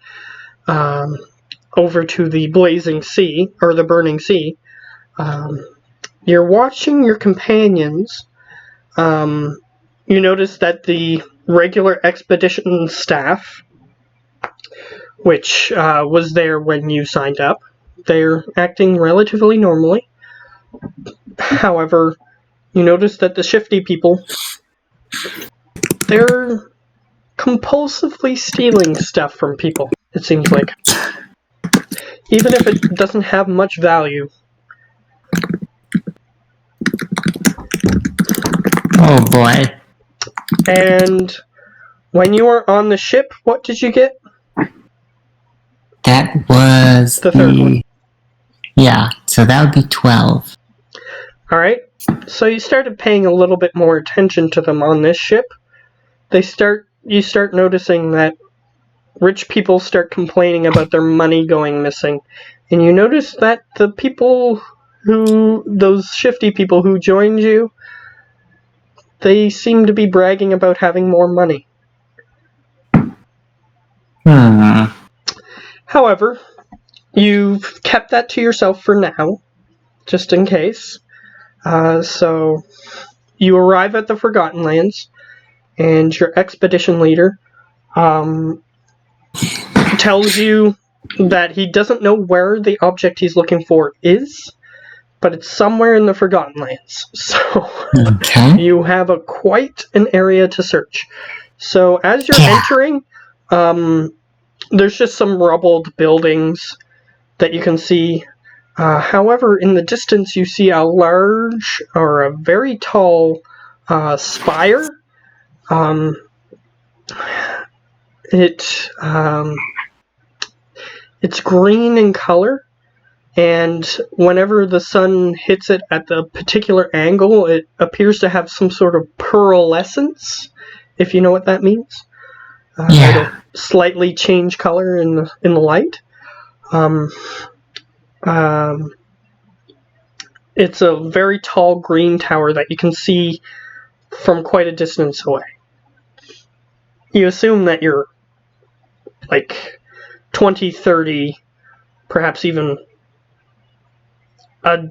over to the Blazing Sea, or the Burning Sea, you're watching your companions. You notice that the regular expedition staff, which was there when you signed up, they're acting relatively normally. However, you notice that the shifty people, they're compulsively stealing stuff from people, it seems like. Even if it doesn't have much value. Oh boy. And when you were on the ship, what did you get? That was the third one. Yeah, so that would be 12. Alright, so you started paying a little bit more attention to them on this ship. You start noticing that rich people start complaining about their money going missing. And you notice that those shifty people who joined you, they seem to be bragging about having more money. However, you've kept that to yourself for now, just in case. So you arrive at the Forgotten Lands, and your expedition leader tells you that he doesn't know where the object he's looking for is, but it's somewhere in the Forgotten Lands. So you have quite an area to search. So as you're entering, there's just some rubbled buildings that you can see. However, in the distance you see a large, or a very tall, spire. It's green in color, and whenever the sun hits it at the particular angle, it appears to have some sort of pearlescence, if you know what that means. It'll slightly change color in the light. It's a very tall green tower that you can see from quite a distance away. You assume that you're like 20, 30, perhaps even a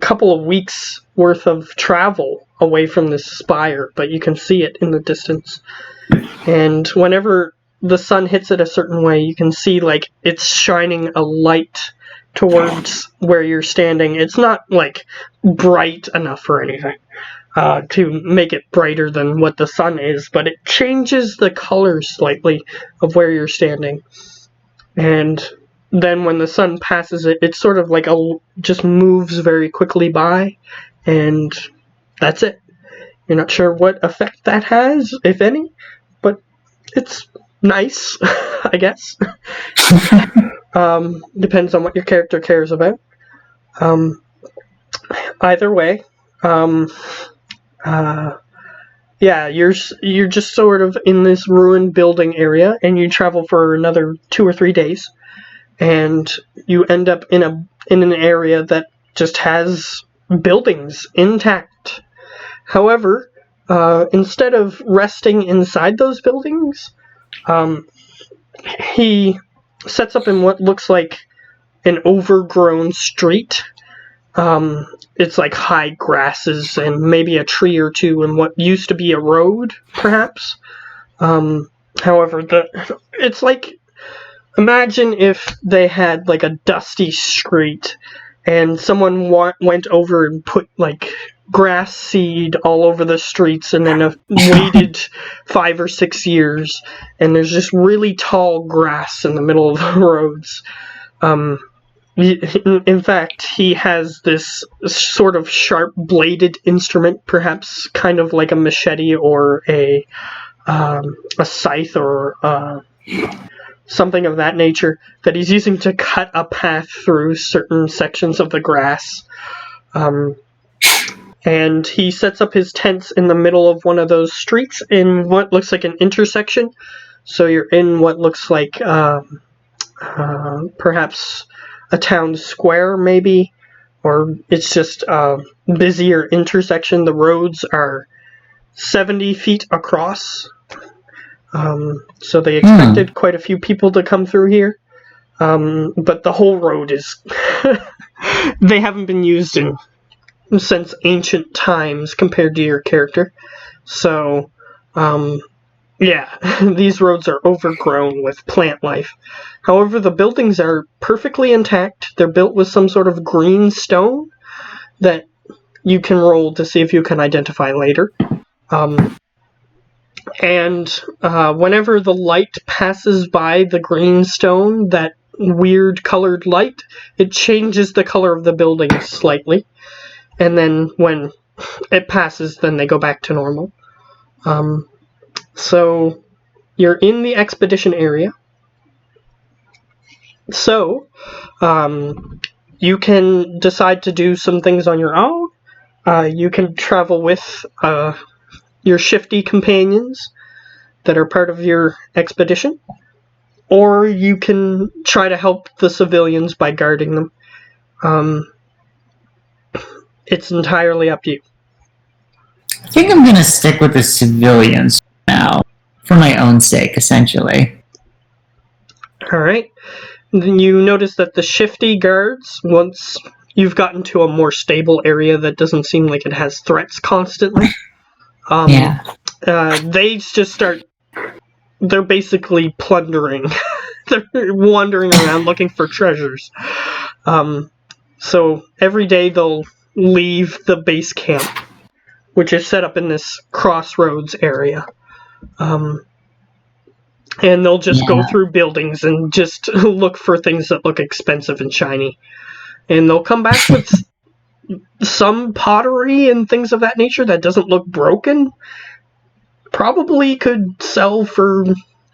couple of weeks worth of travel away from this spire, but you can see it in the distance. And whenever the sun hits it a certain way, you can see like it's shining a light towards where you're standing. It's not like bright enough or anything to make it brighter than what the sun is, but it changes the color slightly of where you're standing. And then when the sun passes it, it's sort of like just moves very quickly by, and that's it. You're not sure what effect that has, if any, but it's nice, I guess. Depends on what your character cares about. Either way, you're just sort of in this ruined building area, and you travel for another 2 or 3 days, and you end up in an area that just has buildings intact. However, instead of resting inside those buildings, he sets up in what looks like an overgrown street. It's like high grasses and maybe a tree or two and what used to be a road, perhaps. However, it's like imagine if they had like a dusty street and someone went over and put like grass seed all over the streets and then waited 5 or 6 years and there's just really tall grass in the middle of the roads. In fact, he has this sort of sharp bladed instrument, perhaps kind of like a machete or a scythe or something of that nature, that he's using to cut a path through certain sections of the grass. And he sets up his tents in the middle of one of those streets in what looks like an intersection. So you're in what looks like perhaps a town square, maybe, or it's just a busier intersection. The roads are 70 feet across. So they expected quite a few people to come through here. But the whole road is... they haven't been used since ancient times compared to your character. So, yeah, these roads are overgrown with plant life. However, the buildings are perfectly intact. They're built with some sort of green stone that you can roll to see if you can identify later. And whenever the light passes by the green stone, that weird colored light, it changes the color of the building slightly. And then when it passes, then they go back to normal. So you're in the expedition area. So you can decide to do some things on your own. You can travel with your shifty companions that are part of your expedition, or you can try to help the civilians by guarding them. It's entirely up to you. I think I'm going to stick with the civilians now, for my own sake, essentially. Alright. Then you notice that the shifty guards, once you've gotten to a more stable area that doesn't seem like it has threats constantly, they just start... They're basically plundering. They're wandering around looking for treasures. So every day they'll leave the base camp, which is set up in this crossroads area. And they'll just go through buildings and just look for things that look expensive and shiny. And they'll come back with some pottery and things of that nature that doesn't look broken. Probably could sell for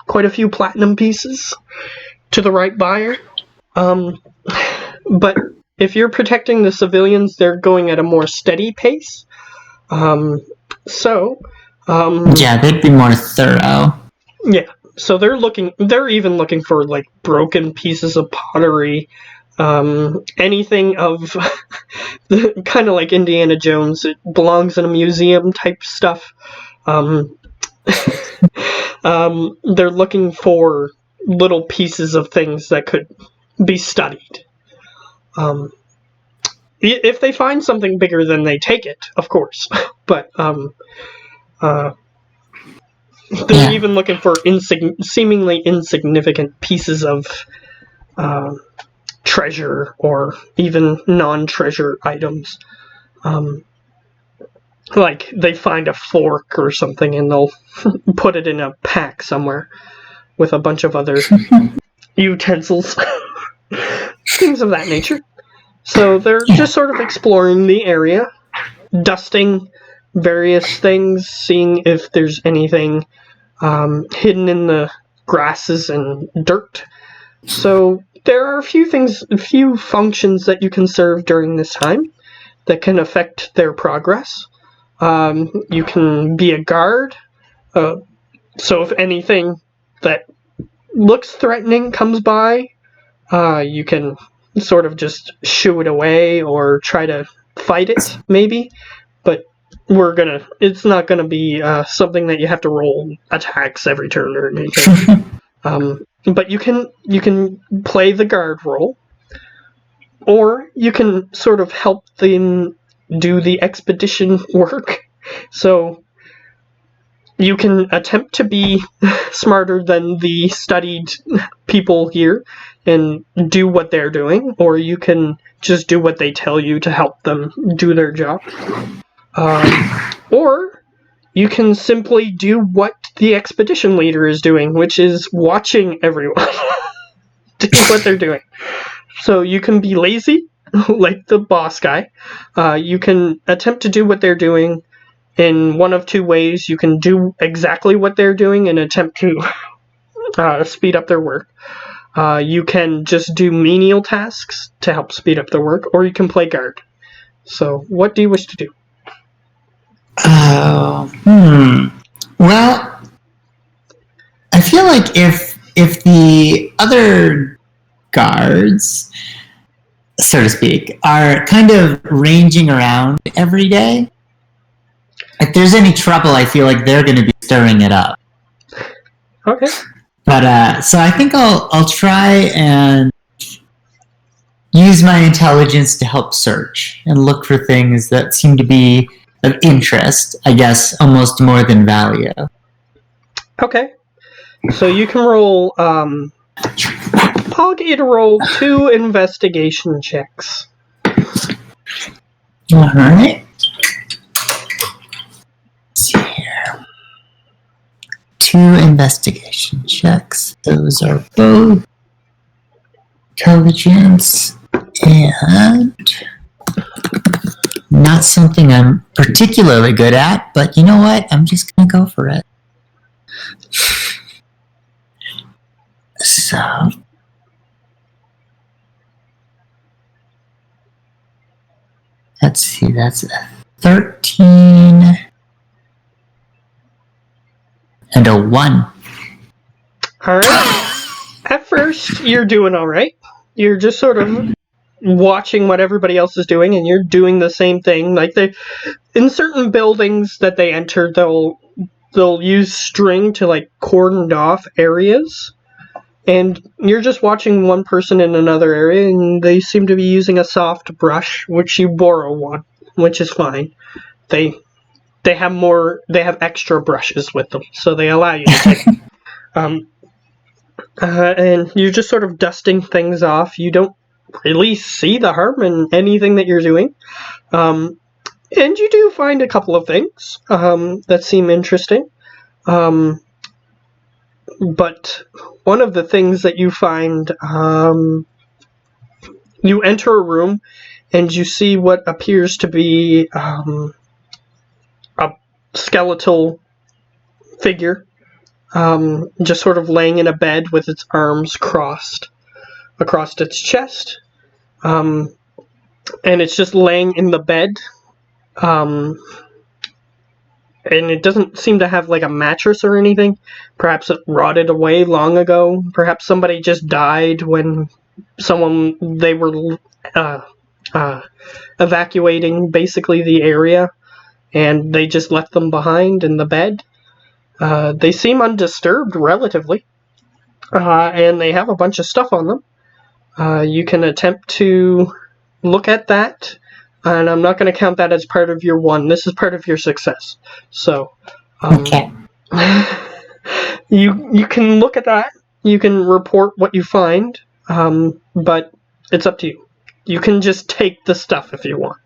quite a few platinum pieces to the right buyer. But if you're protecting the civilians, they're going at a more steady pace. Yeah, they'd be more thorough. Yeah, so they're even looking for like broken pieces of pottery, anything of kind of like Indiana Jones, it belongs in a museum type stuff. They're looking for little pieces of things that could be studied. If they find something bigger, then they take it, of course. But they're even looking for seemingly insignificant pieces of treasure or even non-treasure items. Like they find a fork or something and they'll put it in a pack somewhere with a bunch of other utensils. Things of that nature. So they're just sort of exploring the area, dusting various things, seeing if there's anything hidden in the grasses and dirt. So there are a few functions that you can serve during this time that can affect their progress. You can be a guard. So if anything that looks threatening comes by, you can sort of just shoo it away or try to fight it, maybe. But it's not gonna be something that you have to roll attacks every turn or anything. But you can play the guard role, or you can sort of help them do the expedition work. So You can attempt to be smarter than the studied people here and do what they're doing, or you can just do what they tell you to help them do their job. Or you can simply do what the expedition leader is doing, which is watching everyone do what they're doing. So you can be lazy, like the boss guy. You can attempt to do what they're doing in one of two ways. You can do exactly what they're doing and attempt to speed up their work. You can just do menial tasks to help speed up their work, or you can play guard. So, what do you wish to do? Well, I feel like if the other guards, so to speak, are kind of ranging around every day, if there's any trouble, I feel like they're going to be stirring it up. Okay. But so I think I'll try and use my intelligence to help search and look for things that seem to be of interest, I guess, almost more than value. Okay. So you can roll, I'll get you to roll 2 investigation checks. Alright. Let's see here. 2 investigation checks. Those are both intelligence and not something I'm particularly good at, but you know what? I'm just going to go for it. So, let's see, that's a 13 and a 1. Alright. At first, you're doing alright. You're just sort of watching what everybody else is doing, and you're doing the same thing. Like, in certain buildings that they enter, they'll use string to, like, cordon off areas. And you're just watching one person in another area, and they seem to be using a soft brush, which you borrow one, which is fine. They have extra brushes with them, so they allow you to take them. And you're just sort of dusting things off. You don't really see the harm in anything that you're doing. And you do find a couple of things that seem interesting. But one of the things that you find, you enter a room and you see what appears to be a skeletal figure, just sort of laying in a bed with its arms crossed across its chest. And it's just laying in the bed. And it doesn't seem to have like a mattress or anything. Perhaps it rotted away long ago. Perhaps somebody just died when they were evacuating basically the area, and they just left them behind in the bed. They seem undisturbed relatively, and they have a bunch of stuff on them. You can attempt to look at that. And I'm not going to count that as part of your 1. This is part of your success. So, okay. You can look at that. You can report what you find. But it's up to you. You can just take the stuff if you want.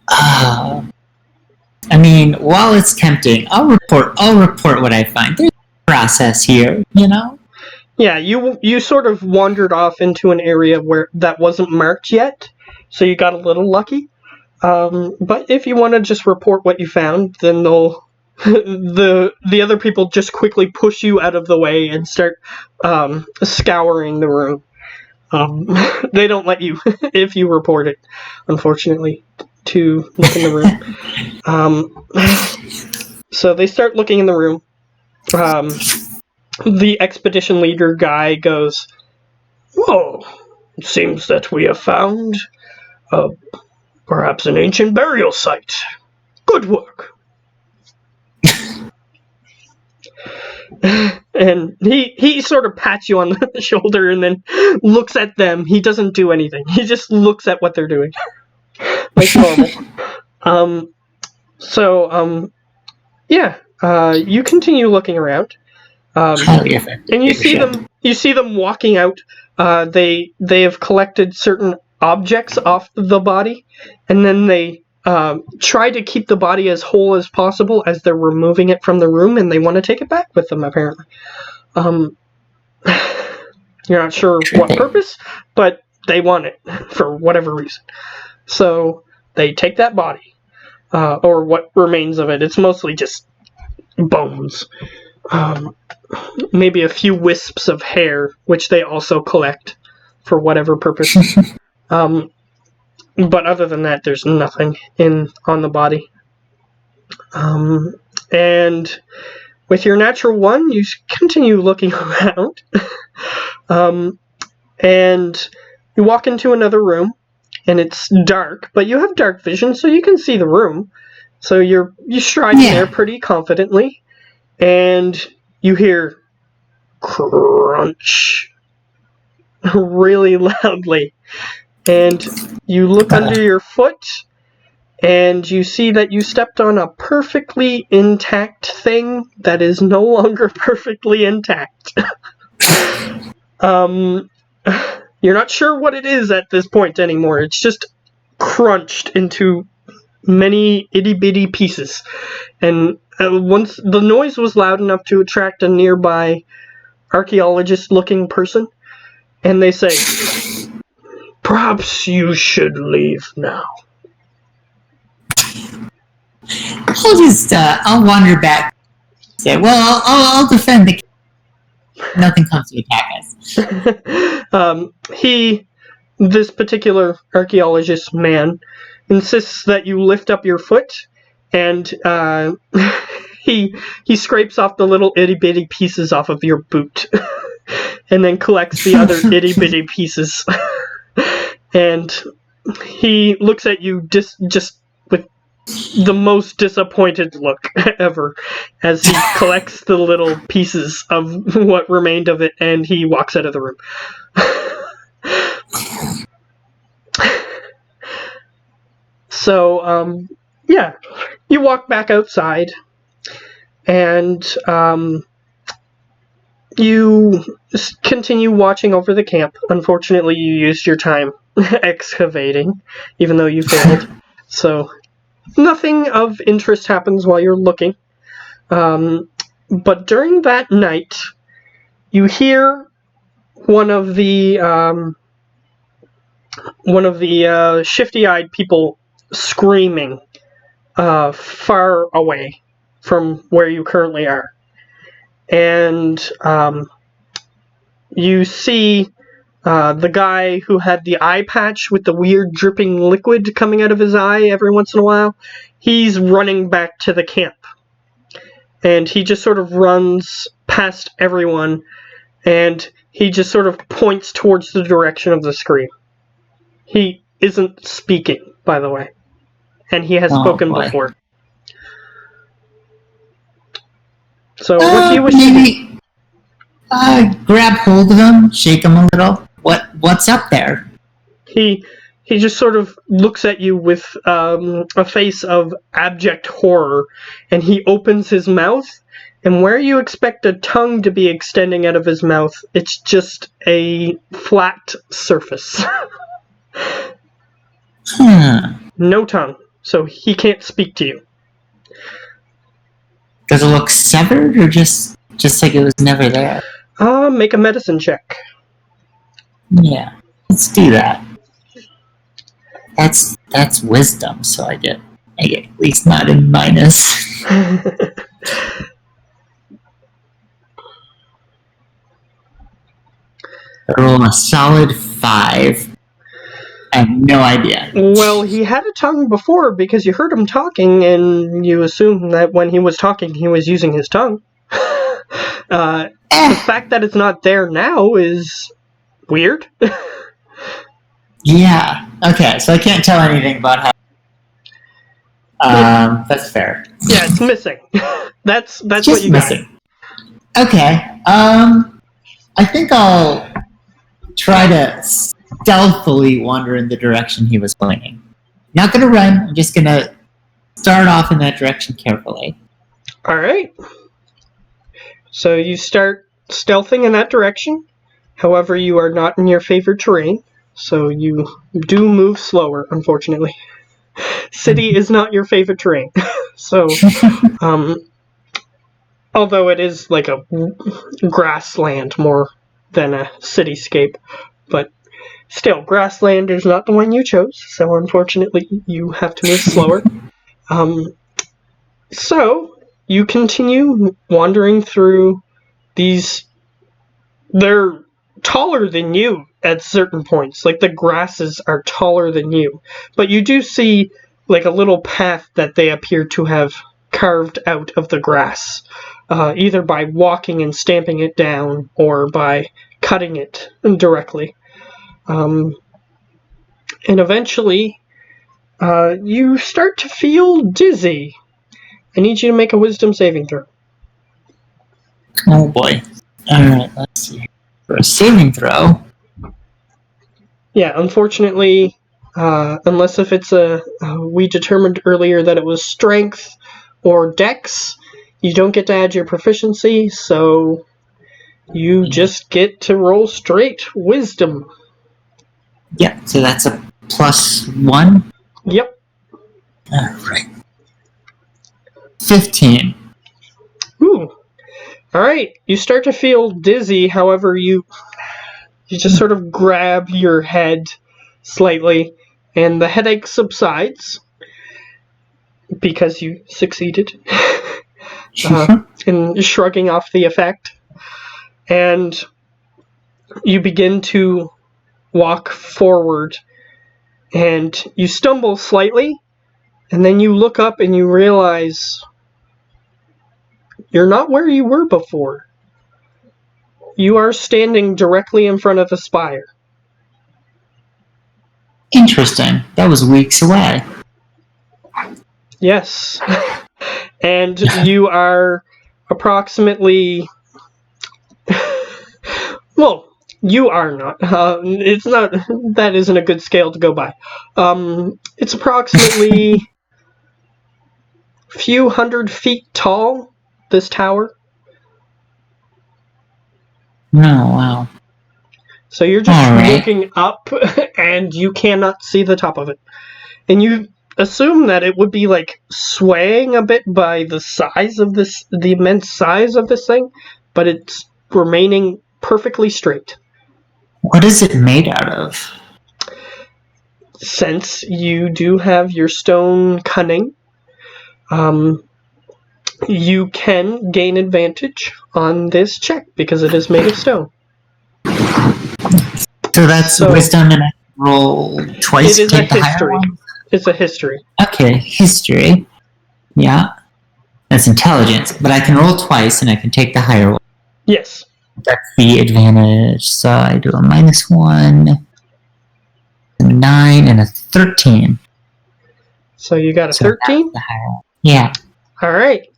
I mean, while it's tempting, I'll report what I find. There's a process here, you know? Yeah, you sort of wandered off into an area where that wasn't marked yet. So you got a little lucky. But if you want to just report what you found, then the other people just quickly push you out of the way and start scouring the room. They don't let you, if you report it, unfortunately, to look in the room. So they start looking in the room. The expedition leader guy goes, "Whoa, it seems that we have found perhaps an ancient burial site. Good work." And he sort of pats you on the shoulder and then looks at them. He doesn't do anything. He just looks at what they're doing. Like normal. Yeah. you continue looking around. And you see them walking out. They have collected certain objects off the body, and then they try to keep the body as whole as possible as they're removing it from the room, and they want to take it back with them, apparently. You're not sure what purpose, but they want it for whatever reason. So they take that body, or what remains of it. It's mostly just bones. Maybe a few wisps of hair, which they also collect for whatever purpose. But other than that, there's nothing on the body. And with your natural 1, you continue looking around. And you walk into another room, and it's dark, but you have dark vision, so you can see the room. So you stride in there pretty confidently, and you hear crunch really loudly. And you look under your foot, and you see that you stepped on a perfectly intact thing that is no longer perfectly intact. You're not sure what it is at this point anymore. It's just crunched into many itty-bitty pieces. And once the noise was loud enough to attract a nearby archaeologist-looking person, and they say, "Perhaps you should leave now." I'll wander back. Say, well, I'll defend the. Nothing comes to attack us. This particular archaeologist man, insists that you lift up your foot, and he scrapes off the little itty bitty pieces off of your boot, and then collects the other itty bitty pieces. And he looks at you just with the most disappointed look ever as he collects the little pieces of what remained of it, and he walks out of the room. So, you walk back outside, and you continue watching over the camp. Unfortunately, you used your time excavating, even though you failed. So, nothing of interest happens while you're looking. But during that night, you hear one of the shifty-eyed people screaming far away from where you currently are. And you see the guy who had the eye patch with the weird dripping liquid coming out of his eye every once in a while. He's running back to the camp. And he just sort of runs past everyone, and he just sort of points towards the direction of the scream. He isn't speaking, by the way. And he has spoken before. So what do you wish to do? Grab hold of him, shake him a little. What's up there? He just sort of looks at you with a face of abject horror, and he opens his mouth, and where you expect a tongue to be extending out of his mouth, it's just a flat surface. No tongue, so he can't speak to you. Does it look severed, or just like it was never there? Make a medicine check. Yeah, let's do that. That's wisdom, so I get at least not in minus. Roll a solid 5. I have no idea. Well, he had a tongue before because you heard him talking, and you assume that when he was talking, he was using his tongue. The fact that it's not there now is weird. Yeah. Okay, so I can't tell anything about how... that's fair. Yeah, it's missing. That's just what you missing. Got. Okay. I think I'll try to stealthily wander in the direction he was pointing. Not gonna run, I'm just gonna start off in that direction carefully. Alright. So you start stealthing in that direction. However, you are not in your favorite terrain, so you do move slower, unfortunately. City is not your favorite terrain. So, although it is like a grassland more than a cityscape, but still, grassland is not the one you chose, so unfortunately you have to move slower. So, you continue wandering through these. They're taller than you at certain points. Like, the grasses are taller than you. But you do see, like, a little path that they appear to have carved out of the grass. Either by walking and stamping it down, or by cutting it directly. And eventually, you start to feel dizzy. I need you to make a wisdom saving throw. Oh boy. Alright, let's see. For a saving throw. Yeah, unfortunately, unless if it's we determined earlier that it was strength or dex, you don't get to add your proficiency, so you just get to roll straight wisdom. Yeah, so that's a +1. Yep. Alright. 15. Ooh. Alright, you start to feel dizzy, however you just sort of grab your head slightly, and the headache subsides because you succeeded in shrugging off the effect. And you begin to walk forward, and you stumble slightly, and then you look up and you realize you're not where you were before. You are standing directly in front of the spire. Interesting. That was weeks away. Yes. And you are approximately... well, you are not. It's not... That isn't a good scale to go by. It's approximately a few hundred feet tall, this tower. Oh, wow. So you're just looking up, and you cannot see the top of it. And you assume that it would be, like, swaying a bit by the size of this, the immense size of this thing, but it's remaining perfectly straight. What is it made out of? Since you do have your stone cunning, you can gain advantage on this check because it is made of stone. So that's wisdom, and I roll twice to take the higher one? It's a history. Okay, history. Yeah. That's intelligence, but I can roll twice and I can take the higher one. Yes. That's the advantage. So I do a -1, a 9, and a 13. So you got a 13? Yeah. Alright.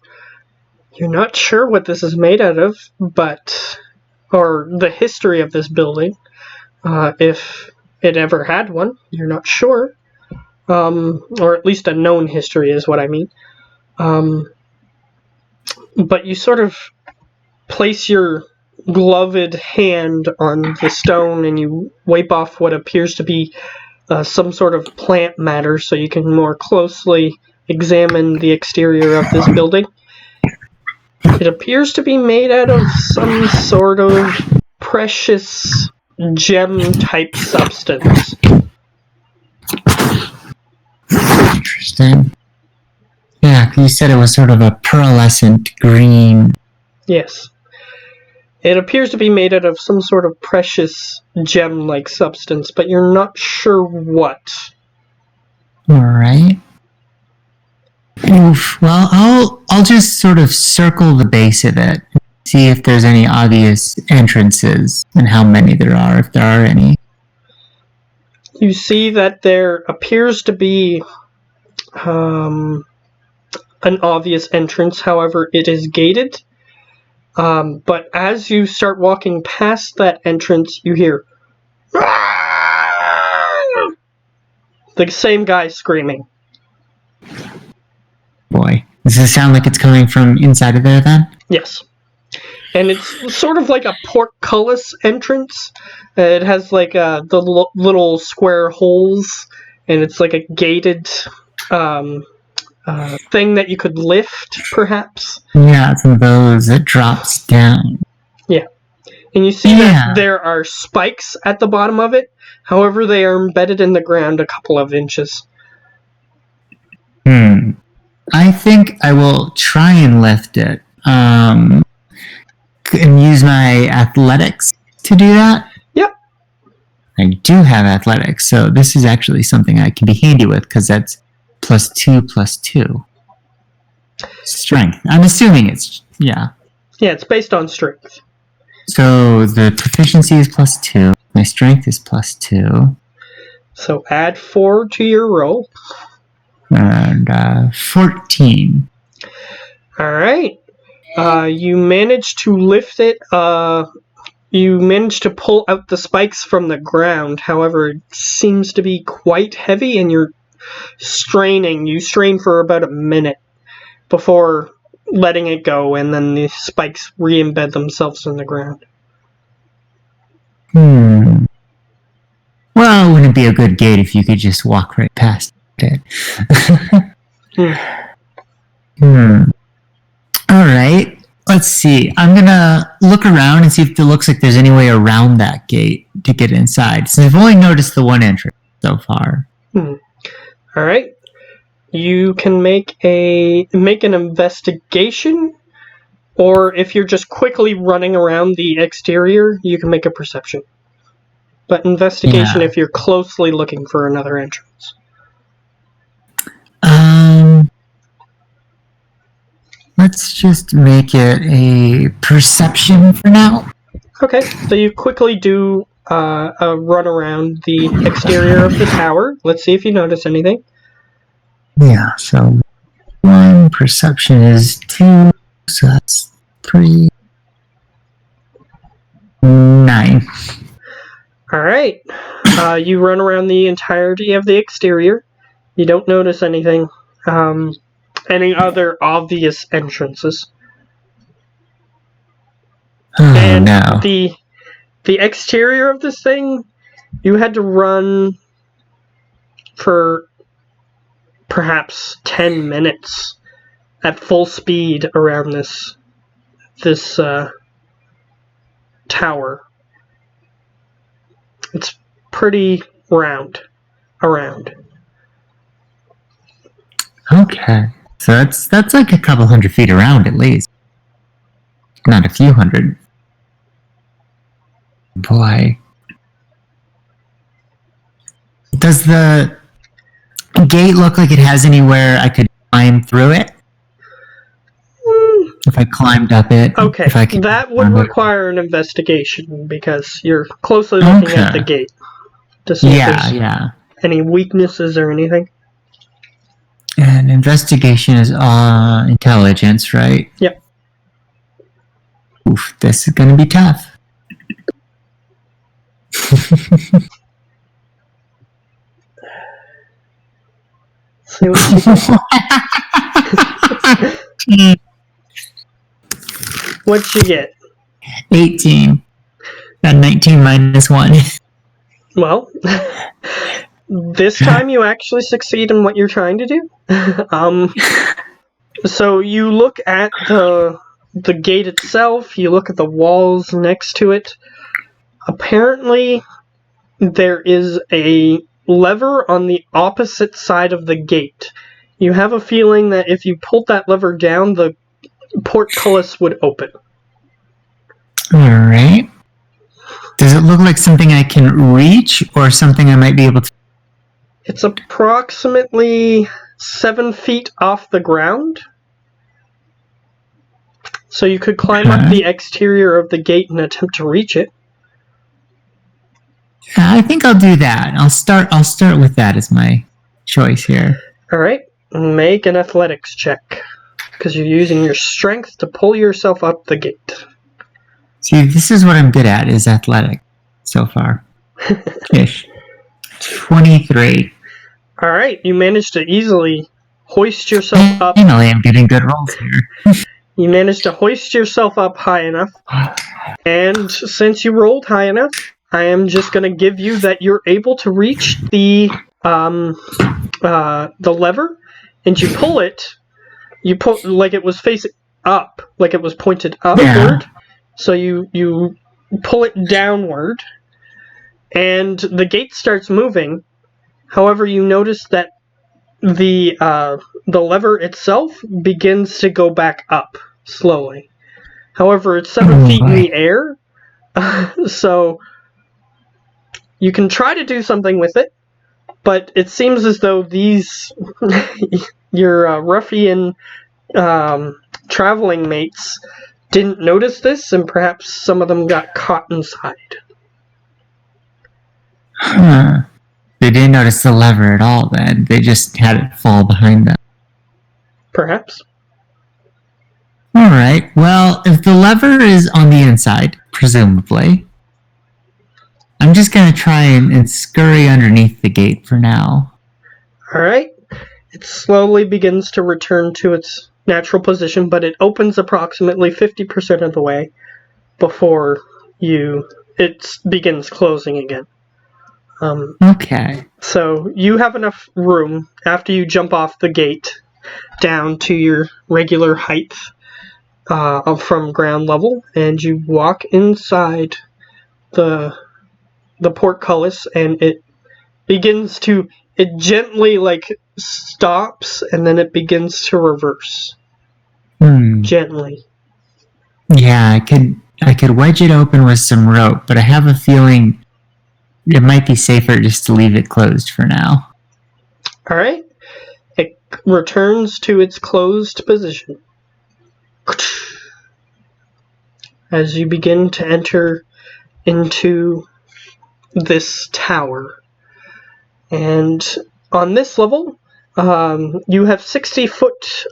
You're not sure what this is made out of, but... or the history of this building. If it ever had one, you're not sure. Or at least a known history is what I mean. But you sort of place your gloved hand on the stone and you wipe off what appears to be some sort of plant matter so you can more closely examine the exterior of this building. It appears to be made out of some sort of precious gem-type substance. Interesting. Yeah, you said it was sort of a pearlescent green. Yes. It appears to be made out of some sort of precious gem-like substance, but you're not sure what. Alright. Oof. Well, I'll just sort of circle the base of it, see if there's any obvious entrances, and how many there are, if there are any. You see that there appears to be an obvious entrance, however, it is gated. But as you start walking past that entrance, you hear the same guy screaming. Boy, Does it sound like it's coming from inside of there then? Yes. And it's sort of like a portcullis entrance. It has like the little square holes, and it's like a gated thing that you could lift, perhaps. Yeah, it's one of those that drops down. Yeah. And you see that there are spikes at the bottom of it. However, they are embedded in the ground a couple of inches. I think I will try and lift it. And use my athletics to do that? Yep. I do have athletics, so this is actually something I can be handy with, because that's +2/+2. Strength. I'm assuming it's, yeah. Yeah, it's based on strength. So the proficiency is +2. My strength is +2. So add 4 to your roll. And 14. Alright. You managed to lift it. You managed to pull out the spikes from the ground. However, it seems to be quite heavy, and you're straining. You strain for about a minute before letting it go, and then the spikes re-embed themselves in the ground. Well, wouldn't it be a good gate if you could just walk right past it? Alright, let's see. I'm gonna look around and see if it looks like there's any way around that gate to get inside. So I've only noticed the one entrance so far. Alright. You can make an investigation, or if you're just quickly running around the exterior, you can make a perception. But investigation if you're closely looking for another entrance. Let's just make it a perception for now. Okay, so you quickly do a run around the exterior of the tower. Let's see if you notice anything. Yeah, so 1, perception is 2, so that's 3, 9. Alright, you run around the entirety of the exterior. You don't notice anything. Any other obvious entrances. And no. The exterior of this thing, you had to run for perhaps 10 minutes at full speed around this tower. It's pretty around. Okay. So that's like a couple hundred feet around at least. Not a few hundred. Boy. Does the gate look like it has anywhere I could climb through it? If I climbed up it? Okay, if I could that would require an investigation, because you're closely looking at the gate to see if there's any weaknesses or anything. And investigation is intelligence, right? Yep. Oof, this is going to be tough. See what you get. What'd you get? 18. And 19 minus 1. Well, this time you actually succeed in what you're trying to do. So you look at the gate itself, you look at the walls next to it. Apparently, there is a lever on the opposite side of the gate. You have a feeling that if you pulled that lever down, the portcullis would open. Alright. Does it look like something I can reach, or something I might be able to... It's approximately 7 feet off the ground. So you could climb up the exterior of the gate and attempt to reach it. I think I'll do that. I'll start with that as my choice here. Alright. Make an athletics check, because you're using your strength to pull yourself up the gate. See, this is what I'm good at, is athletic so far. Ish. 23. Alright, you managed to easily hoist yourself up. Finally, I'm getting good rolls here. You managed to hoist yourself up high enough. And since you rolled high enough, I am just going to give you that you're able to reach the lever, and you pull it. You pull like it was facing up, like it was pointed upward. Yeah. So you pull it downward, and the gate starts moving. However, you notice that the lever itself begins to go back up slowly. However, it's 7 feet in the air, so you can try to do something with it, but it seems as though these your ruffian traveling mates didn't notice this, and perhaps some of them got caught inside. Huh. They didn't notice the lever at all then. They just had it fall behind them. Perhaps. Alright, well, if the lever is on the inside, presumably, I'm just going to try and scurry underneath the gate for now. Alright. It slowly begins to return to its natural position, but it opens approximately 50% of the way before it begins closing again. Okay. So you have enough room after you jump off the gate down to your regular height from ground level, and you walk inside the portcullis, and it gently stops, and then it begins to reverse gently. Yeah, I could wedge it open with some rope, but I have a feeling it might be safer just to leave it closed for now. All right. It returns to its closed position. As you begin to enter into this tower. And on this level, you have 60-foot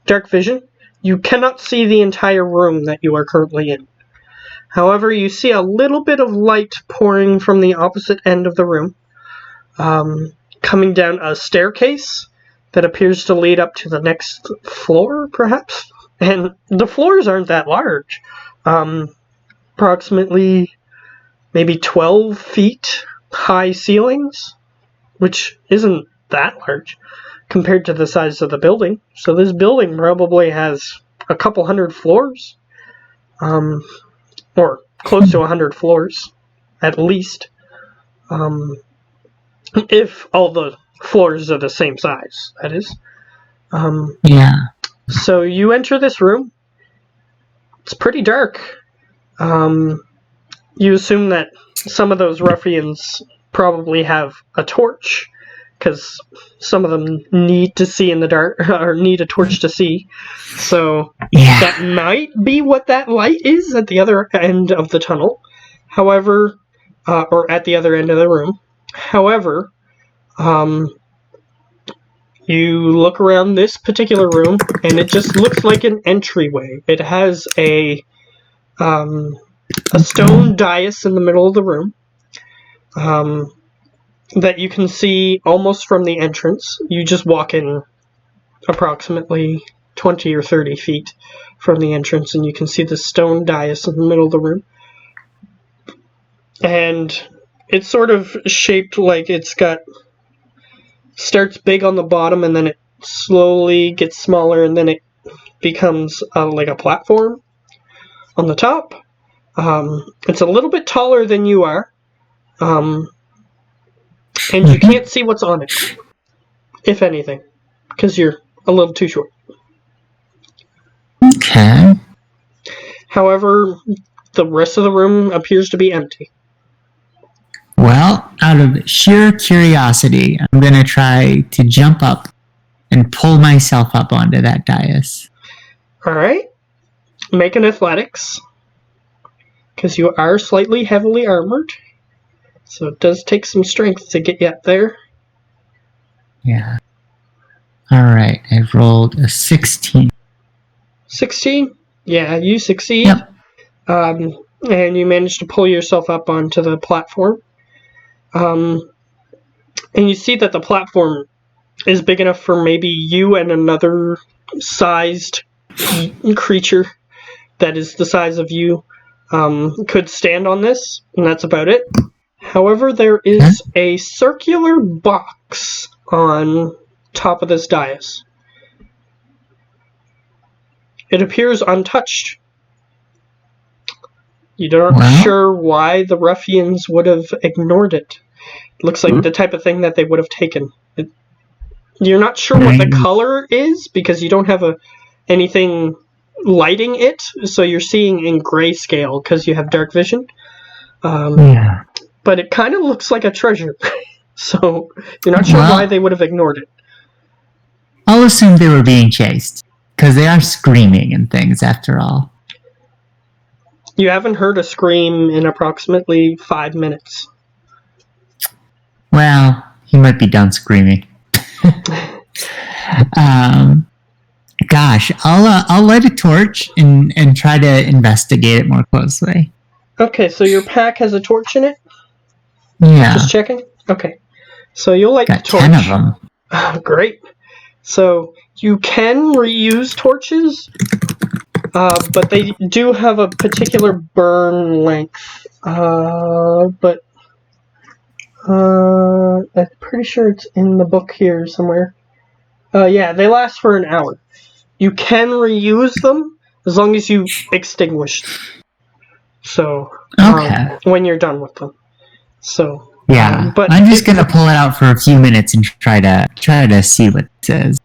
dark vision. You cannot see the entire room that you are currently in. However, you see a little bit of light pouring from the opposite end of the room, coming down a staircase that appears to lead up to the next floor, perhaps? And the floors aren't that large. Approximately maybe 12 feet high ceilings, which isn't that large compared to the size of the building. So this building probably has a couple hundred floors, or close to 100 floors, at least, if all the floors are the same size, that is. Yeah. So you enter this room. It's pretty dark. You assume that some of those ruffians probably have a torch, because some of them need to see in the dark, or need a torch to see. So that might be what that light is at the other end of the tunnel. However, or at the other end of the room. However, you look around this particular room, and it just looks like an entryway. It has a stone dais in the middle of the room that you can see almost from the entrance. You just walk in approximately 20 or 30 feet from the entrance, and you can see the stone dais in the middle of the room. And it's sort of shaped like starts big on the bottom, and then it slowly gets smaller, and then it becomes like a platform on the top. It's a little bit taller than you are, and you can't see what's on it, if anything, because you're a little too short. Okay. However, the rest of the room appears to be empty. Well, out of sheer curiosity, I'm going to try to jump up and pull myself up onto that dais. Alright. Make an athletics, because you are slightly heavily armored. So it does take some strength to get you up there. Yeah. Alright, I've rolled a 16. 16? Yeah, you succeed. Yep. And you manage to pull yourself up onto the platform. And you see that the platform is big enough for maybe you and another sized creature that is the size of you could stand on this, and that's about it. However, there is a circular box on top of this dais. It appears untouched. You're not sure why the ruffians would have ignored it. It looks like the type of thing that they would have taken. You're not sure what the color is because you don't have anything lighting it, so you're seeing in grayscale because you have dark vision. But it kind of looks like a treasure. So you're not sure why they would have ignored it. I'll assume they were being chased, because they are screaming and things after all. You haven't heard a scream in approximately 5 minutes. Well, he might be done screaming. Gosh, I'll light a torch and try to investigate it more closely. Okay, so your pack has a torch in it? Yeah. Just checking? Okay. So you'll light the torch. 10 of them. Oh, great. So you can reuse torches, but they do have a particular burn length. But I'm pretty sure it's in the book here somewhere. Yeah, they last for an hour. You can reuse them as long as you extinguish them. So, when you're done with them. So, yeah, but I'm just gonna pull it out for a few minutes and try to see what it says.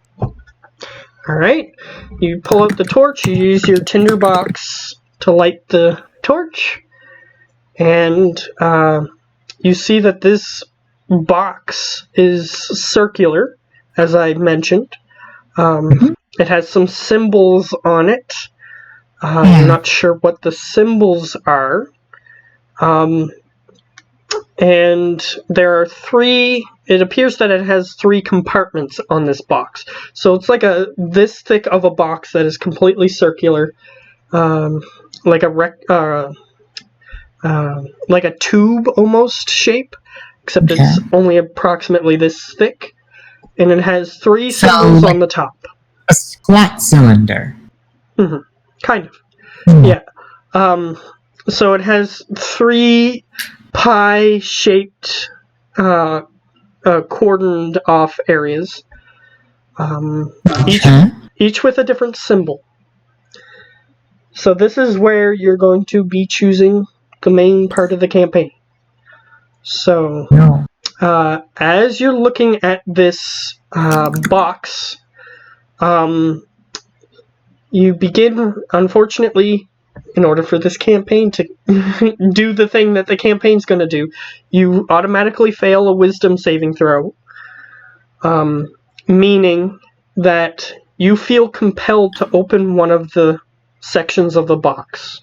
Alright, you pull out the torch, you use your tinderbox to light the torch, and you see that this box is circular, as I mentioned. It has some symbols on it. I'm not sure what the symbols are. And there are 3, it appears that it has 3 compartments on this box. So it's like this thick of a box that is completely circular, like a tube almost shape, except it's only approximately this thick, and it has 3 symbols on the top. A squat cylinder. Mm-hmm. Kind of. Yeah. So it has 3 pie-shaped, cordoned off areas, each with a different symbol. So this is where you're going to be choosing the main part of the campaign. So, as you're looking at this box, you begin, unfortunately, in order for this campaign to do the thing that the campaign's going to do, you automatically fail a wisdom saving throw, meaning that you feel compelled to open one of the sections of the box.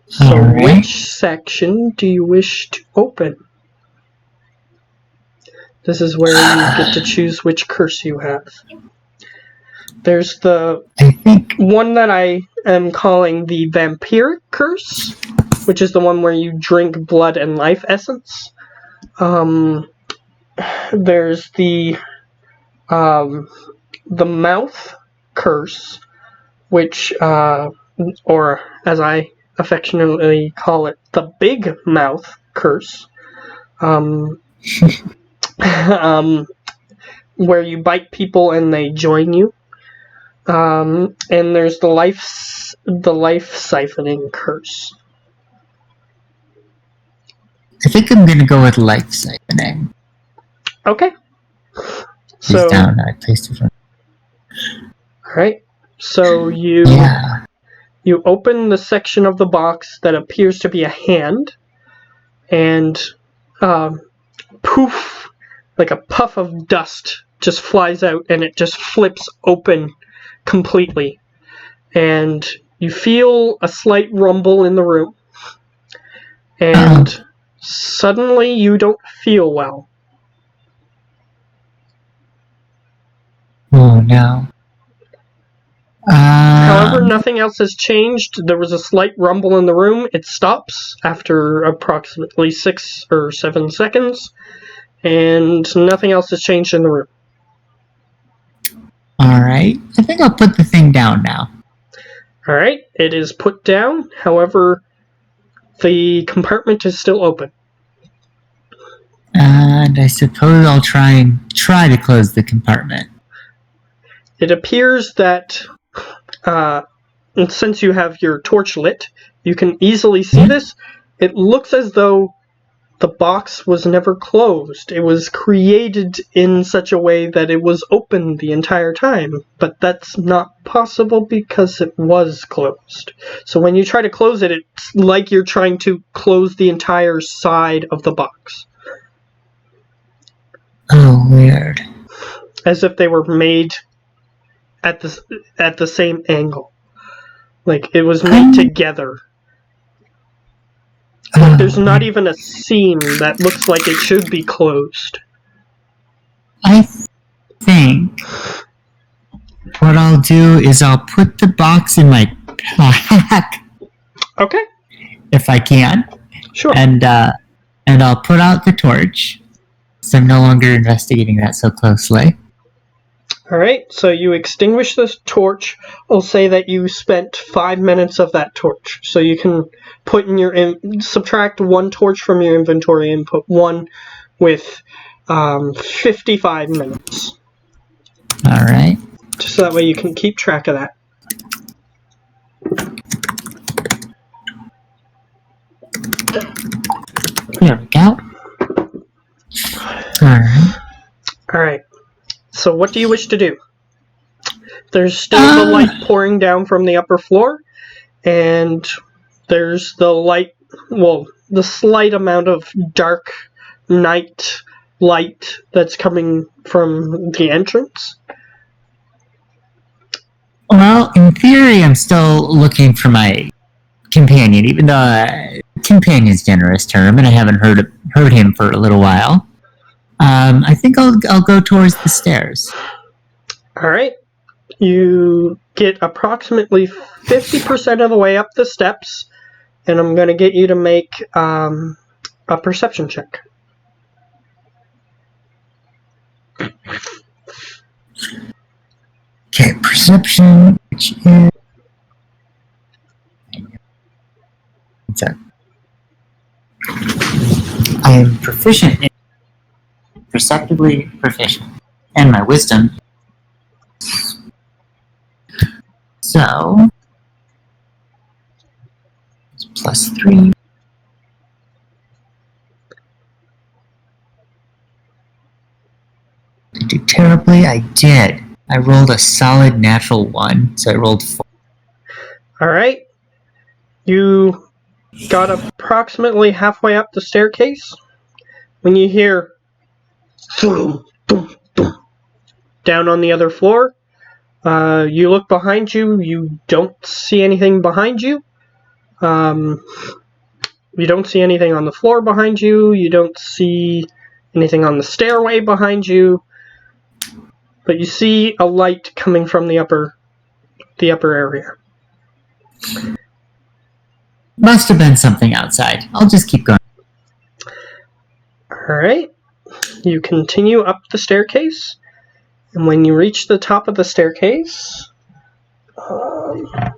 So which section do you wish to open? This is where you get to choose which curse you have. There's the one that I am calling the vampiric curse, which is the one where you drink blood and life essence. There's the mouth curse, which, or as I affectionately call it, the big mouth curse, where you bite people and they join you. And there's the life siphoning curse. I think I'm gonna go with life siphoning. Okay. He's down. I placed it. Alright. So you open the section of the box that appears to be a hand, and poof, like a puff of dust just flies out and it just flips open completely. And you feel a slight rumble in the room. And suddenly you don't feel well. Oh no. However, nothing else has changed. There was a slight rumble in the room. It stops after approximately 6 or 7 seconds, and nothing else has changed in the room. Alright, I think I'll put the thing down now. Alright, it is put down. However, the compartment is still open. And I suppose I'll try to close the compartment. It appears that since you have your torch lit, you can easily see this. It looks as though the box was never closed. It was created in such a way that it was open the entire time, but that's not possible because it was closed. So when you try to close it, it's like you're trying to close the entire side of the box. Oh, weird. As if they were made at the same angle. Like it was made together. Like there's not even a seam that looks like it should be closed. I think what I'll do is I'll put the box in my pack. Okay. If I can. Sure. And I'll put out the torch, so I'm no longer investigating that so closely. Alright, so you extinguish this torch. I'll say that you spent 5 minutes of that torch. So you can put in your subtract 1 torch from your inventory and put 1 with 55 minutes. Alright. Just so that way you can keep track of that. There we go. Alright. Alright. So what do you wish to do? There's still the light pouring down from the upper floor, and there's the light, well, the slight amount of dark night light that's coming from the entrance. Well, in theory, I'm still looking for my companion, even though companion's a generous term, and I haven't heard him for a little while. I think I'll go towards the stairs. Alright. You get approximately 50% of the way up the steps, and I'm going to get you to make a perception check. Okay, perception, which is... I am proficient in... perceptibly proficient. And my wisdom. So... it's +3. I did terribly? I did. I rolled a solid natural 1, so I rolled 4. Alright. You got approximately halfway up the staircase when you hear thum, thum, thum, down on the other floor. You look behind you. You don't see anything behind you. You don't see anything on the floor behind you. You don't see anything on the stairway behind you. But you see a light coming from the upper area. Must have been something outside. I'll just keep going. Alright. You continue up the staircase. And when you reach the top of the staircase... let's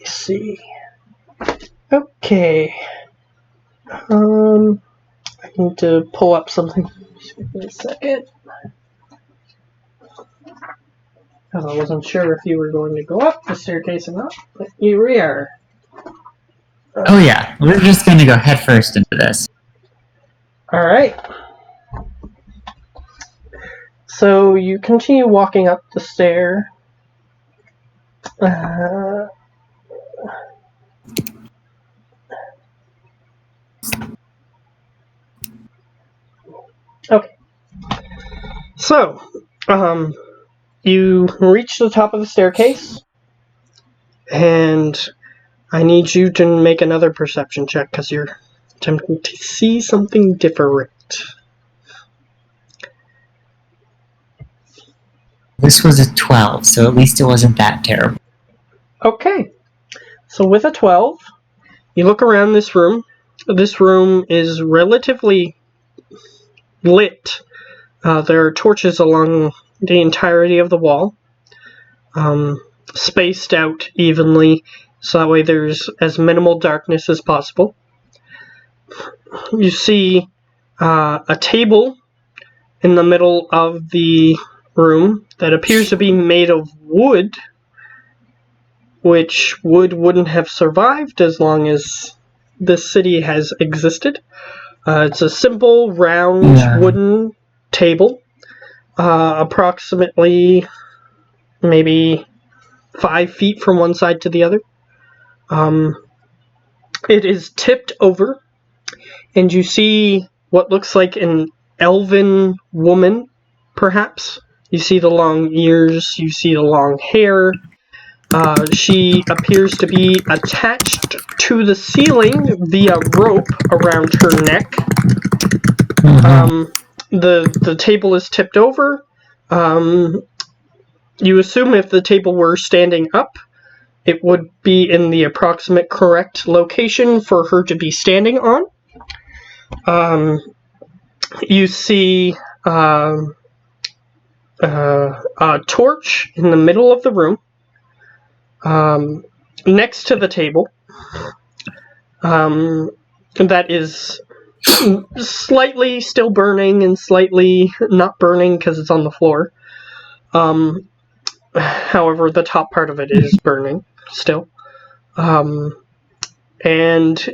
see... Okay. I need to pull up something. Just give me a second. Because I wasn't sure if you were going to go up the staircase or not, but here we are. Oh yeah, we're just going to go headfirst into this. Alright. So you continue walking up the stair. Okay. So, you reach the top of the staircase, and I need you to make another perception check because you're attempting to see something different. This was a 12, so at least it wasn't that terrible. Okay. So with a 12, you look around this room. This room is relatively lit. There are torches along the entirety of the wall, spaced out evenly, so that way there's as minimal darkness as possible. You see a table in the middle of the room that appears to be made of wood, which wood wouldn't have survived as long as this city has existed. It's a simple, round, wooden table, approximately maybe 5 feet from one side to the other. It is tipped over, and you see what looks like an elven woman, perhaps. You see the long ears, you see the long hair. She appears to be attached to the ceiling via rope around her neck. The table is tipped over. You assume if the table were standing up, it would be in the approximate correct location for her to be standing on. You see a torch in the middle of the room, next to the table, that is slightly still burning and slightly not burning because it's on the floor. However, the top part of it is burning still. And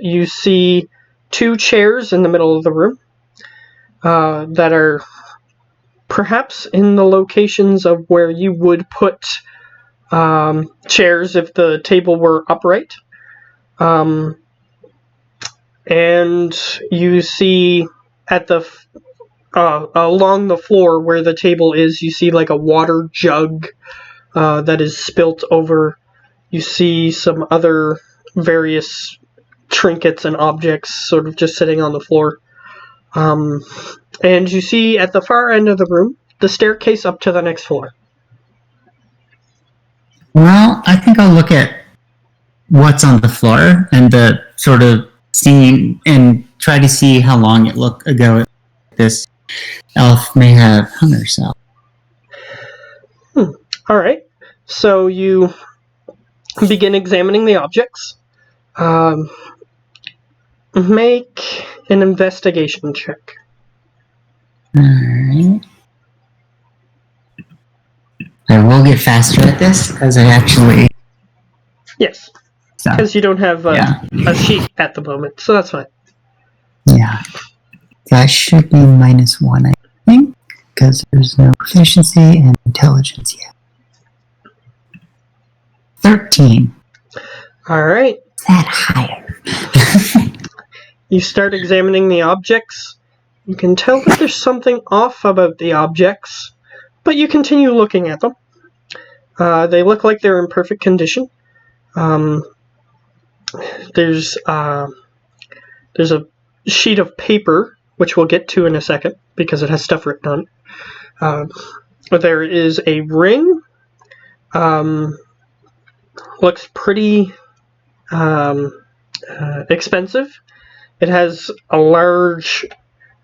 you see 2 chairs in the middle of the room that are perhaps in the locations of where you would put chairs if the table were upright. And you see at the along the floor where the table is, you see like a water jug that is spilt over. You see some other various trinkets and objects sort of just sitting on the floor. And you see at the far end of the room the staircase up to the next floor. Well, I think I'll look at what's on the floor and the sort of seeing and try to see how long it looked ago this elf may have hung herself. Alright, so you begin examining the objects. Make an investigation check. Alright. I will get faster at this because I actually... Yes, because you don't have a sheet at the moment, so that's fine. Yeah. That should be -1, I think, because there's no proficiency and intelligence yet. 13. Alright. Is that higher? You start examining the objects. You can tell that there's something off about the objects, but you continue looking at them. They look like they're in perfect condition. There's a sheet of paper, which we'll get to in a second, because it has stuff written on it. There is a ring. Looks pretty expensive. It has a large,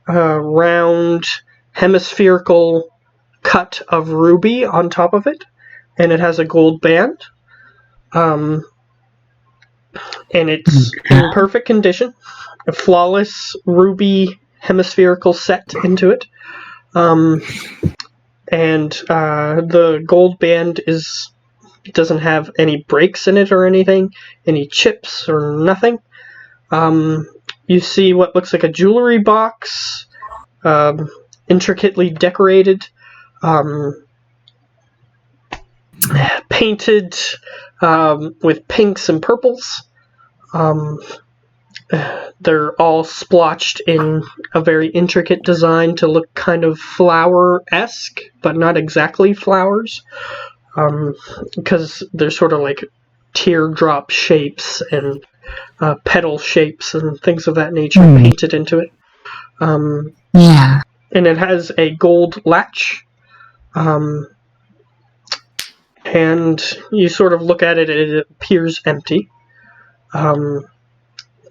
round, hemispherical cut of ruby on top of it, and it has a gold band. And it's in perfect condition. A flawless ruby hemispherical set into it. And the gold band doesn't have any breaks in it or anything, any chips or nothing. You see what looks like a jewelry box, intricately decorated, painted with pinks and purples. They're all splotched in a very intricate design to look kind of flower-esque, but not exactly flowers, because they're sort of like teardrop shapes and petal shapes and things of that nature painted into it. Yeah. And it has a gold latch. and you sort of look at it and it appears empty.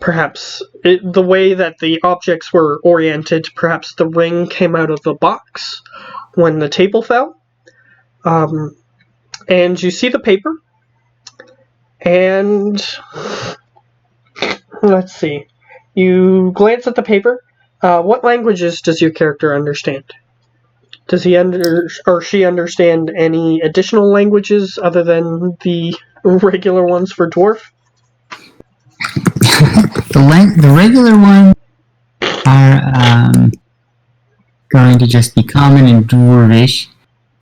Perhaps the way that the objects were oriented, perhaps the ring came out of the box when the table fell. And you see the paper, and let's see. You glance at the paper. What languages does your character understand? Does he or she understand any additional languages other than the regular ones for dwarf? The regular ones are going to just be common and dwarvish.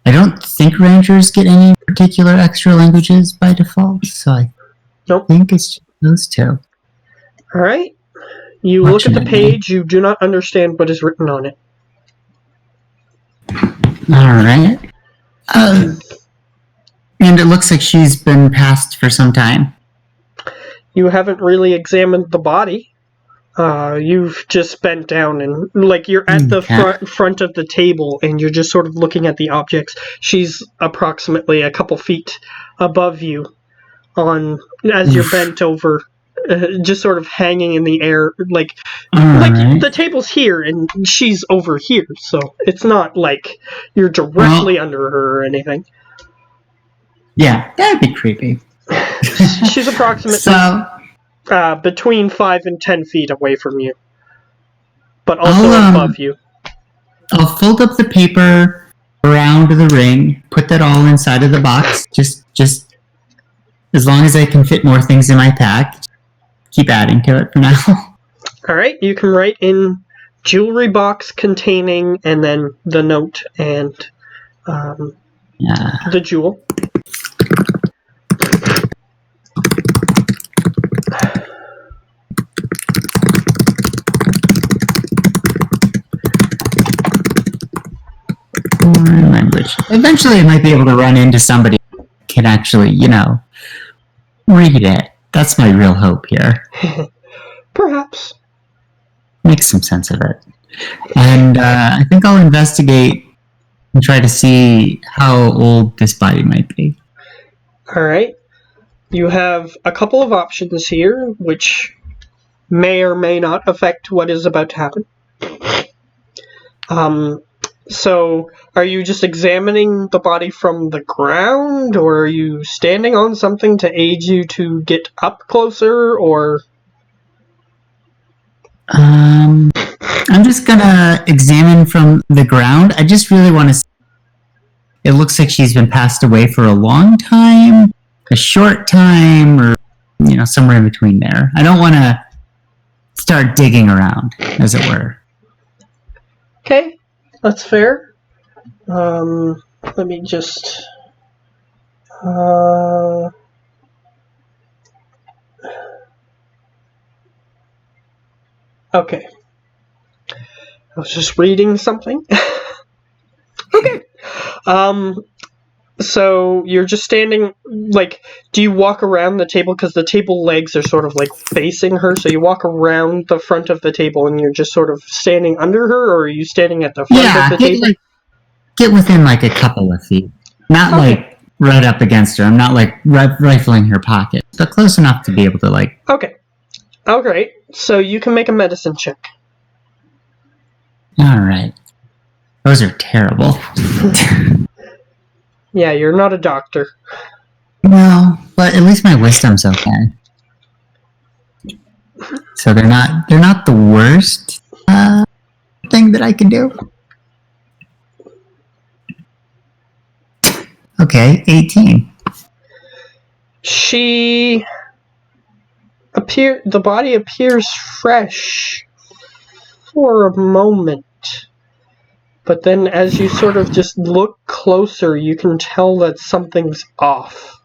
I don't think rangers get any particular extra languages by default, so I think it's just those two. All right. You look at the page. You do not understand what is written on it. All right. And it looks like she's been passed for some time. You haven't really examined the body. You've just bent down and, like, you're at the front of the table and you're just sort of looking at the objects. She's approximately a couple feet above you as you're bent over, just sort of hanging in the air. Like the table's here and she's over here, so it's not like you're directly under her or anything. Yeah, that'd be creepy. She's approximately between 5 and 10 feet away from you, but also above you. I'll fold up the paper around the ring, put that all inside of the box, just as long as I can fit more things in my pack. Keep adding to it for now. Alright, you can write in jewelry box containing, and then the note and the jewel. Language. Eventually I might be able to run into somebody who can actually, read it. That's my real hope here. Perhaps. Make some sense of it. And I think I'll investigate and try to see how old this body might be. Alright. You have a couple of options here, which may or may not affect what is about to happen. So, are you just examining the body from the ground, or are you standing on something to aid you to get up closer, or... I'm just gonna examine from the ground. I just really want to see. It looks like she's been passed away for a long time, a short time, or, somewhere in between there. I don't want to start digging around, as it were. Okay. That's fair. Let me just... Okay. I was just reading something. Okay. So you're just standing, do you walk around the table? Because the table legs are sort of facing her, so you walk around the front of the table and you're just sort of standing under her, or are you standing at the front of the table? Get within a couple of feet. Not right up against her. I'm not rifling her pocket, but close enough to be able to Okay. Alright, so you can make a medicine check. Alright. Those are terrible. Yeah, you're not a doctor. No, but at least my wisdom's okay. So they're not the worst thing that I can do. Okay, 18. The body appears fresh for a moment. But then as you sort of just look closer, you can tell that something's off.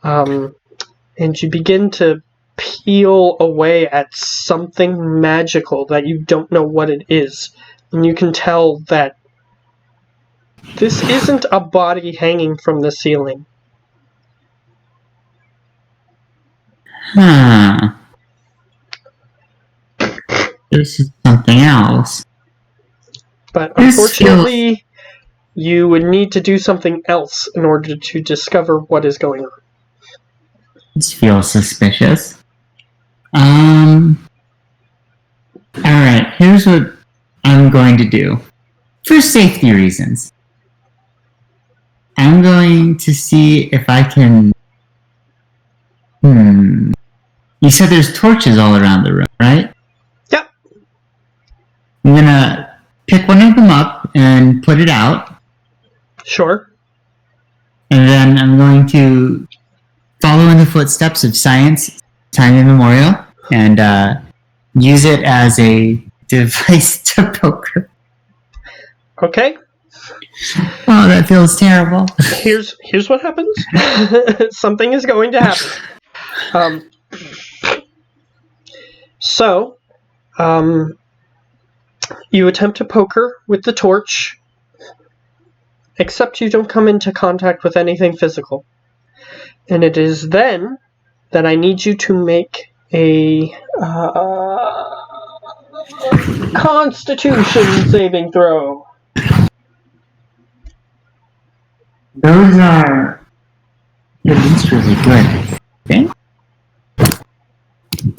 And you begin to peel away at something magical that you don't know what it is. And you can tell that this isn't a body hanging from the ceiling. This is something else. But unfortunately, you would need to do something else in order to discover what is going on. This feels suspicious. Alright, here's what I'm going to do. For safety reasons, I'm going to see if I can... You said there's torches all around the room, right? Yep. I'm gonna pick one of them up and put it out. Sure. And then I'm going to follow in the footsteps of science, time immemorial, and use it as a device to poker. Okay. Oh, that feels terrible. Here's what happens. Something is going to happen. You attempt to poker with the torch, except you don't come into contact with anything physical. And it is then that I need you to make a Constitution saving throw. Those are at least really good. Okay.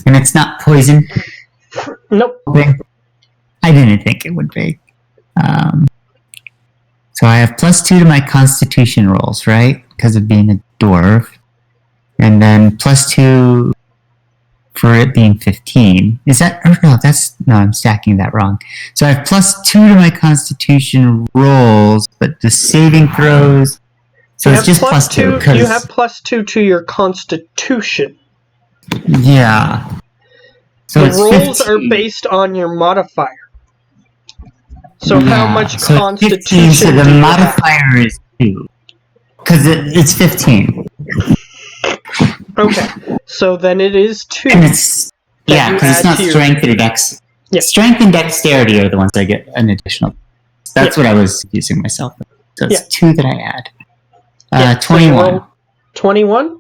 And it's not poison? Nope. Okay. I didn't think it would be. So I have +2 to my Constitution rolls, right? Because of being a dwarf. And then +2 for it being 15. Is that... No, I'm stacking that wrong. So I have +2 to my Constitution rolls, but the saving throws... So it's just +2. You have +2 to your Constitution. Yeah. So the rolls 15. Are based on your modifier. So how much Constitution 15, so the modifier is 2. Because it's 15. Okay. So then it is 2. And it's... Yeah, because it's not strength or dex. Yeah. Strength and dexterity are the ones I get an additional. That's what I was using myself with. So it's 2 that I add. 21. 21?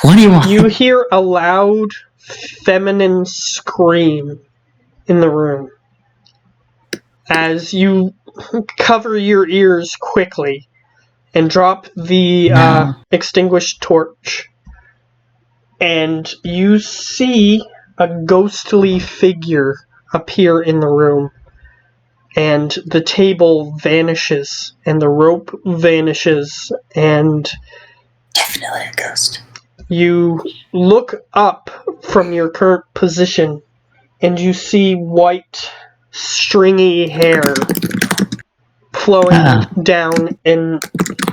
21. You hear a loud feminine scream in the room as you cover your ears quickly and drop the extinguished torch, and you see a ghostly figure appear in the room, and the table vanishes and the rope vanishes, and definitely a ghost. You look up from your current position and you see white, stringy hair flowing down in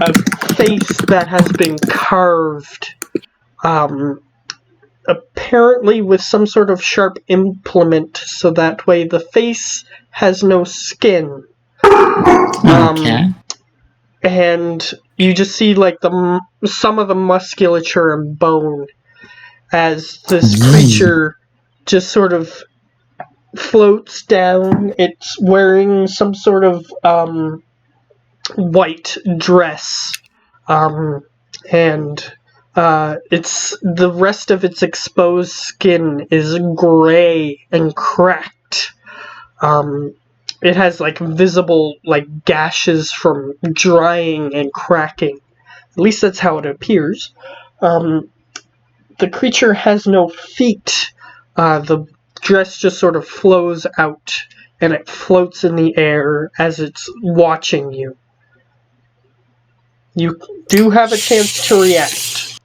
a face that has been carved, apparently with some sort of sharp implement, so that way the face has no skin. Okay. And you just see like some of the musculature and bone as this creature just sort of floats down. It's wearing some sort of white dress, and it's the rest of its exposed skin is gray and cracked. It has like visible like gashes from drying and cracking. At least that's how it appears. The creature has no feet. The dress just sort of flows out and it floats in the air as it's watching you. You do have a chance to react.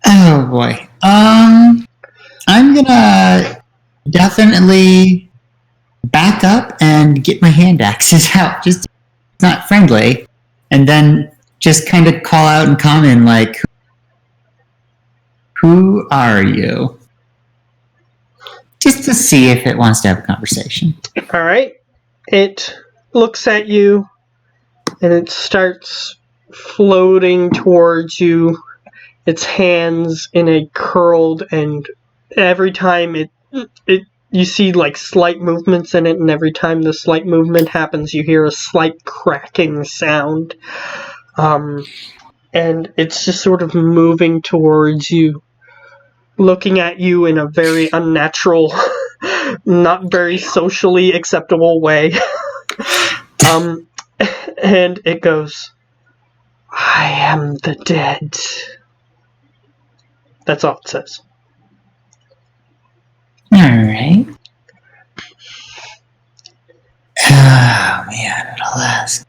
Oh boy. I'm gonna definitely back up and get my hand axes out. Just not friendly. And then just kind of call out in common, like, who are you? Just to see if it wants to have a conversation. Alright. It looks at you and it starts floating towards you, its hands in a curled, and every time it you see like slight movements in it, and every time the slight movement happens you hear a slight cracking sound, and it's just sort of moving towards you, looking at you in a very unnatural, not very socially acceptable way. And it goes, I am the dead. That's all it says. Alright. Oh, man, it'll ask.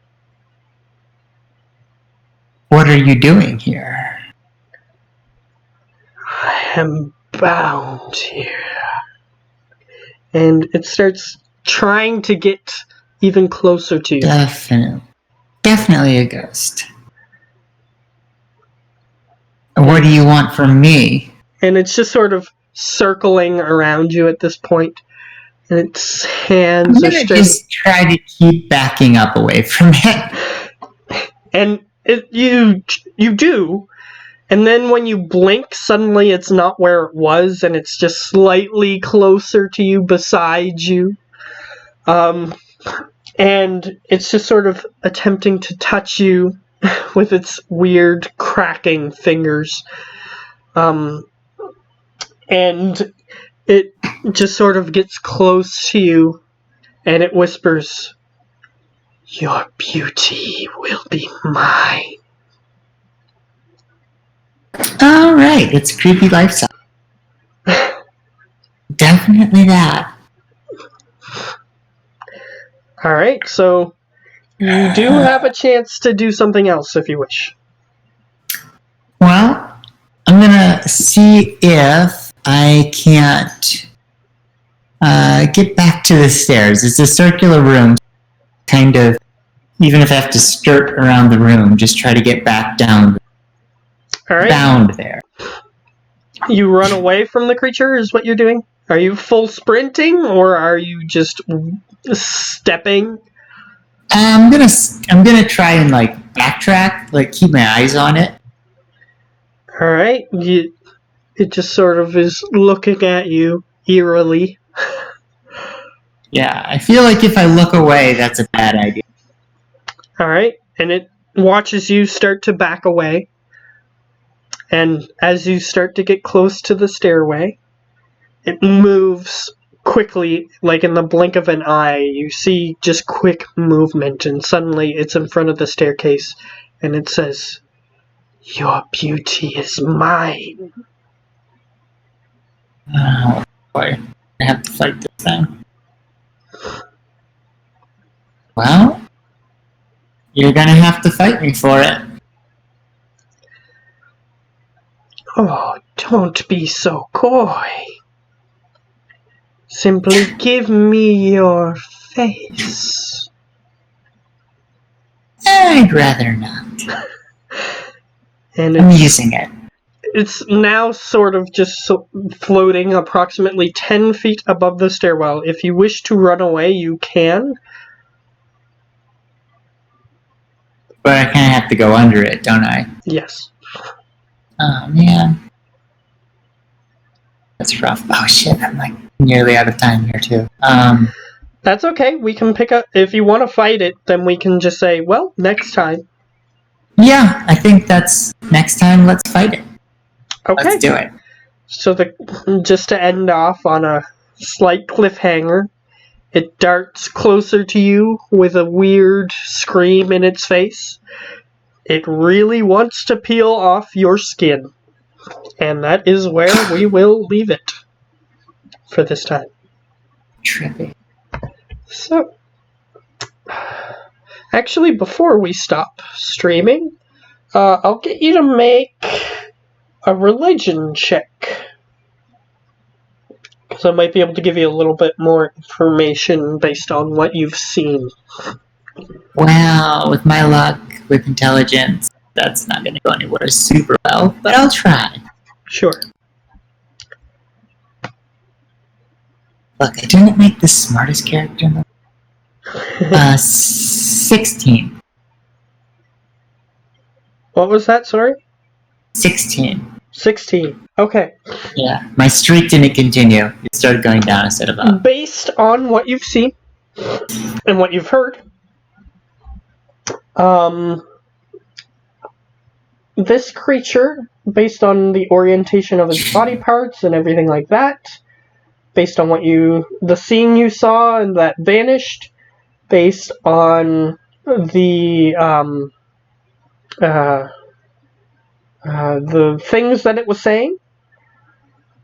What are you doing here? I am bound here. And it starts trying to get even closer to you. Definitely a ghost. What do you want from me? And it's just sort of circling around you at this point. And its hands are starting... just try to keep backing up away from it. And you do. And then when you blink, suddenly it's not where it was, and it's just slightly closer to you, beside you. And it's just sort of attempting to touch you with its weird cracking fingers. And it just sort of gets close to you, and it whispers, your beauty will be mine. Alright, it's a creepy lifestyle. Definitely that. Alright, so you do have a chance to do something else if you wish. Well, I'm gonna see if I can't get back to the stairs. It's a circular room, kind of, even if I have to skirt around the room, just try to get back down. Alright. Bound there. You run away from the creature is what you're doing? Are you full sprinting, or are you just stepping? I'm gonna try and backtrack, keep my eyes on it. Alright, it just sort of is looking at you eerily. Yeah, I feel like if I look away, that's a bad idea. Alright, and it watches you start to back away. And as you start to get close to the stairway, it moves quickly, like in the blink of an eye. You see just quick movement, and suddenly it's in front of the staircase, and it says, your beauty is mine. Oh boy, I have to fight this thing. Well, you're gonna have to fight me for it. Oh, don't be so coy. Simply give me your face. I'd rather not. And I'm using it. It's now sort of just floating approximately 10 feet above the stairwell. If you wish to run away, you can. But I kind of have to go under it, don't I? Yes. Oh, man. That's rough. Oh, shit, I'm nearly out of time here, too. That's okay. We can pick up... If you want to fight it, then we can just say, well, next time. Yeah, I think that's... Next time, let's fight it. Okay. Let's do it. So just to end off on a slight cliffhanger, it darts closer to you with a weird scream in its face. It really wants to peel off your skin. And that is where we will leave it for this time. Trippy. So, actually, before we stop streaming, I'll get you to make a religion check. Because I might be able to give you a little bit more information based on what you've seen. Well, with my luck, with intelligence, that's not going to go anywhere super well, but I'll try. Sure. Look, I didn't make the smartest character in the world. 16. What was that, sorry? 16. 16. Okay. Yeah, my streak didn't continue. It started going down instead of up. Based on what you've seen and what you've heard, this creature, based on the orientation of its body parts and everything like that, based on the scene you saw and that vanished, based on the things that it was saying,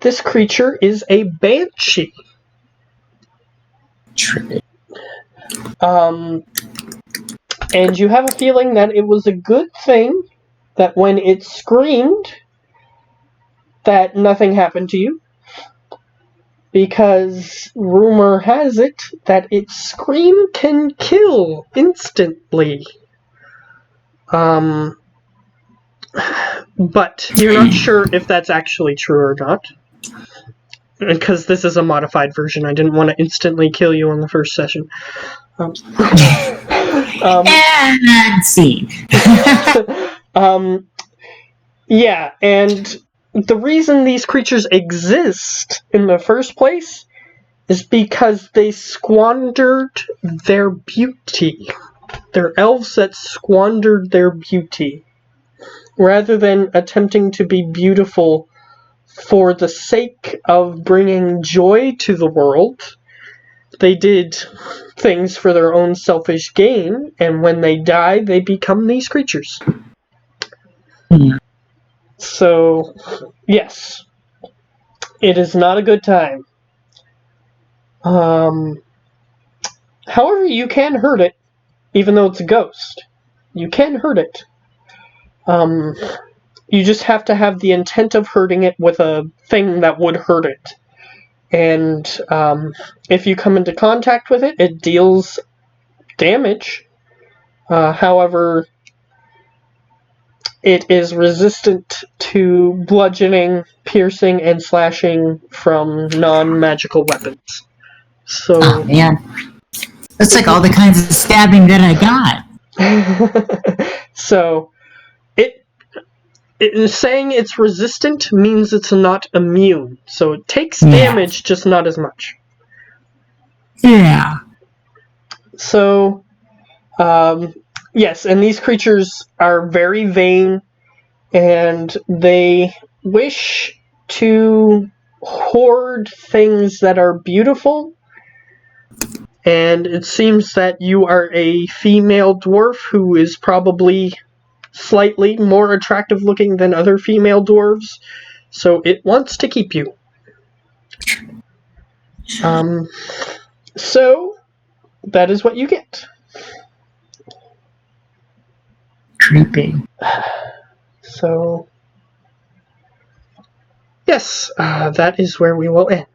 this creature is a banshee. And you have a feeling that it was a good thing that when it screamed, that nothing happened to you, because rumor has it that its scream can kill instantly. But you're not sure if that's actually true or not. Because this is a modified version, I didn't want to instantly kill you on the first session. And scene. Yeah, and the reason these creatures exist in the first place is because they squandered their beauty. They're elves that squandered their beauty. Rather than attempting to be beautiful for the sake of bringing joy to the world, they did things for their own selfish gain, and when they die, they become these creatures. So, yes, it is not a good time. However, you can hurt it, even though it's a ghost. You can hurt it. You just have to have the intent of hurting it with a thing that would hurt it. And if you come into contact with it, it deals damage. However, it is resistant to bludgeoning, piercing, and slashing from non-magical weapons. So, oh man, that's like all the kinds of stabbing that I got. So, saying it's resistant means it's not immune. So it takes damage, just not as much. Yeah. So, yes, and these creatures are very vain, and they wish to hoard things that are beautiful. And it seems that you are a female dwarf who is probably slightly more attractive looking than other female dwarves, so it wants to keep you. So that is what you get. Creepy. So, yes, that is where we will end.